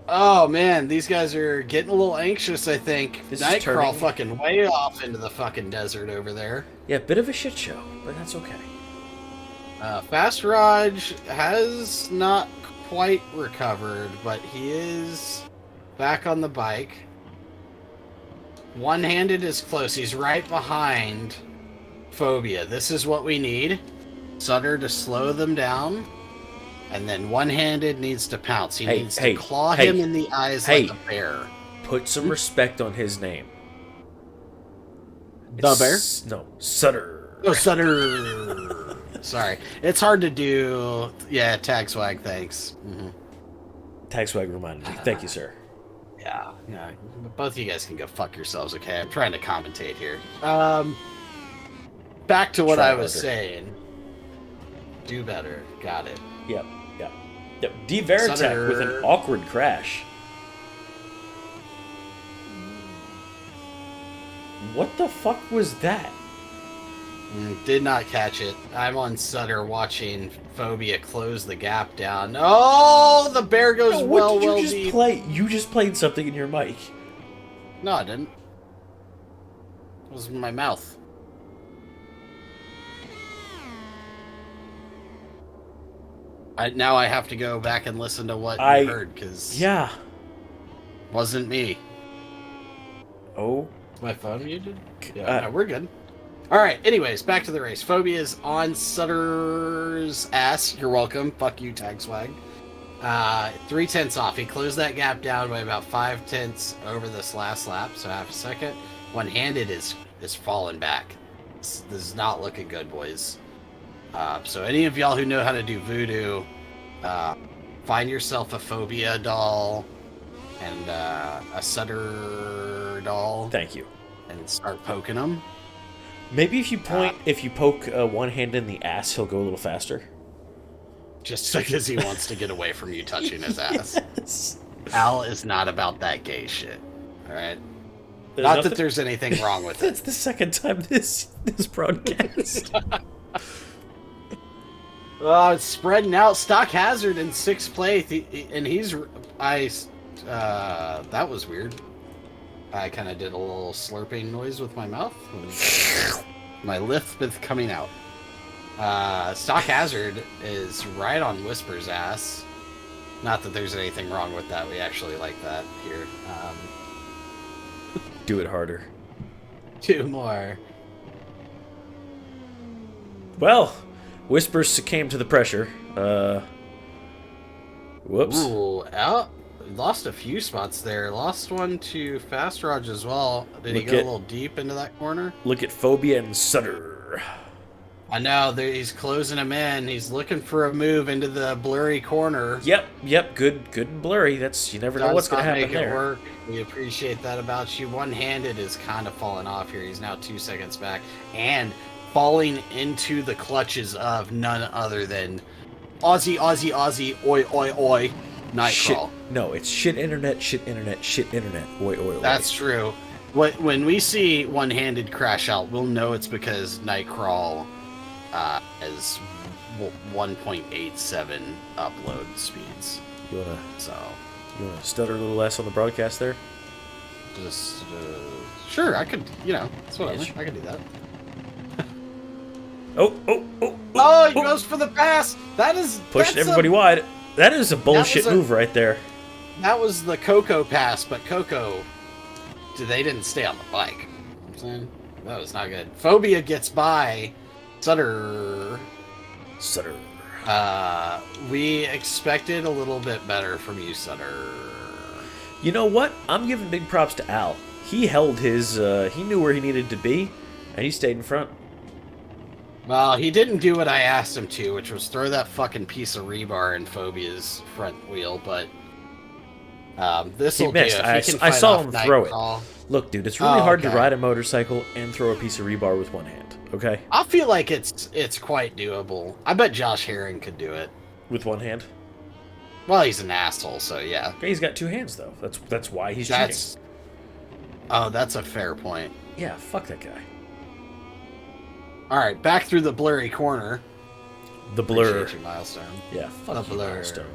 S3: Oh, man. These guys are getting a little anxious, I think.
S1: This is
S3: Nightcrawl
S1: turning-
S3: fucking way off into the fucking desert over there.
S1: Yeah, bit of a shit show, but that's okay.
S3: Fast Raj has not quite recovered, but he is back on the bike. One-handed is close. He's right behind Phobia. This is what we need. Sutter to slow them down. And then one-handed needs to pounce. He needs to claw him in the eyes like a bear.
S1: Put some respect on his name.
S3: The bear?
S1: No, Sutter.
S3: Oh, Sutter. Sorry. It's hard to do. Yeah, tag swag, thanks.
S1: Tag swag reminded me. Thank you, sir.
S3: Yeah. Both of you guys can go fuck yourselves, okay? I'm trying to commentate here. Back to what
S1: Try
S3: I was
S1: harder.
S3: saying. Do better. Got it.
S1: Yep. D-Veritech
S3: Sutter.
S1: with an awkward crash. What the fuck was that?
S3: Did not catch it. I'm on Sutter watching Phobia close the gap down. Oh, the bear goes
S1: No, what did you
S3: well
S1: just
S3: deep.
S1: play? You just played something in your mic.
S3: No, I didn't. It was in my mouth. Now I have to go back and listen to what you heard, because
S1: Yeah.
S3: wasn't me.
S1: Oh.
S3: Is my phone muted? Yeah, no, we're good. Alright, anyways, back to the race. Phobia's on Sutter's ass. You're welcome. Fuck you, Tag Swag. 3/10 off. He closed that gap down by about 5/10 over this last lap, so half a second. One-handed is falling back. This is not looking good, boys. So any of y'all who know how to do voodoo, find yourself a Phobia doll and a Sutter doll
S1: Thank you.
S3: and start poking them.
S1: Maybe if you poke one hand in the ass, he'll go a little faster.
S3: Just because he wants to get away from you touching his ass.
S1: Yes.
S3: Al is not about that gay shit. Alright?
S1: There's
S3: Not
S1: nothing-
S3: that there's anything wrong with it.
S1: That's the second time this broadcast.
S3: It's spreading out. Stock Hazard in 6th place, that was weird. I kind of did a little slurping noise with my mouth. My lisp is coming out. Stock Hazard is right on Whisper's ass. Not that there's anything wrong with that. We actually like that here.
S1: Do it harder.
S3: 2 more.
S1: Well, Whispers succumbed to the pressure. Whoops.
S3: Ooh, out. Lost a few spots there. Lost one to Fast Raj as well. Did he
S1: Look
S3: go
S1: at-
S3: a little deep into that corner?
S1: Look at Phobia and Sutter.
S3: I know. He's closing him in. He's looking for a move into the blurry corner.
S1: Yep. Good and blurry. That's you never know
S3: Does
S1: what's gonna
S3: not
S1: happen
S3: make it
S1: there.
S3: work. We appreciate that about you. One-handed is kind of falling off here. He's now 2 seconds back and falling into the clutches of none other than Aussie, oi, oi, oi,
S1: Shit.
S3: Nightcrawl.
S1: No, it's shit internet, shit internet, shit internet. Wait.
S3: That's true. When we see one-handed crash out, we'll know it's because Nightcrawl has 1.87 upload speeds.
S1: You wanna
S3: So
S1: stutter a little less on the broadcast there?
S3: just sure, I could. It's whatever.
S1: Yes.
S3: I could do that.
S1: Oh!
S3: He goes for the pass.
S1: Pushing everybody wide. That is a bullshit
S3: was a-
S1: move right there.
S3: That was the Coco pass, but Coco, they didn't stay on the bike. You know what I'm saying? That was not good. Phobia gets by. Sutter. We expected a little bit better from you, Sutter.
S1: You know what? I'm giving big props to Al. He held his, he knew where he needed to be, and he stayed in front.
S3: Well, he didn't do what I asked him to, which was throw that fucking piece of rebar in Phobia's front wheel, but this will
S1: He
S3: do.
S1: missed.
S3: If
S1: I
S3: he can
S1: I
S3: fight
S1: saw
S3: off
S1: him throw it.
S3: Nightcrawl.
S1: Look, dude, it's really
S3: Oh,
S1: hard to
S3: okay.
S1: ride a motorcycle and throw a piece of rebar with one hand, okay?
S3: I feel like it's quite doable. I bet Josh Herring could do it.
S1: With one hand.
S3: Well, he's an asshole, so yeah.
S1: Okay, he's got two hands, though. That's why he's
S3: That's a fair point.
S1: cheating. Yeah, fuck that guy.
S3: All right, back through the blurry corner.
S1: The blur.
S3: Appreciate you, Milestone.
S1: Yeah,
S3: The
S1: fuck you,
S3: blur.
S1: Milestone.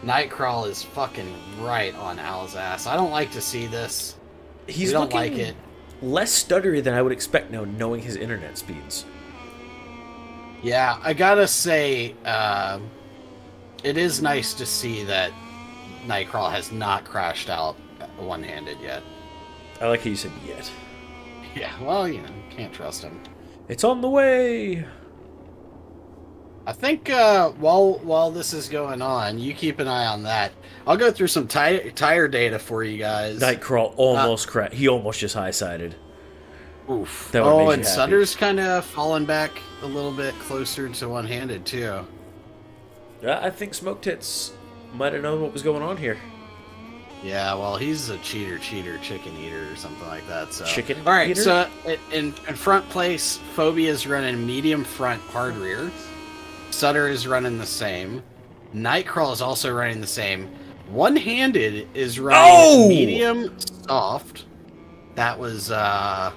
S3: Nightcrawl is fucking right on Al's ass. I don't like to see this.
S1: He's
S3: We don't
S1: looking
S3: like it.
S1: less stuttery than I would expect now, knowing his internet speeds.
S3: Yeah, I gotta say, it is nice to see that Nightcrawl has not crashed out one-handed yet.
S1: I like how you said yet.
S3: Yeah, well, can't trust him.
S1: It's on the way!
S3: I think while this is going on, you keep an eye on that. I'll go through some tire data for you guys.
S1: Nightcrawl almost crashed. He almost just high-sided.
S3: Oof.
S1: That would've made you
S3: and
S1: happy.
S3: Sutter's kind of falling back a little bit closer to one-handed too.
S1: Yeah, I think Smoke Tits might have known what was going on here.
S3: Yeah, well, he's a cheater, chicken eater, or something like that. So
S1: Chicken
S3: All right,
S1: eater?
S3: so in front place, Phobia's running medium front, hard rear. Sutter is running the same. Nightcrawl is also running the same. One-handed is running
S1: Oh!
S3: medium soft. That was I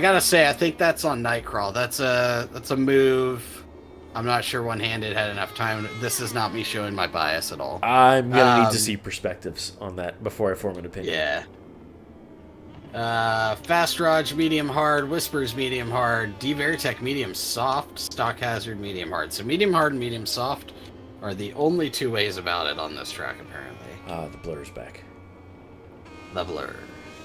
S3: gotta say, I think that's on Nightcrawl. That's a move. I'm not sure one-handed had enough time. This is not me showing my bias at all.
S1: I'm gonna need to
S3: Um,
S1: see perspectives on that before I form an opinion.
S3: Yeah. Fast Raj medium hard, Whispers medium hard, D Veritech medium soft, Stock Hazard medium hard. So medium hard and medium soft are the only two ways about it on this track apparently.
S1: The blur's back.
S3: The blur.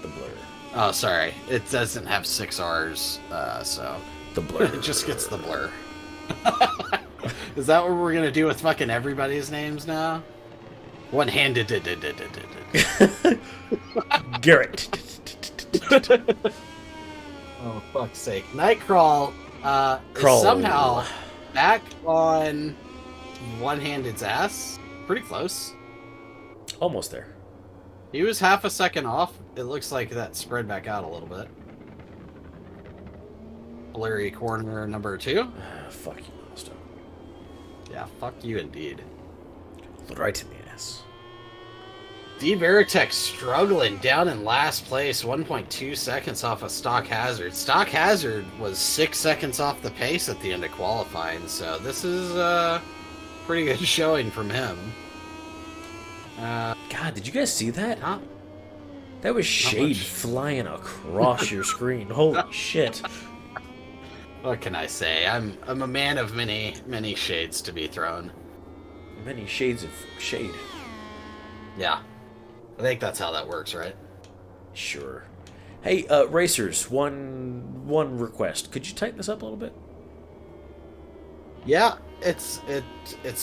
S1: The blur.
S3: Oh, sorry. It doesn't have 6 R's, so
S1: The blur.
S3: it just gets the blur. Is that what we're gonna do with fucking everybody's names now? One-handed.
S1: Garrett.
S3: Oh, fuck's sake. Nightcrawl
S1: Crawl.
S3: is somehow back on one-handed's ass. Pretty close.
S1: Almost there.
S3: He was half a second off. It looks like that spread back out a little bit. Blurry corner number 2.
S1: Fuck you, Milestone.
S3: Yeah, fuck you indeed.
S1: Right in the ass.
S3: D Veritech struggling down in last place, 1.2 seconds off of Stock Hazard. Stock Hazard was 6 seconds off the pace at the end of qualifying, so this is a pretty good showing from him.
S1: God, did you guys see that?
S3: Not
S1: That was shade
S3: much.
S1: flying across your screen. Holy shit.
S3: What can I say? I'm a man of many shades to be thrown.
S1: Many shades of shade.
S3: Yeah. I think that's how that works, right?
S1: Sure. Hey, racers, one request. Could you tighten this up a little bit?
S3: Yeah, it's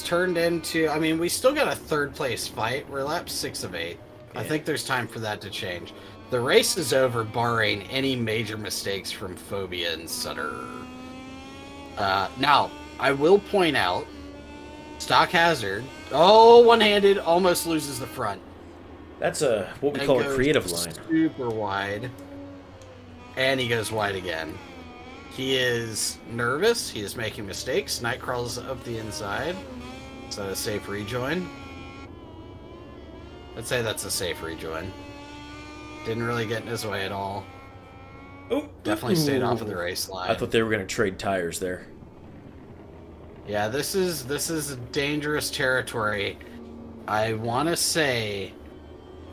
S3: turned into, I mean, we still got a third place fight. We're lap 6 of 8. I
S1: Yeah.
S3: think there's time for that to change. The race is over barring any major mistakes from Phobia and Sutter. Now, I will point out Stock Hazard, one-handed, almost loses the front.
S1: That's what we
S3: And
S1: call a
S3: goes
S1: creative line.
S3: Super wide. And he goes wide again. He is nervous. He is making mistakes. Nightcrawl's up the inside. So a safe rejoin. I'd say that's a safe rejoin. Didn't really get in his way at all.
S1: Oh,
S3: Definitely stayed off of the race line.
S1: I thought they were going to trade tires there.
S3: Yeah, this is dangerous territory. I want to say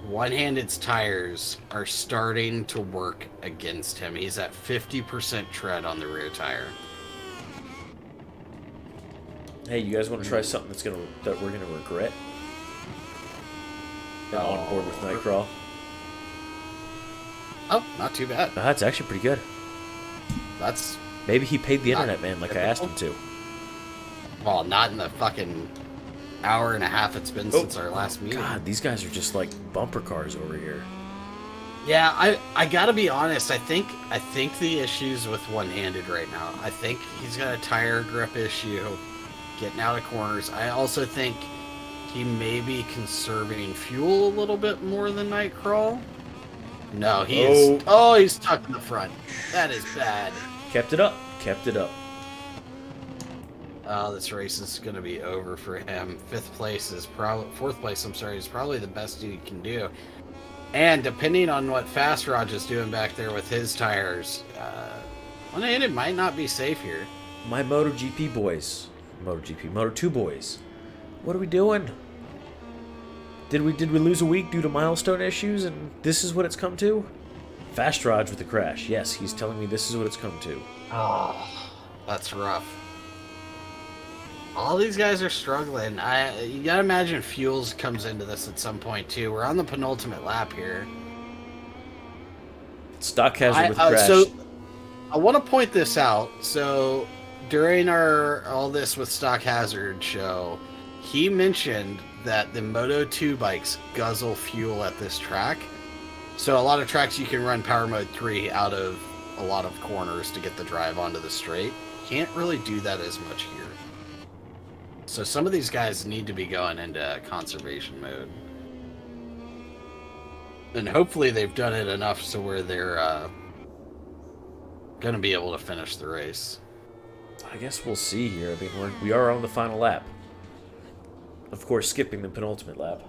S3: One-Handed's tires are starting to work against him. He's at 50% tread on the rear tire.
S1: Hey, you guys want to try something that we're gonna regret? On board with Nightcrawl.
S3: Oh, not too bad.
S1: That's actually pretty good.
S3: That's
S1: Maybe he paid the
S3: Not
S1: internet man like I asked him to.
S3: well, not in the fucking hour and a half it's been since our last meeting.
S1: God, these guys are just like bumper cars over here.
S3: Yeah, I gotta be honest. I think the issue's with One-Handed right now. I think he's got a tire grip issue, getting out of corners. I also think he may be conserving fuel a little bit more than Nightcrawl. No, he is. Oh, he's tucked in the front. That is bad.
S1: Kept it up. Kept it up.
S3: Oh, this race is going to be over for him. Fourth place, is probably the best he can do. And depending on what Fast Raj is doing back there with his tires, One-Handed might not be safe here.
S1: My MotoGP boys. Moto2 boys. What are we doing? Did we lose a week due to milestone issues and this is what it's come to? Fast Raj with the crash. Yes, he's telling me this is what it's come to.
S3: Oh, that's rough. All these guys are struggling. You gotta imagine Fuels comes into this at some point too. We're on the penultimate lap here.
S1: Stock hazard with crash.
S3: So I want to point this out. So during all this with Stock Hazard show, he mentioned that the Moto2 bikes guzzle fuel at this track. So a lot of tracks you can run Power Mode 3 out of a lot of corners to get the drive onto the straight. Can't really do that as much here. So some of these guys need to be going into conservation mode. And hopefully they've done it enough so where they're going to be able to finish the race.
S1: I guess we'll see here. I mean, we are on the final lap. Of course, skipping the penultimate lap.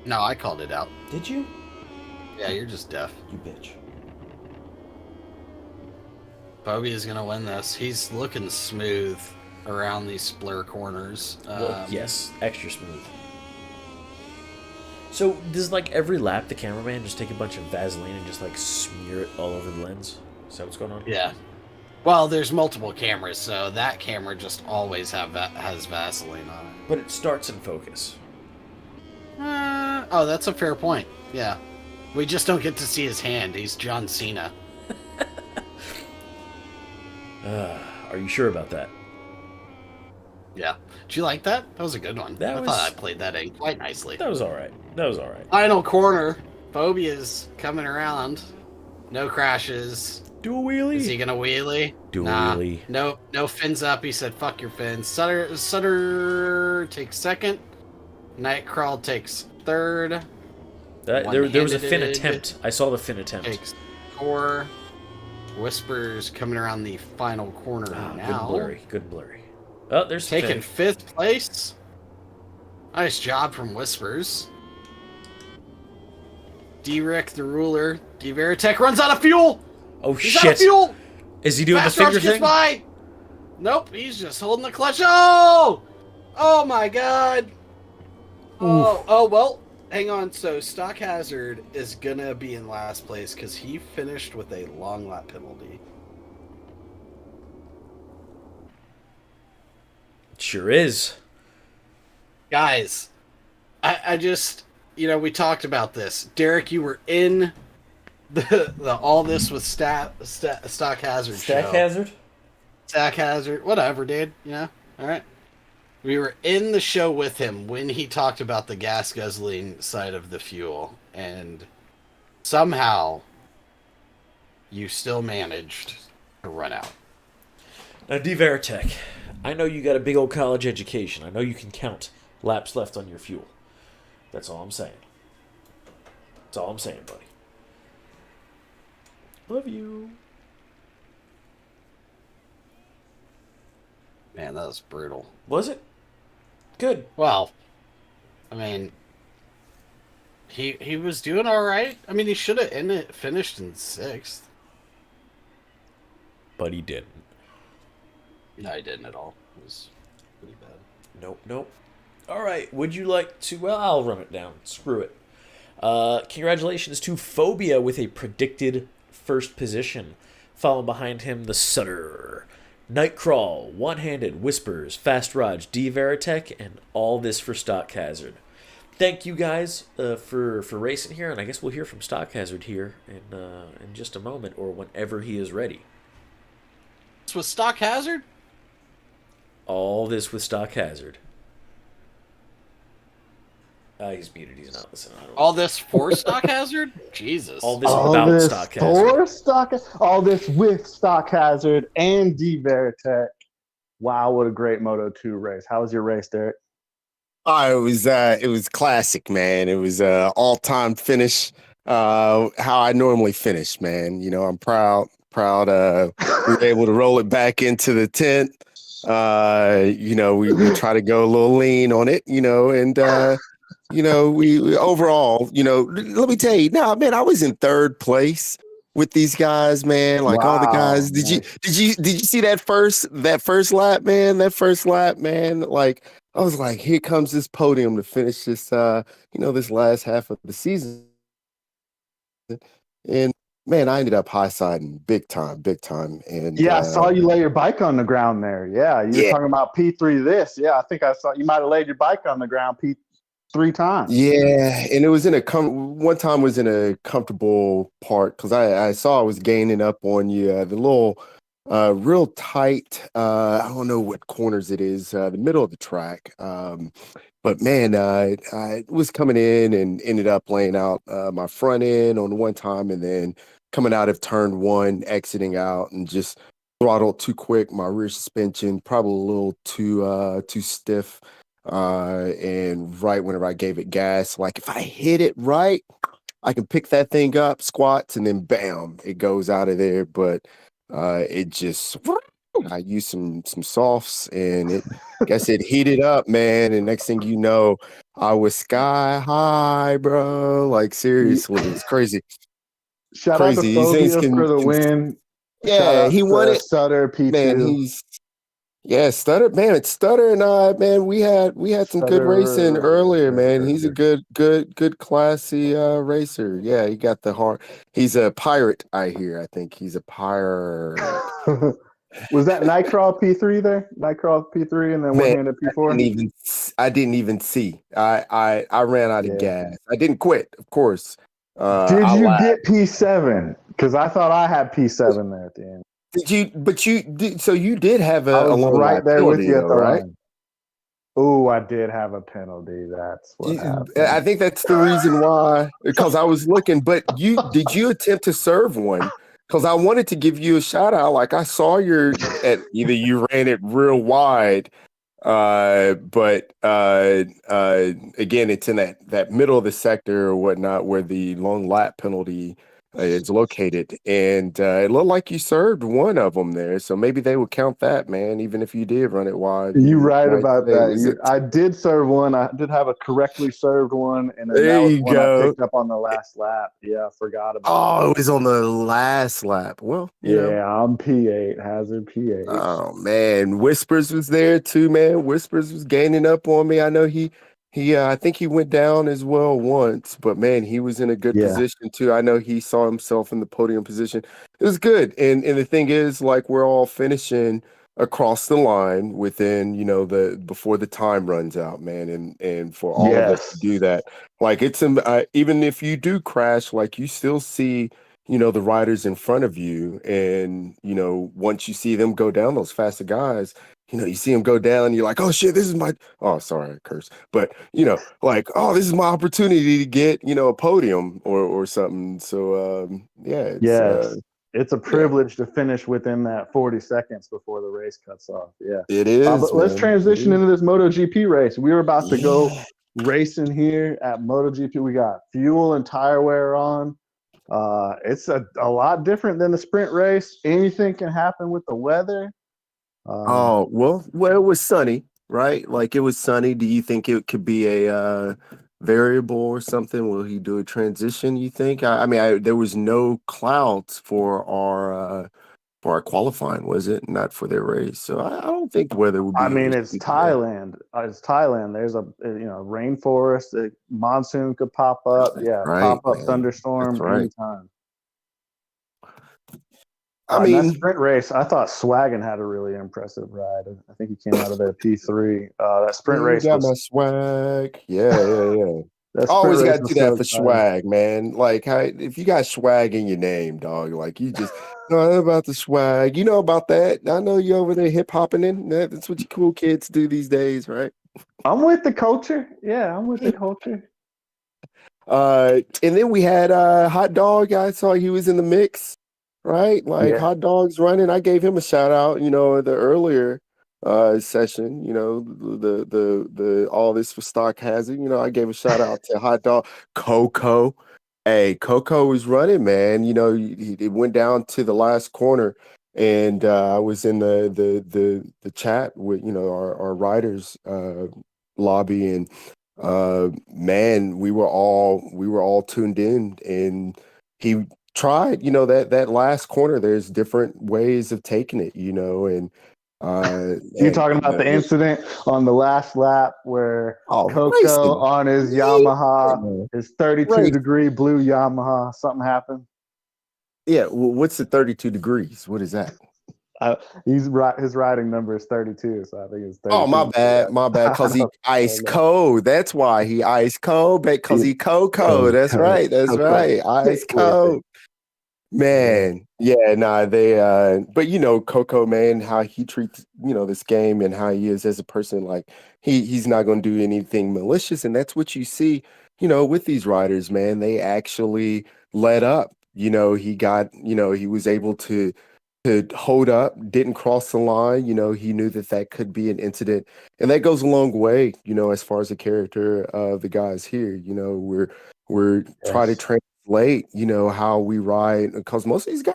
S3: No, I called it out.
S1: Did you?
S3: Yeah, you're just deaf.
S1: You bitch.
S3: Bogey is going to win this. He's looking smooth around these splur corners.
S1: Well, yes, extra smooth. So, does like every lap the cameraman just take a bunch of Vaseline and just like smear it all over the lens? Is that what's going on?
S3: Yeah. Well, there's multiple cameras, so that camera just always has Vaseline on it.
S1: But it starts in focus.
S3: Oh, that's a fair point. Yeah. We just don't get to see his hand. He's John Cena.
S1: Are you sure about that?
S3: Yeah. Did you like that? That was a good one. I
S1: was-
S3: thought I played that in quite nicely.
S1: That was alright. That was alright.
S3: Final corner. Phobia's coming around. No crashes.
S1: Do a wheelie.
S3: Is he gonna wheelie?
S1: Do a
S3: Nah.
S1: wheelie.
S3: No fins up. He said, "Fuck your fins." Sutter takes second. Nightcrawl takes third.
S1: There was a fin
S3: One-handed
S1: attempt. I saw the fin attempt.
S3: Takes four. Whispers coming around the final corner
S1: Ah,
S3: now.
S1: good blurry. Good blurry. Oh, there's the
S3: Taking
S1: fin.
S3: 5th place. Nice job from Whispers. D-Rick the ruler. D-Veritech runs out of fuel.
S1: Oh
S3: He's out of
S1: shit!
S3: fuel.
S1: Is he doing
S3: Fast
S1: the finger
S3: Rush gets
S1: thing?
S3: by. Nope, he's just holding the clutch. Oh! Oh my god. Oh well. Hang on. So Stock Hazard is gonna be in last place because he finished with a long lap penalty.
S1: Sure is.
S3: Guys, I just, we talked about this. Derek, you were in the all this with Stock Hazard
S1: Stack
S3: show.
S1: hazard.
S3: Stack Hazard, whatever, dude. All right. We were in the show with him when he talked about the gas guzzling side of the fuel, and somehow you still managed to run out.
S1: Now, D-Veritech, I know you got a big old college education. I know you can count laps left on your fuel. That's all I'm saying. That's all I'm saying, buddy. Love you.
S3: Man, that was brutal.
S1: Was it? Good.
S3: Well, I mean, he was doing all right. I mean, he should have finished in 6th.
S1: But he didn't.
S3: No, he didn't at all. It was pretty bad.
S1: Nope. All right. Would you like to? Well, I'll run it down. Screw it. Congratulations to Phobia with a predicted first position. Following behind him, the Sutter, Nightcrawl, One-Handed, Whispers, Fast Raj, D Veritech, and all this for Stock Hazard. Thank you guys for racing here, and I guess we'll hear from Stock Hazard here in just a moment or whenever he is ready.
S3: This was Stock Hazard?
S1: All this with Stock Hazard. He's muted. He's not listening. I don't
S3: All this for Stock Hazard? Jesus.
S1: All this
S5: All
S1: about
S5: this
S1: Stock Hazard.
S5: for Stock, all this with Stock Hazard and D Veritech. Wow, what a great Moto 2 race. How was your race, Derek?
S2: It was classic, man. It was all-time finish. How I normally finish, man. You know, I'm proud. We were able to roll it back into the tent. You know, we try to go a little lean on it, you know, and you know, we overall, you know, let me tell you, nah, man, I was in 3rd place with these guys, man. Like all the guys. Did you see that first lap, man? That first lap, man. Like I was like, here comes this podium to finish this you know, this last half of the season. And man, I ended up high siding big time. And
S5: Yeah, I saw you lay your bike on the ground there. Yeah, you were
S2: Yeah.
S5: talking about P3 this. Yeah, I think I saw you might have laid your bike on the ground P3 times.
S2: Yeah, and it was in one time was in a comfortable part because I saw I was gaining up on you. The little real tight. I don't know what corners it is. The middle of the track. But man, I was coming in and ended up laying out my front end on one time, and then coming out of turn 1, exiting out, and just throttled too quick. My rear suspension probably a little too stiff. And right whenever I gave it gas, like if I hit it right, I can pick that thing up, squats, and then bam, it goes out of there. But it just I used some softs, and I guess it heated up, man. And next thing you know, I was sky high, bro. Like seriously, it's crazy.
S5: Shout
S2: Crazy.
S5: out to
S2: These things
S5: Phobia for the
S2: can-
S5: win. Shout
S2: Yeah,
S5: out
S2: he
S5: to
S2: won it.
S5: Sutter P2.
S2: Man, Stutter and I, man, we had some good
S5: Stutter,
S2: racing earlier, man. He's a
S5: sure.
S2: good classy racer. Yeah, he got the heart. He's a pirate, I hear. I think he's a pirate.
S5: Was that Nightcrawl P3 there? Nightcrawl P3 and then
S2: Man,
S5: One-Handed P4?
S2: I didn't even see. I ran out of gas. I didn't quit, of course.
S5: Did
S2: I
S5: you
S2: lied.
S5: get P7? Because I thought I had P7 there at the end.
S2: Did you? But you did. So you did have
S5: I
S2: a
S5: was
S2: long
S5: right
S2: lap
S5: there with
S2: penalty,
S5: you at
S2: though,
S5: the
S2: right?
S5: line. Oh, I did have a penalty. That's what happened.
S2: I think that's the reason why. Because I was looking, but did you attempt to serve one? Because I wanted to give you a shout out. Like I saw either you ran it real wide, but again, it's in that middle of the sector or whatnot where the long lap penalty is located, and it looked like you served one of them there. So maybe they would count that, man, even if you did run it wide.
S5: You're right
S2: Right,
S5: about
S2: it was
S5: that. I did serve one. I did have a correctly served one, and then
S2: There
S5: that was
S2: you
S5: one I
S2: go.
S5: picked up on the last lap. Yeah, I forgot about
S2: Oh, it was on the last lap. Well,
S5: that.
S2: you know.
S5: Yeah, I'm P8, Hazard P8.
S2: Oh man, Whispers was there too, man. Whispers was gaining up on me. I know he I think he went down as well once, but man, he was in a good
S5: Yeah.
S2: position too. I know he saw himself in the podium position. It was good. And the thing is, like, we're all finishing across the line within, you know, before the time runs out, man. And for all of us to
S5: Yes.
S2: do that, like it's even if you do crash, like you still see, you know, the riders in front of you, and you know, once you see them go down, those faster guys, you know, you see them go down, you're like, oh shit, this is my, oh, sorry, I curse, but you know, like, oh, this is my opportunity to get, you know, a podium or something. So yeah, it's,
S5: Yes. It's a privilege to finish within that 40 seconds before the race cuts off. Yeah.
S2: it is.
S5: But let's
S2: man.
S5: transition
S2: It is.
S5: into this MotoGP race. We were about to go
S2: Yeah.
S5: racing here at MotoGP. We got fuel and tire wear on. It's a lot different than the sprint race. Anything can happen with the weather.
S2: Oh well, it was sunny. right? Like it was sunny. Do you think it could be a variable or something? Will he do a transition? You think? I mean, there was no clouds for our qualifying, was it? Not for their race. So I don't think weather would be
S5: I
S2: an
S5: mean,
S2: issue
S5: it's
S2: there.
S5: Thailand. It's Thailand. There's a rainforest. A monsoon could pop up.
S2: That's
S5: Yeah,
S2: right,
S5: pop up
S2: man. That's
S5: thunderstorm
S2: right.
S5: anytime.
S2: I
S5: And that
S2: mean,
S5: sprint race, I thought Swaggin had a really impressive ride. I think he came out of there P3. That sprint race
S2: got my
S5: was
S2: swag. Yeah.
S5: that sprint
S2: Always
S5: race
S2: got to
S5: was
S2: do
S5: so
S2: that for
S5: exciting.
S2: swag, man. Like, if you got swag in your name, dog, like you just know about the swag. You know about that. I know you over there hip hopping in. That's what you cool kids do these days, right?
S5: I'm with the culture. Yeah, I'm with the culture.
S2: And then we had Hot Dog. I saw he was in the mix, right? Like
S5: Yeah.
S2: Hot Dog's running. I gave him a shout out, the earlier session, the all this for stock has it. I gave a shout out to Hot Dog. Coco. Hey, Coco was running, man. It went down to the last corner, and I was in the chat with our writers lobby, and man, we were all tuned in, and he tried, that last corner. There's different ways of taking it, and
S5: You're talking about the incident on the last lap where Coco
S2: racing.
S5: on his Yamaha, his 32-degree blue Yamaha, something happened.
S2: Yeah, well, what's the 32 degrees? What is that?
S5: His riding number is 32, so I think it's 32.
S2: Oh, my bad. Because he ice cold. That's why he ice cold. Because he Coco. That's right. Ice cold. Man, yeah, nah, but Coco, man, how he treats, this game and how he is as a person, like he's not going to do anything malicious. And that's what you see, with these riders, man. They actually let up. He was able to hold up, didn't cross the line. He knew that could be an incident, and that goes a long way. As far as the character of the guys here, we're trying to translate, how we ride, because most of these guys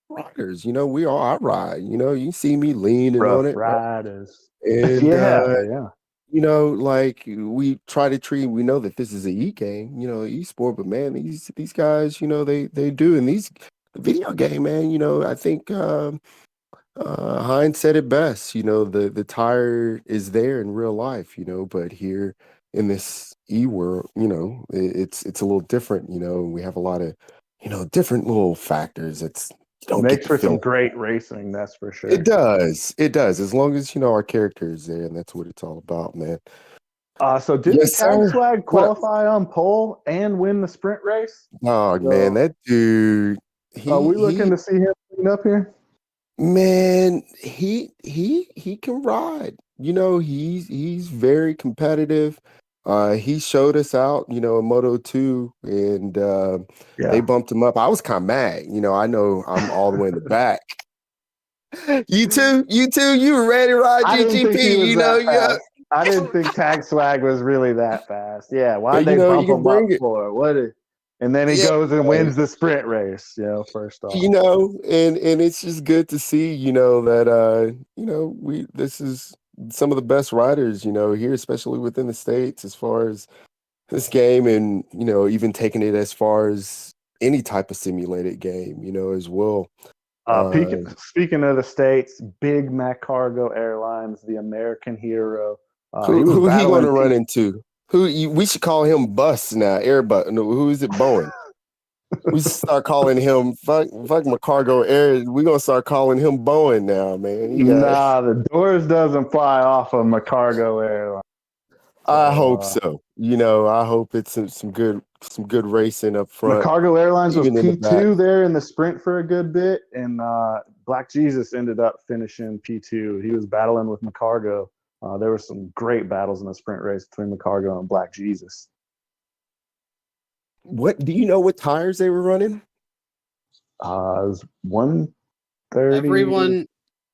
S2: are riders. I ride. You see me leaning on it,
S5: riders.
S2: and
S5: Yeah.
S2: like we try to treat. We know that this is an e-game, e-sport, but man, these guys, they do, and these. The video game, man, I think Heinz said it best. The tire is there in real life, but here in this e-world, it's a little different. We have a lot of, different little factors.
S5: Makes for some great racing, that's for sure.
S2: It does. As long as our character is there, and that's what it's all about, man.
S5: So didn't Tag Swag qualify on pole and win the sprint race?
S2: Oh, man, that dude.
S5: Are we looking to see him clean up here?
S2: Man, he can ride. He's very competitive. He showed us out, in Moto 2, and they bumped him up. I was kind of mad. I know I'm all the way in the back. You too. You were ready to ride GGP.
S5: I didn't think Tag Swag was really that fast. Yeah, why'd they bump him up for? What? And then he goes and wins the sprint race, first off.
S2: And it's just good to see, that this is some of the best riders, here, especially within the States, as far as this game, and even taking it as far as any type of simulated game, as well.
S5: Speaking of the States, Big Mac Cargo Airlines, the American hero.
S2: Who he going to run into? We should call him Bus now, Airbus. No, who is it? Boeing. We should start calling him fuck my cargo air. We're gonna start calling him Boeing now, man.
S5: Nah, the doors doesn't fly off of my cargo airline.
S2: I hope so. I hope it's some good racing up front.
S5: Cargo Airlines was P2 there in the sprint for a good bit, and Black Jesus ended up finishing P2. He was battling with McCargo. There were some great battles in the sprint race between McCargo and Black Jesus.
S2: What do you know? What tires they were running?
S5: It was 130.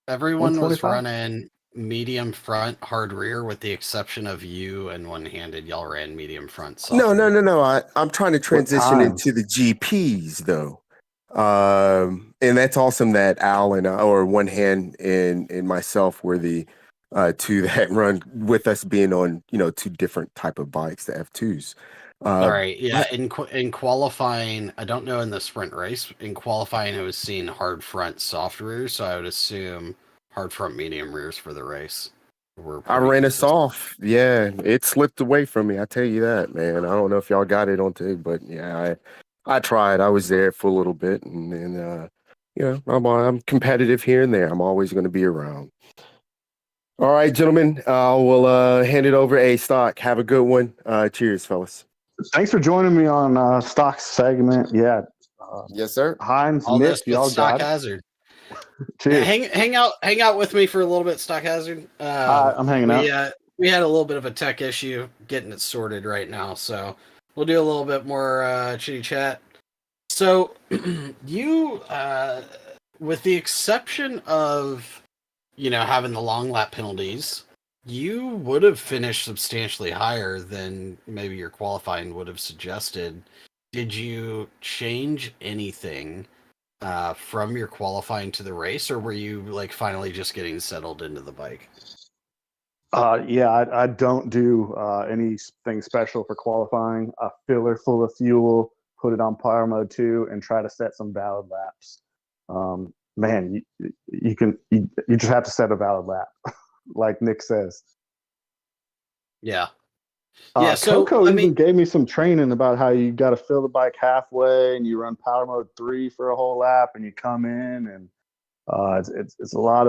S3: Everyone was running medium front, hard rear, with the exception of you and One-Handed. Y'all ran medium front.
S2: No. I'm trying to transition into the GPs though. And that's awesome that Al and or One Hand and myself were the to that run with us being on, two different type of bikes, the F2s.
S3: All
S2: Uh,
S3: right, yeah.
S2: but
S3: In qualifying, I don't know in the sprint race. In qualifying, I was seeing hard front, soft rears, so I would assume hard front, medium rears for the race. Were
S2: I
S3: pretty
S2: ran us
S3: consistent.
S2: off. Yeah, it slipped away from me. I tell you that, man. I don't know if y'all got it on tape, but yeah, I tried. I was there for a little bit, and then I'm competitive here and there. I'm always going to be around. All right, gentlemen, we'll hand it over. A stock. Have a good one. Cheers, fellas.
S5: Thanks for joining me on stock segment. Yeah,
S2: Yes, sir.
S5: Heinz,
S3: All
S5: Nick,
S3: this with
S5: y'all
S3: Stock
S5: got it.
S3: Hazard.
S5: Cheers.
S3: Hang out with me for a little bit, Stock Hazard.
S5: I'm hanging out.
S3: We had a little bit of a tech issue getting it sorted right now, so we'll do a little bit more chitty chat. So you, with the exception of having the long lap penalties, you would have finished substantially higher than maybe your qualifying would have suggested. Did you change anything from your qualifying to the race, or were you like finally just getting settled into the bike?
S5: Yeah, I don't do anything special for qualifying. A filler full of fuel, put it on power mode 2, and try to set some valid laps. Man, you just have to set a valid lap, like Nick says.
S3: Yeah. Yeah, so
S5: Coco
S3: I
S5: even
S3: mean,
S5: gave me some training about how you got to fill the bike halfway, and you run power mode 3 for a whole lap, and you come in, and it's a lot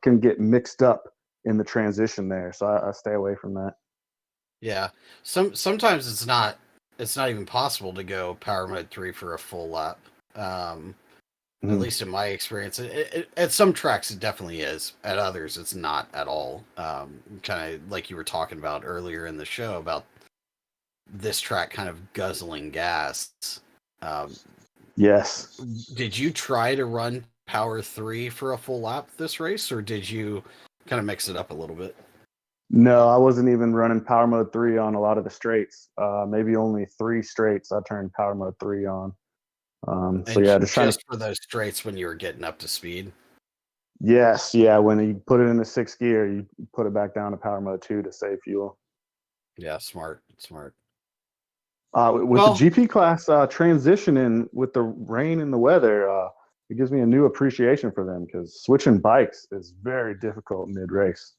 S5: can get mixed up in the transition there. So I stay away from that.
S3: yeah. Sometimes it's not even possible to go power mode 3 for a full lap. At least in my experience, at some tracks it definitely is. At others, it's not at all. Kind of like you were talking about earlier in the show about this track kind of guzzling gas.
S5: Yes.
S3: Did you try to run Power 3 for a full lap this race, or did you kind of mix it up a little bit?
S5: No, I wasn't even running power mode 3 on a lot of the straights. Maybe only 3 straights I turned power mode 3 on. So yeah,
S3: just for those straights when you were getting up to speed.
S5: Yes, yeah. When you put it in the 6th gear, you put it back down to power mode 2 to save fuel.
S3: Yeah, smart.
S5: With the GP class transitioning with the rain and the weather, it gives me a new appreciation for them because switching bikes is very difficult mid-race.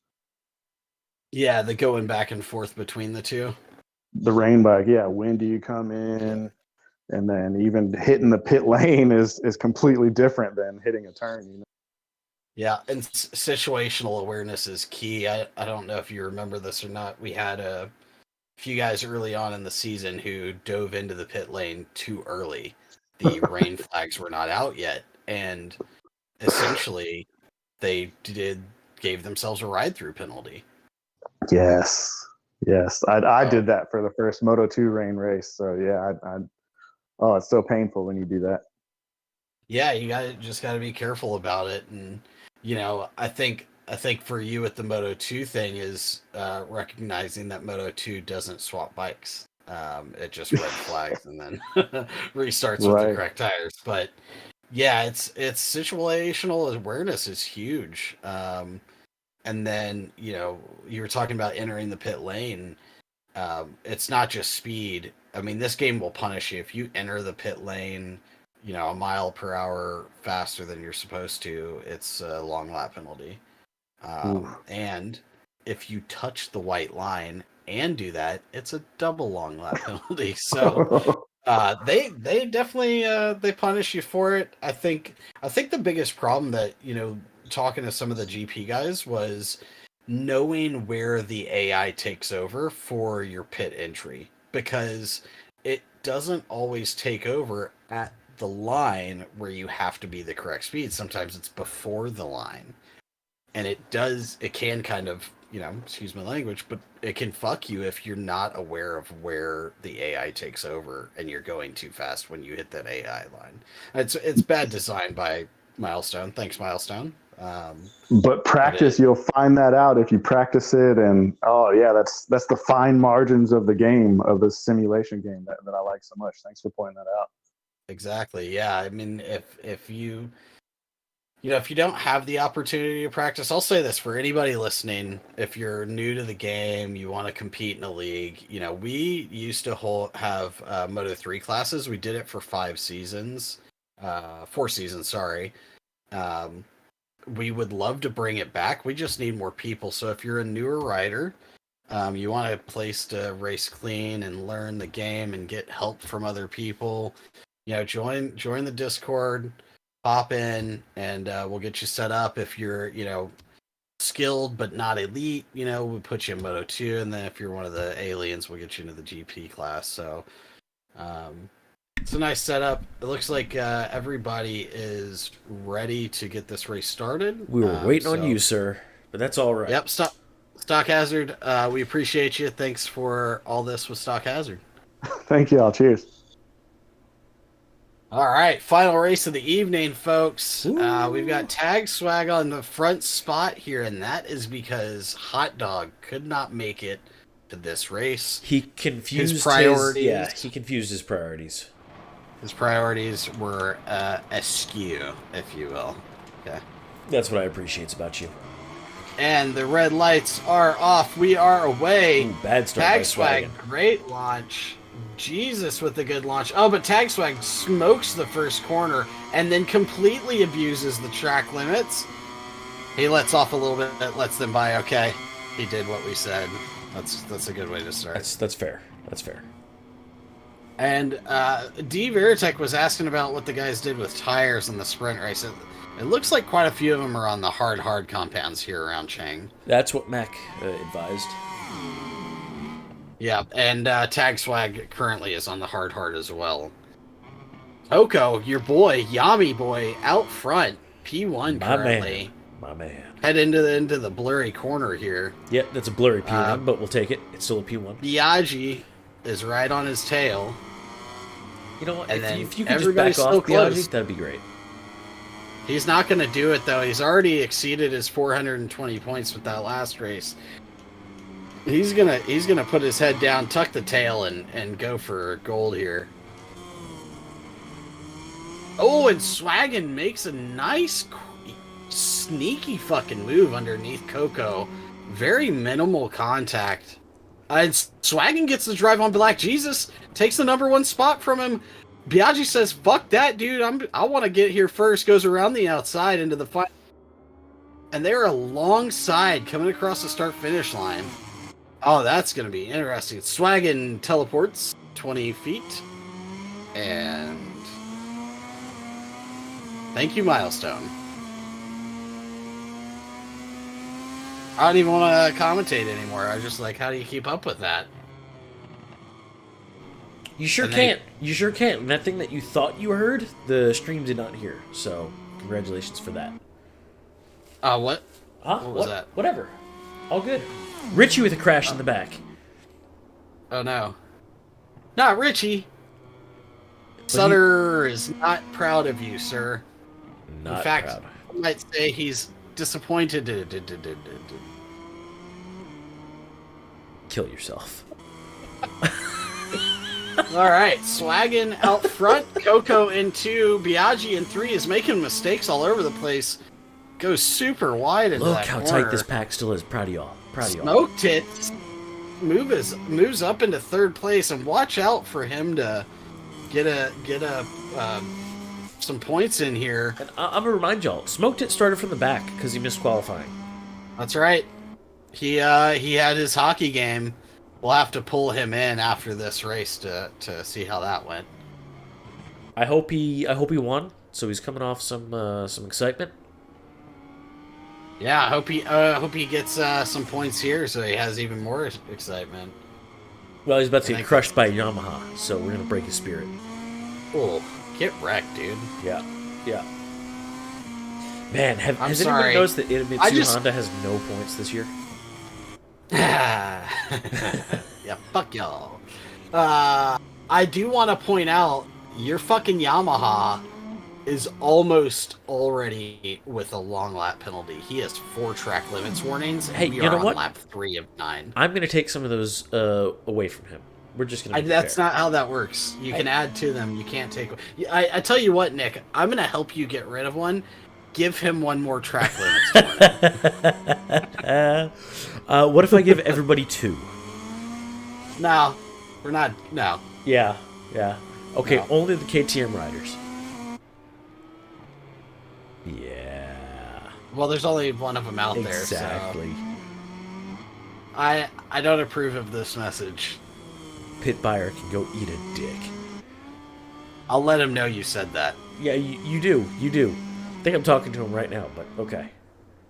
S3: Yeah, the going back and forth between the two.
S5: The rain bike, yeah. When do you come in? And then even hitting the pit lane is completely different than hitting a turn.
S3: Yeah, and situational awareness is key. I don't know if you remember this or not. We had a few guys early on in the season who dove into the pit lane too early. The rain flags were not out yet, and essentially they gave themselves a ride-through penalty.
S5: Yes. I did that for the first Moto2 rain race. So yeah, oh, it's so painful when you do that.
S3: Yeah, you just got to be careful about it, and I think for you with the Moto2 thing is recognizing that Moto2 doesn't swap bikes. It just red flags and then restarts with the correct tires. But yeah, it's situational awareness is huge. And then you were talking about entering the pit lane. It's not just speed. I mean, this game will punish you if you enter the pit lane, a mile per hour faster than you're supposed to. It's a long lap penalty. And if you touch the white line and do that, it's a double long lap penalty. So they definitely they punish you for it. I think the biggest problem that talking to some of the GP guys was knowing where the AI takes over for your pit entry, because it doesn't always take over at the line where you have to be the correct speed. Sometimes it's before the line, and it can kind of, excuse my language, but it can fuck you if you're not aware of where the AI takes over and you're going too fast when you hit that AI line. It's bad design by Milestone. Thanks, Milestone.
S5: But practice, you'll find that out if you practice it. And that's the fine margins of the game, of the simulation game that I like so much. Thanks for pointing that out.
S3: Exactly. Yeah. I mean, if you if you don't have the opportunity to practice, I'll say this for anybody listening: if you're new to the game, you want to compete in a league. We used to have Moto 3 classes. We did it for 4 seasons. Sorry. We would love to bring it back. We just need more people. So if you're a newer rider, you want a place to race clean and learn the game and get help from other people, join the Discord, pop in, and we'll get you set up. If you're, skilled but not elite, we'll put you in Moto 2, and then if you're one of the aliens, we'll get you into the GP class. So it's a nice setup. It looks like everybody is ready to get this race started.
S1: We were waiting on you, sir, but that's all right.
S3: Yep, Stock Hazard, we appreciate you. Thanks for all this with Stock Hazard.
S5: Thank you all. Cheers.
S3: All right, final race of the evening, folks. We've got Tag Swag on the front spot here, and that is because Hot Dog could not make it to this race.
S1: He confused
S3: his priorities.
S1: He confused his priorities.
S3: His priorities were askew, if you will. Okay.
S1: That's what I appreciate about you.
S3: And the red lights are off. We are away.
S1: Ooh, bad start
S3: Tag
S1: by
S3: Swag,
S1: Swaggin.
S3: great launch. Jesus with a good launch. Oh, but Tag Swag smokes the first corner and then completely abuses the track limits. He lets off a little bit, lets them by. Okay, he did what we said. That's a good way to start.
S1: That's fair. That's fair.
S3: And D Veritech was asking about what the guys did with tires in the sprint race. It looks like quite a few of them are on the hard compounds here around Chang.
S1: That's what Mac advised.
S3: Yeah, and Tag Swag currently is on the hard as well. Coco, your boy, Yami boy, out front, P1 currently.
S1: My man.
S3: Head into the blurry corner here.
S1: Yep, that's a blurry P1, but we'll take it. It's still a P1.
S3: Biaggi is right on his tail.
S1: You know what?
S3: And
S1: If you
S3: then
S1: could just back
S3: everybody's so
S1: off, Biaggi,
S3: close.
S1: that'd be great.
S3: He's not going to do it, though. He's already exceeded his 420 points with that last race. He's gonna put his head down, tuck the tail, and go for gold here. Oh, and Swaggin makes a nice, sneaky fucking move underneath Coco. Very minimal contact. And Swaggin gets the drive on Black Jesus, takes the #1 spot from him. Biaggi says, "Fuck that, dude! I want to get here first." Goes around the outside into the fight, and they're alongside coming across the start-finish line. Oh, that's going to be interesting. Swaggin teleports 20 feet. And thank you, Milestone. I don't even want to commentate anymore. I was just like, how do you keep up with that?
S1: You sure can't. You sure can't. And that thing that you thought you heard, the stream did not hear. So, congratulations for that.
S3: What?
S1: Huh?
S3: What was that?
S1: Whatever. All good. Richie with a crash in the back.
S3: Oh, no. Not Richie. Sutter is not proud of you, sir.
S1: Not
S3: In fact,
S1: proud.
S3: I might say he's disappointed.
S1: Kill yourself.
S3: All right, Swaggin out front, Coco in 2, Biaggi in 3 is making mistakes all over the place. Goes super wide into
S1: Look
S3: that
S1: how
S3: corner.
S1: tight this pack still is. Proud of y'all. Proud of y'all.
S3: Smoked it. Moves up into 3rd place, and watch out for him to get some points in here.
S1: And I'm gonna remind y'all, Smoked It started from the back because he missed qualifying.
S3: That's right. He had his hockey game. We'll have to pull him in after this race to see how that went.
S1: I hope he won. So he's coming off some excitement.
S3: Yeah, I hope he gets some points here, so he has even more excitement.
S1: Well, he's about to get
S3: Thank
S1: crushed by Yamaha, so we're gonna break his spirit.
S3: Oh, get wrecked, dude.
S1: Yeah. Man, has
S3: I'm
S1: anyone
S3: sorry.
S1: noticed that Idemitsu
S3: I just-
S1: Honda has no points this year?
S3: Yeah, fuck y'all. I do want to point out your fucking Yamaha is almost already with a long lap penalty. He has 4 track limits warnings. And
S1: Hey,
S3: we
S1: you
S3: are
S1: know
S3: on
S1: what?
S3: lap 3 of 9.
S1: I'm gonna take some of those away from him. We're just gonna.
S3: That's not how that works. You can add to them. You can't take. I tell you what, Nick. I'm gonna help you get rid of one. give him one more track limits tournament.
S1: What if I give everybody 2?
S3: No, we're not. No.
S1: Yeah. Okay,
S3: No.
S1: only the KTM riders. Yeah.
S3: Well, there's only one of them out
S1: Exactly.
S3: there, so I don't approve of this message.
S1: Pit buyer can go eat a dick.
S3: I'll let him know you said that.
S1: Yeah, you do. I think I'm talking to him right now, but okay.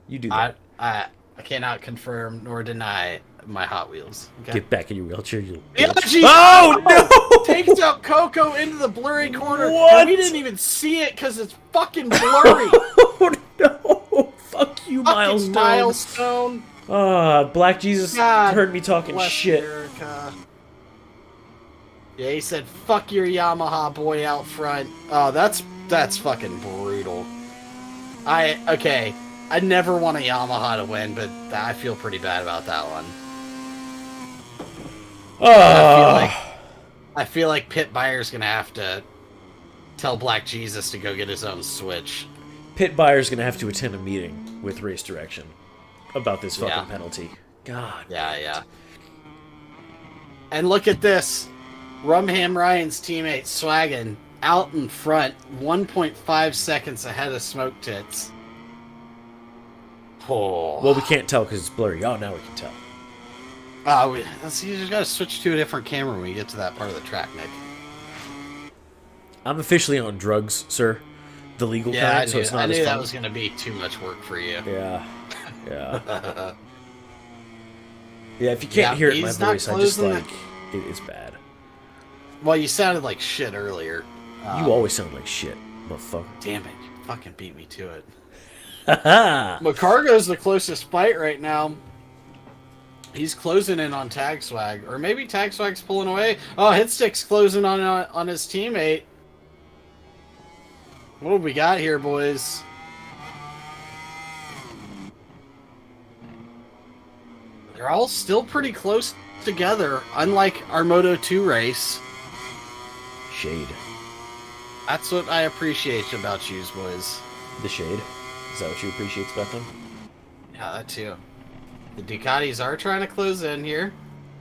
S1: You do that.
S3: I cannot confirm nor deny my Hot Wheels. Okay.
S1: Get back in your wheelchair, you
S3: Yeah,
S1: bitch.
S3: geez.
S1: Oh, no!
S3: Takes out Coco into the blurry corner.
S1: What?
S3: And we didn't even see it because it's fucking blurry.
S1: Oh, no! Fuck you,
S3: Fucking
S1: Milestone.
S3: Milestone.
S1: Black Jesus
S3: God
S1: heard me talking
S3: Bless
S1: shit.
S3: America. Yeah, he said, "Fuck your Yamaha boy out front." Oh, that's fucking brutal. Okay. I never want a Yamaha to win, but I feel pretty bad about that one. I feel like Pit Buyer's gonna have to tell Black Jesus to go get his own Switch.
S1: Pit buyer's gonna have to attend a meeting with Race Direction about this fucking
S3: Yeah.
S1: penalty. God.
S3: Yeah. And look at this. Rumham Ryan's teammate Swaggin out in front, 1.5 seconds ahead of Smoke Tits. Oh.
S1: Well, we can't tell because it's blurry. Oh, now we can tell.
S3: You just gotta switch to a different camera when you get to that part of the track, Nick.
S1: I'm officially on drugs, sir. The legal
S3: Yeah,
S1: kind, so it's not
S3: I
S1: as
S3: knew
S1: fun.
S3: that was gonna be too much work for you.
S1: Yeah. Yeah, if you can't hear it in my
S3: he's not
S1: voice, I just
S3: closing
S1: like... It's bad.
S3: Well, you sounded like shit earlier.
S1: You always sound like shit, motherfucker.
S3: Damn it, you fucking beat me to it.
S1: Haha!
S3: McCargo's the closest fight right now. He's closing in on Tag Swag, or maybe Tag Swag's pulling away. Oh, Hitstick's closing on his teammate. What have we got here, boys? They're all still pretty close together, unlike our Moto 2 race.
S1: Shade.
S3: That's what I appreciate about yous, boys.
S1: The shade. Is that what you appreciate about them?
S3: Yeah, that too. The Ducatis are trying to close in here.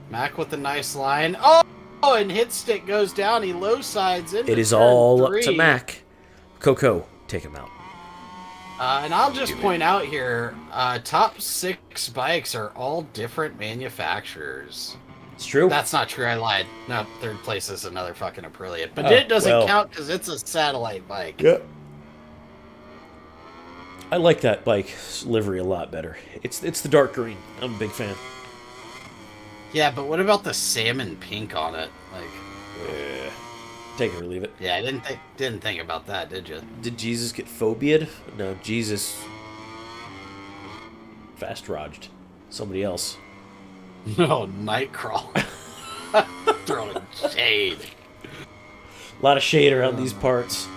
S3: Mac with a nice line. Oh, and Hitstick goes down. He low sides into
S1: It is
S3: turn
S1: all up
S3: 3.
S1: to Mac. Coco, take him out.
S3: And I'll just point out here, top 6 bikes are all different manufacturers.
S1: It's true.
S3: That's not true, I lied. No, third place is another fucking Aprilia. But it doesn't count because it's a satellite bike.
S1: Yep. I like that bike livery a lot better. It's the dark green. I'm a big fan.
S3: Yeah, but what about the salmon pink on it? Like,
S1: Take it or leave it.
S3: yeah, I didn't think about that, did you?
S1: Did Jesus get phobia'd? No, Jesus fast rodged somebody else.
S3: No, Nightcrawler. Throwing shade.
S1: A lot of shade around these parts.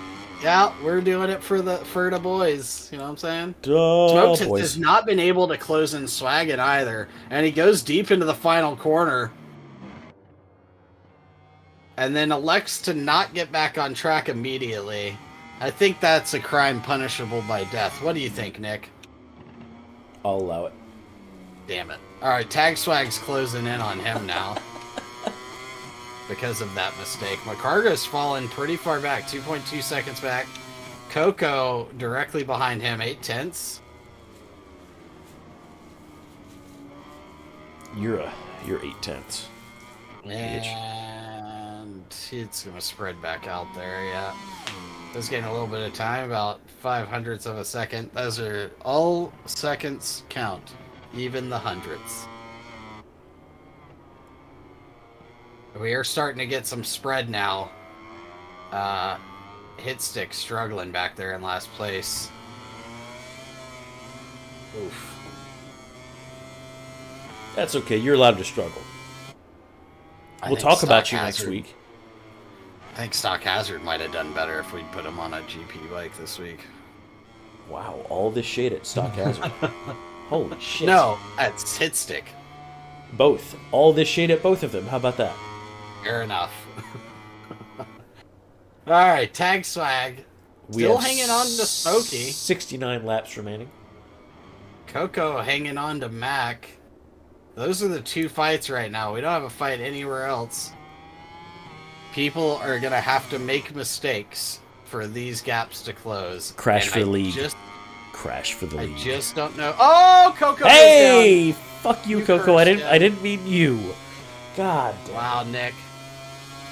S3: Yeah, we're doing it for the boys. You know what I'm saying?
S1: Oh,
S3: Smoke Tits
S1: boys.
S3: has not been able to close in Swaggin either, and he goes deep into the final corner, and then elects to not get back on track immediately. I think that's a crime punishable by death. What do you think, Nick?
S1: I'll allow it.
S3: Damn it. Alright, Tag Swag's closing in on him now. Because of that mistake. McCargo's fallen pretty far back, 2.2 seconds back. Coco directly behind him, 8/10.
S1: You're 8/10.
S3: And it's going to spread back out there, yeah. It's getting a little bit of time, about 0.05 of a second. Those are all seconds count, even the hundredths. We are starting to get some spread now. Hitstick struggling back there in last place. Oof.
S1: That's okay. You're allowed to struggle.
S3: I
S1: We'll
S3: think
S1: talk about
S3: Stock
S1: you next
S3: Hazard-
S1: week.
S3: I think Stock Hazard might have done better if we'd put him on a GP bike this week.
S1: Wow, all this shade at Stock Hazard. Holy shit.
S3: No, that's Hitstick.
S1: Both. All this shade at both of them. How about that?
S3: Fair enough. Alright, Tag Swag
S1: We
S3: Still
S1: have
S3: hanging on to Smokey.
S1: 69 laps remaining.
S3: Coco hanging on to Mac. Those are the two fights right now. We don't have a fight anywhere else. People are going to have to make mistakes for these gaps to close.
S1: Crash
S3: And
S1: for the
S3: I
S1: lead.
S3: Just,
S1: Crash for the
S3: I
S1: lead.
S3: just don't know. Oh, Coco goes
S1: Hey! Fuck you,
S3: You
S1: Coco. I
S3: first,
S1: didn't.
S3: yeah.
S1: I didn't mean you. God
S3: down.
S1: damn.
S3: Wow, Nick.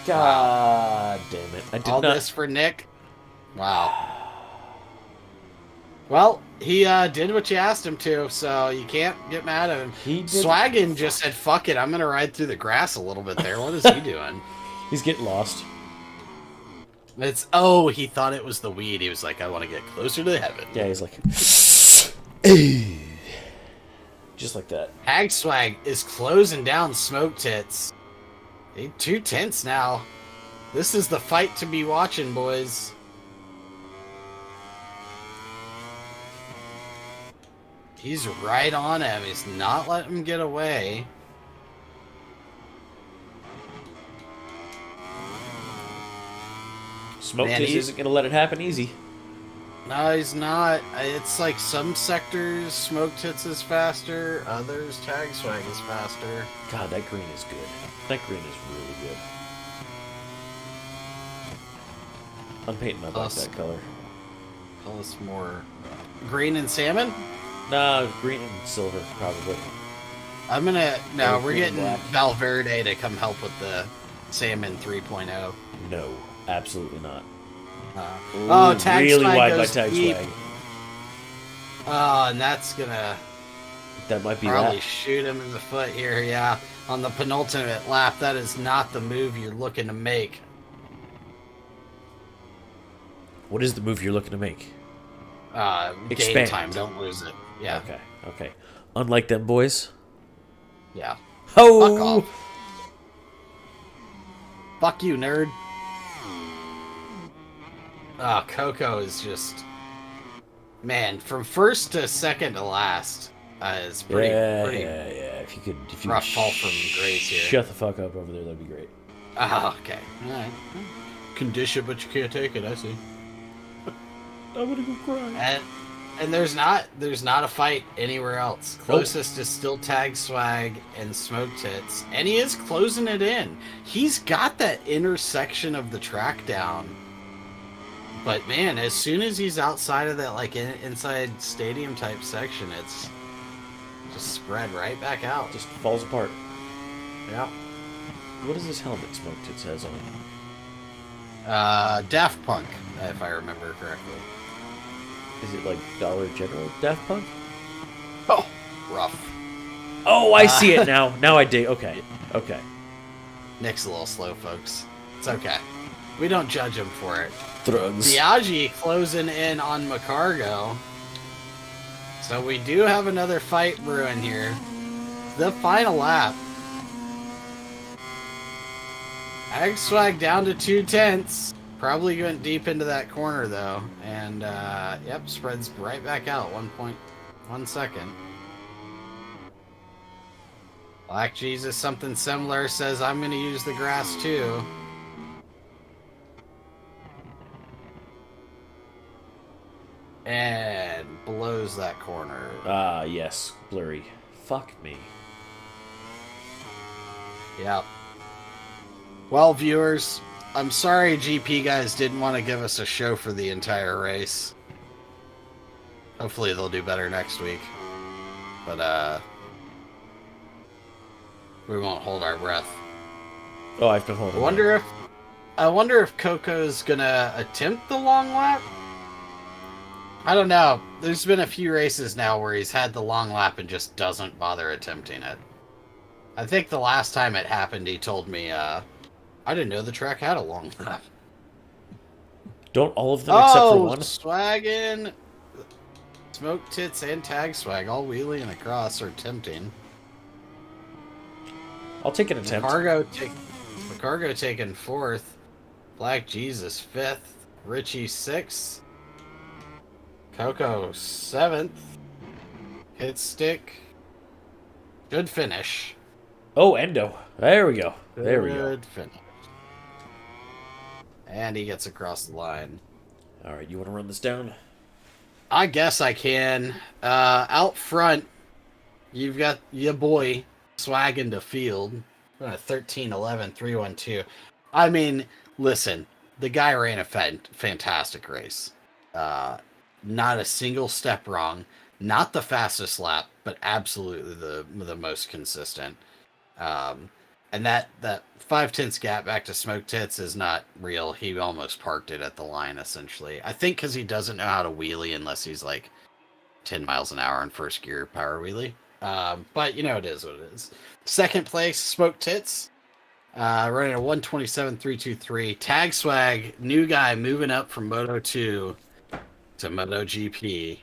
S1: God damn it. I did
S3: All
S1: not.
S3: this for Nick? Wow. Well, he did what you asked him to, so you can't get mad at him.
S1: He did.
S3: Swaggin just said, fuck it, I'm going to ride through the grass a little bit there. What is he doing?
S1: He's getting lost.
S3: He thought it was the weed. He was like, I want to get closer to heaven.
S1: Yeah, he's like. Just like that.
S3: Hag Swag is closing down Smoke Tits. 2 tenths now. This is the fight to be watching, boys. He's right on him. He's not letting him get away.
S1: Smoke
S3: Man,
S1: Tits
S3: he's-
S1: isn't gonna let it happen easy.
S3: No, he's not. It's like some sectors Smoke Tits is faster, others Tag Swag is faster.
S1: God, that green is good. That green is really good. Unpainted, I like
S3: Plus-
S1: that color.
S3: Call this more green and salmon.
S1: No, green and silver, probably.
S3: I'm gonna. No,
S1: Or
S3: we're
S1: green
S3: getting
S1: and black.
S3: Valverde to come help with the salmon 3.0.
S1: No, absolutely not.
S3: Oh, Tag
S1: really
S3: Swag
S1: wide by
S3: goes
S1: Tag
S3: deep.
S1: Swag.
S3: Oh, and that's gonna
S1: That might be
S3: probably
S1: that.
S3: shoot him in the foot here. Yeah, on the penultimate lap, that is not the move you're looking to make.
S1: What is the move you're looking to make?
S3: Game
S1: Expand.
S3: time, don't lose it. Yeah,
S1: Okay, okay. Unlike them boys.
S3: yeah.
S1: Oh!
S3: Fuck off. Fuck you, nerd. Ah, Coco is just... Man, from first to second to last is pretty,
S1: yeah.
S3: pretty...
S1: If you
S3: rough
S1: could
S3: fall from grace here.
S1: Shut the fuck up over there, that'd be great.
S3: Ah, okay. Alright. Can dish it, but you can't take it, I see.
S1: I'm gonna go cry.
S3: And there's not a fight anywhere else. Closest is still Tag Swag and Smoke Tits, and he is closing it in. He's got that intersection of the track down. But man, as soon as he's outside of that like inside stadium type section, it's just spread right back out.
S1: Just falls apart.
S3: Yeah.
S1: What is this helmet Smoke Tits has on?
S3: Daft Punk, if I remember correctly.
S1: Is it like Dollar General Daft Punk?
S3: Oh, rough.
S1: Oh, I see it now. Now I dig. Okay, okay.
S3: Nick's a little slow, folks. It's okay. We don't judge him for it.
S1: Drugs.
S3: Biaggi closing in on McCargo. So we do have another fight brewing here. The final lap. Ag Swag down to 2 tenths. Probably went deep into that corner though. And yep, spreads right back out. 1.1 second. Black Jesus, something similar, says I'm gonna use the grass too. And blows that corner.
S1: Ah, yes. Blurry. Fuck me.
S3: Yep. Well, viewers, I'm sorry GP guys didn't want to give us a show for the entire race. Hopefully they'll do better next week. But, we won't hold our breath.
S1: Oh, I've been holding.
S3: I wonder if Coco's gonna attempt the long lap? I don't know. There's been a few races now where he's had the long lap and just doesn't bother attempting it. I think the last time it happened, he told me, I didn't know the track had a long lap.
S1: Don't all of them except for one?
S3: Swaggin', Smoke Tits, and Tag Swag all wheeling across or attempting.
S1: I'll take an attempt.
S3: McCargo taking 4th. Black Jesus 5th. Richie 6th. Coco 7th. Hit Stick. Good finish.
S1: Oh, Endo. There we go. There we go.
S3: Good finish. And he gets across the line.
S1: All right, you want to run this down?
S3: I guess I can. Out front, you've got your boy swagging to field. 13-11-3-1-2. I mean, listen, the guy ran a fantastic race. Not a single step wrong. Not the fastest lap, but absolutely the most consistent. And that 5/10 gap back to Smoke Tits is not real. He almost parked it at the line, essentially. I think because he doesn't know how to wheelie unless he's like 10 miles an hour in first gear power wheelie. But, it is what it is. Second place, Smoke Tits. Running a 127.323. Tag Swag, new guy moving up from Moto 2 to Moto GP.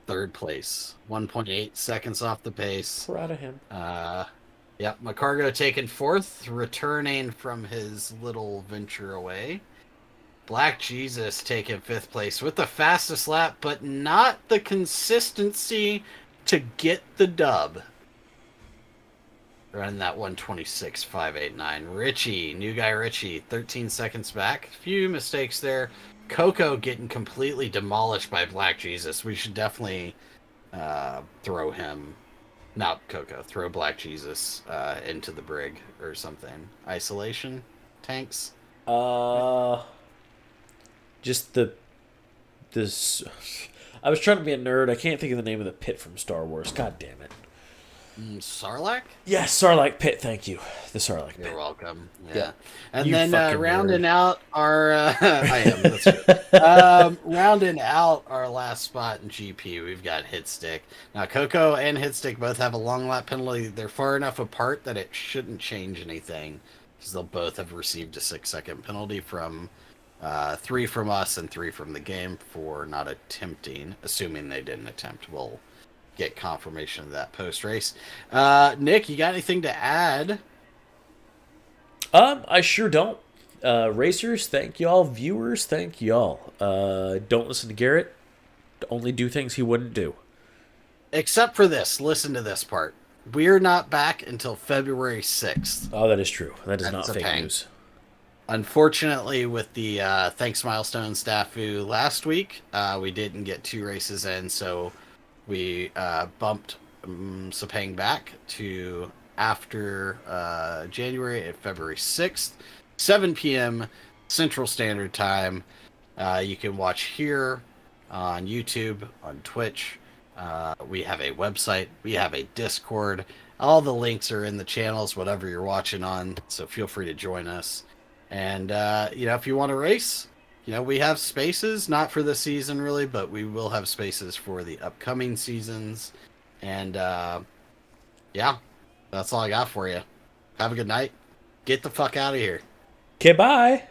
S3: Third place. 1.8 seconds off the pace.
S1: Proud of him.
S3: Yep, McCargo taking fourth, returning from his little venture away. Black Jesus taking fifth place with the fastest lap, but not the consistency to get the dub. Running that 126.589. Richie, new guy Richie, 13 seconds back. Few mistakes there. Coco getting completely demolished by Black Jesus. We should definitely throw him. Not Coco. Throw Black Jesus into the brig or something. Isolation tanks.
S1: Just this. I was trying to be a nerd. I can't think of the name of the pit from Star Wars. God damn it.
S3: Sarlacc?
S1: Yes, Sarlacc pit. Thank you. The Sarlacc pit.
S3: You're welcome. Yeah.
S1: Yeah.
S3: And
S1: You
S3: then
S1: fucking
S3: rounding
S1: nerd.
S3: out our I am, that's true. Rounding out our last spot in GP, we've got Hitstick. Now Coco and Hitstick both have a long lap penalty. They're far enough apart that it shouldn't change anything, because they'll both have received a 6-second penalty from 3 from us and 3 from the game for not attempting, assuming they didn't attempt. We'll get confirmation of that post race. Nick, you got anything to add?
S1: I sure don't. Racers, thank y'all. Viewers, thank y'all. Don't listen to Garrett. Only do things he wouldn't do.
S3: Except for this. Listen to this part. We're not back until February 6th.
S1: Oh, that is true. That is not
S3: That's a
S1: fake
S3: pain.
S1: news.
S3: Unfortunately, with the Thanks Milestone snafu last week, we didn't get 2 races in, so we bumped Sepang back to after January at February 6th, 7 p.m. Central Standard Time. You can watch here on YouTube, on Twitch. We have a website. We have a Discord. All the links are in the channels, whatever you're watching on, so feel free to join us. And, if you want to race, we have spaces, not for this season really, but we will have spaces for the upcoming seasons. And, that's all I got for you. Have a good night. Get the fuck out of here.
S1: Okay, bye.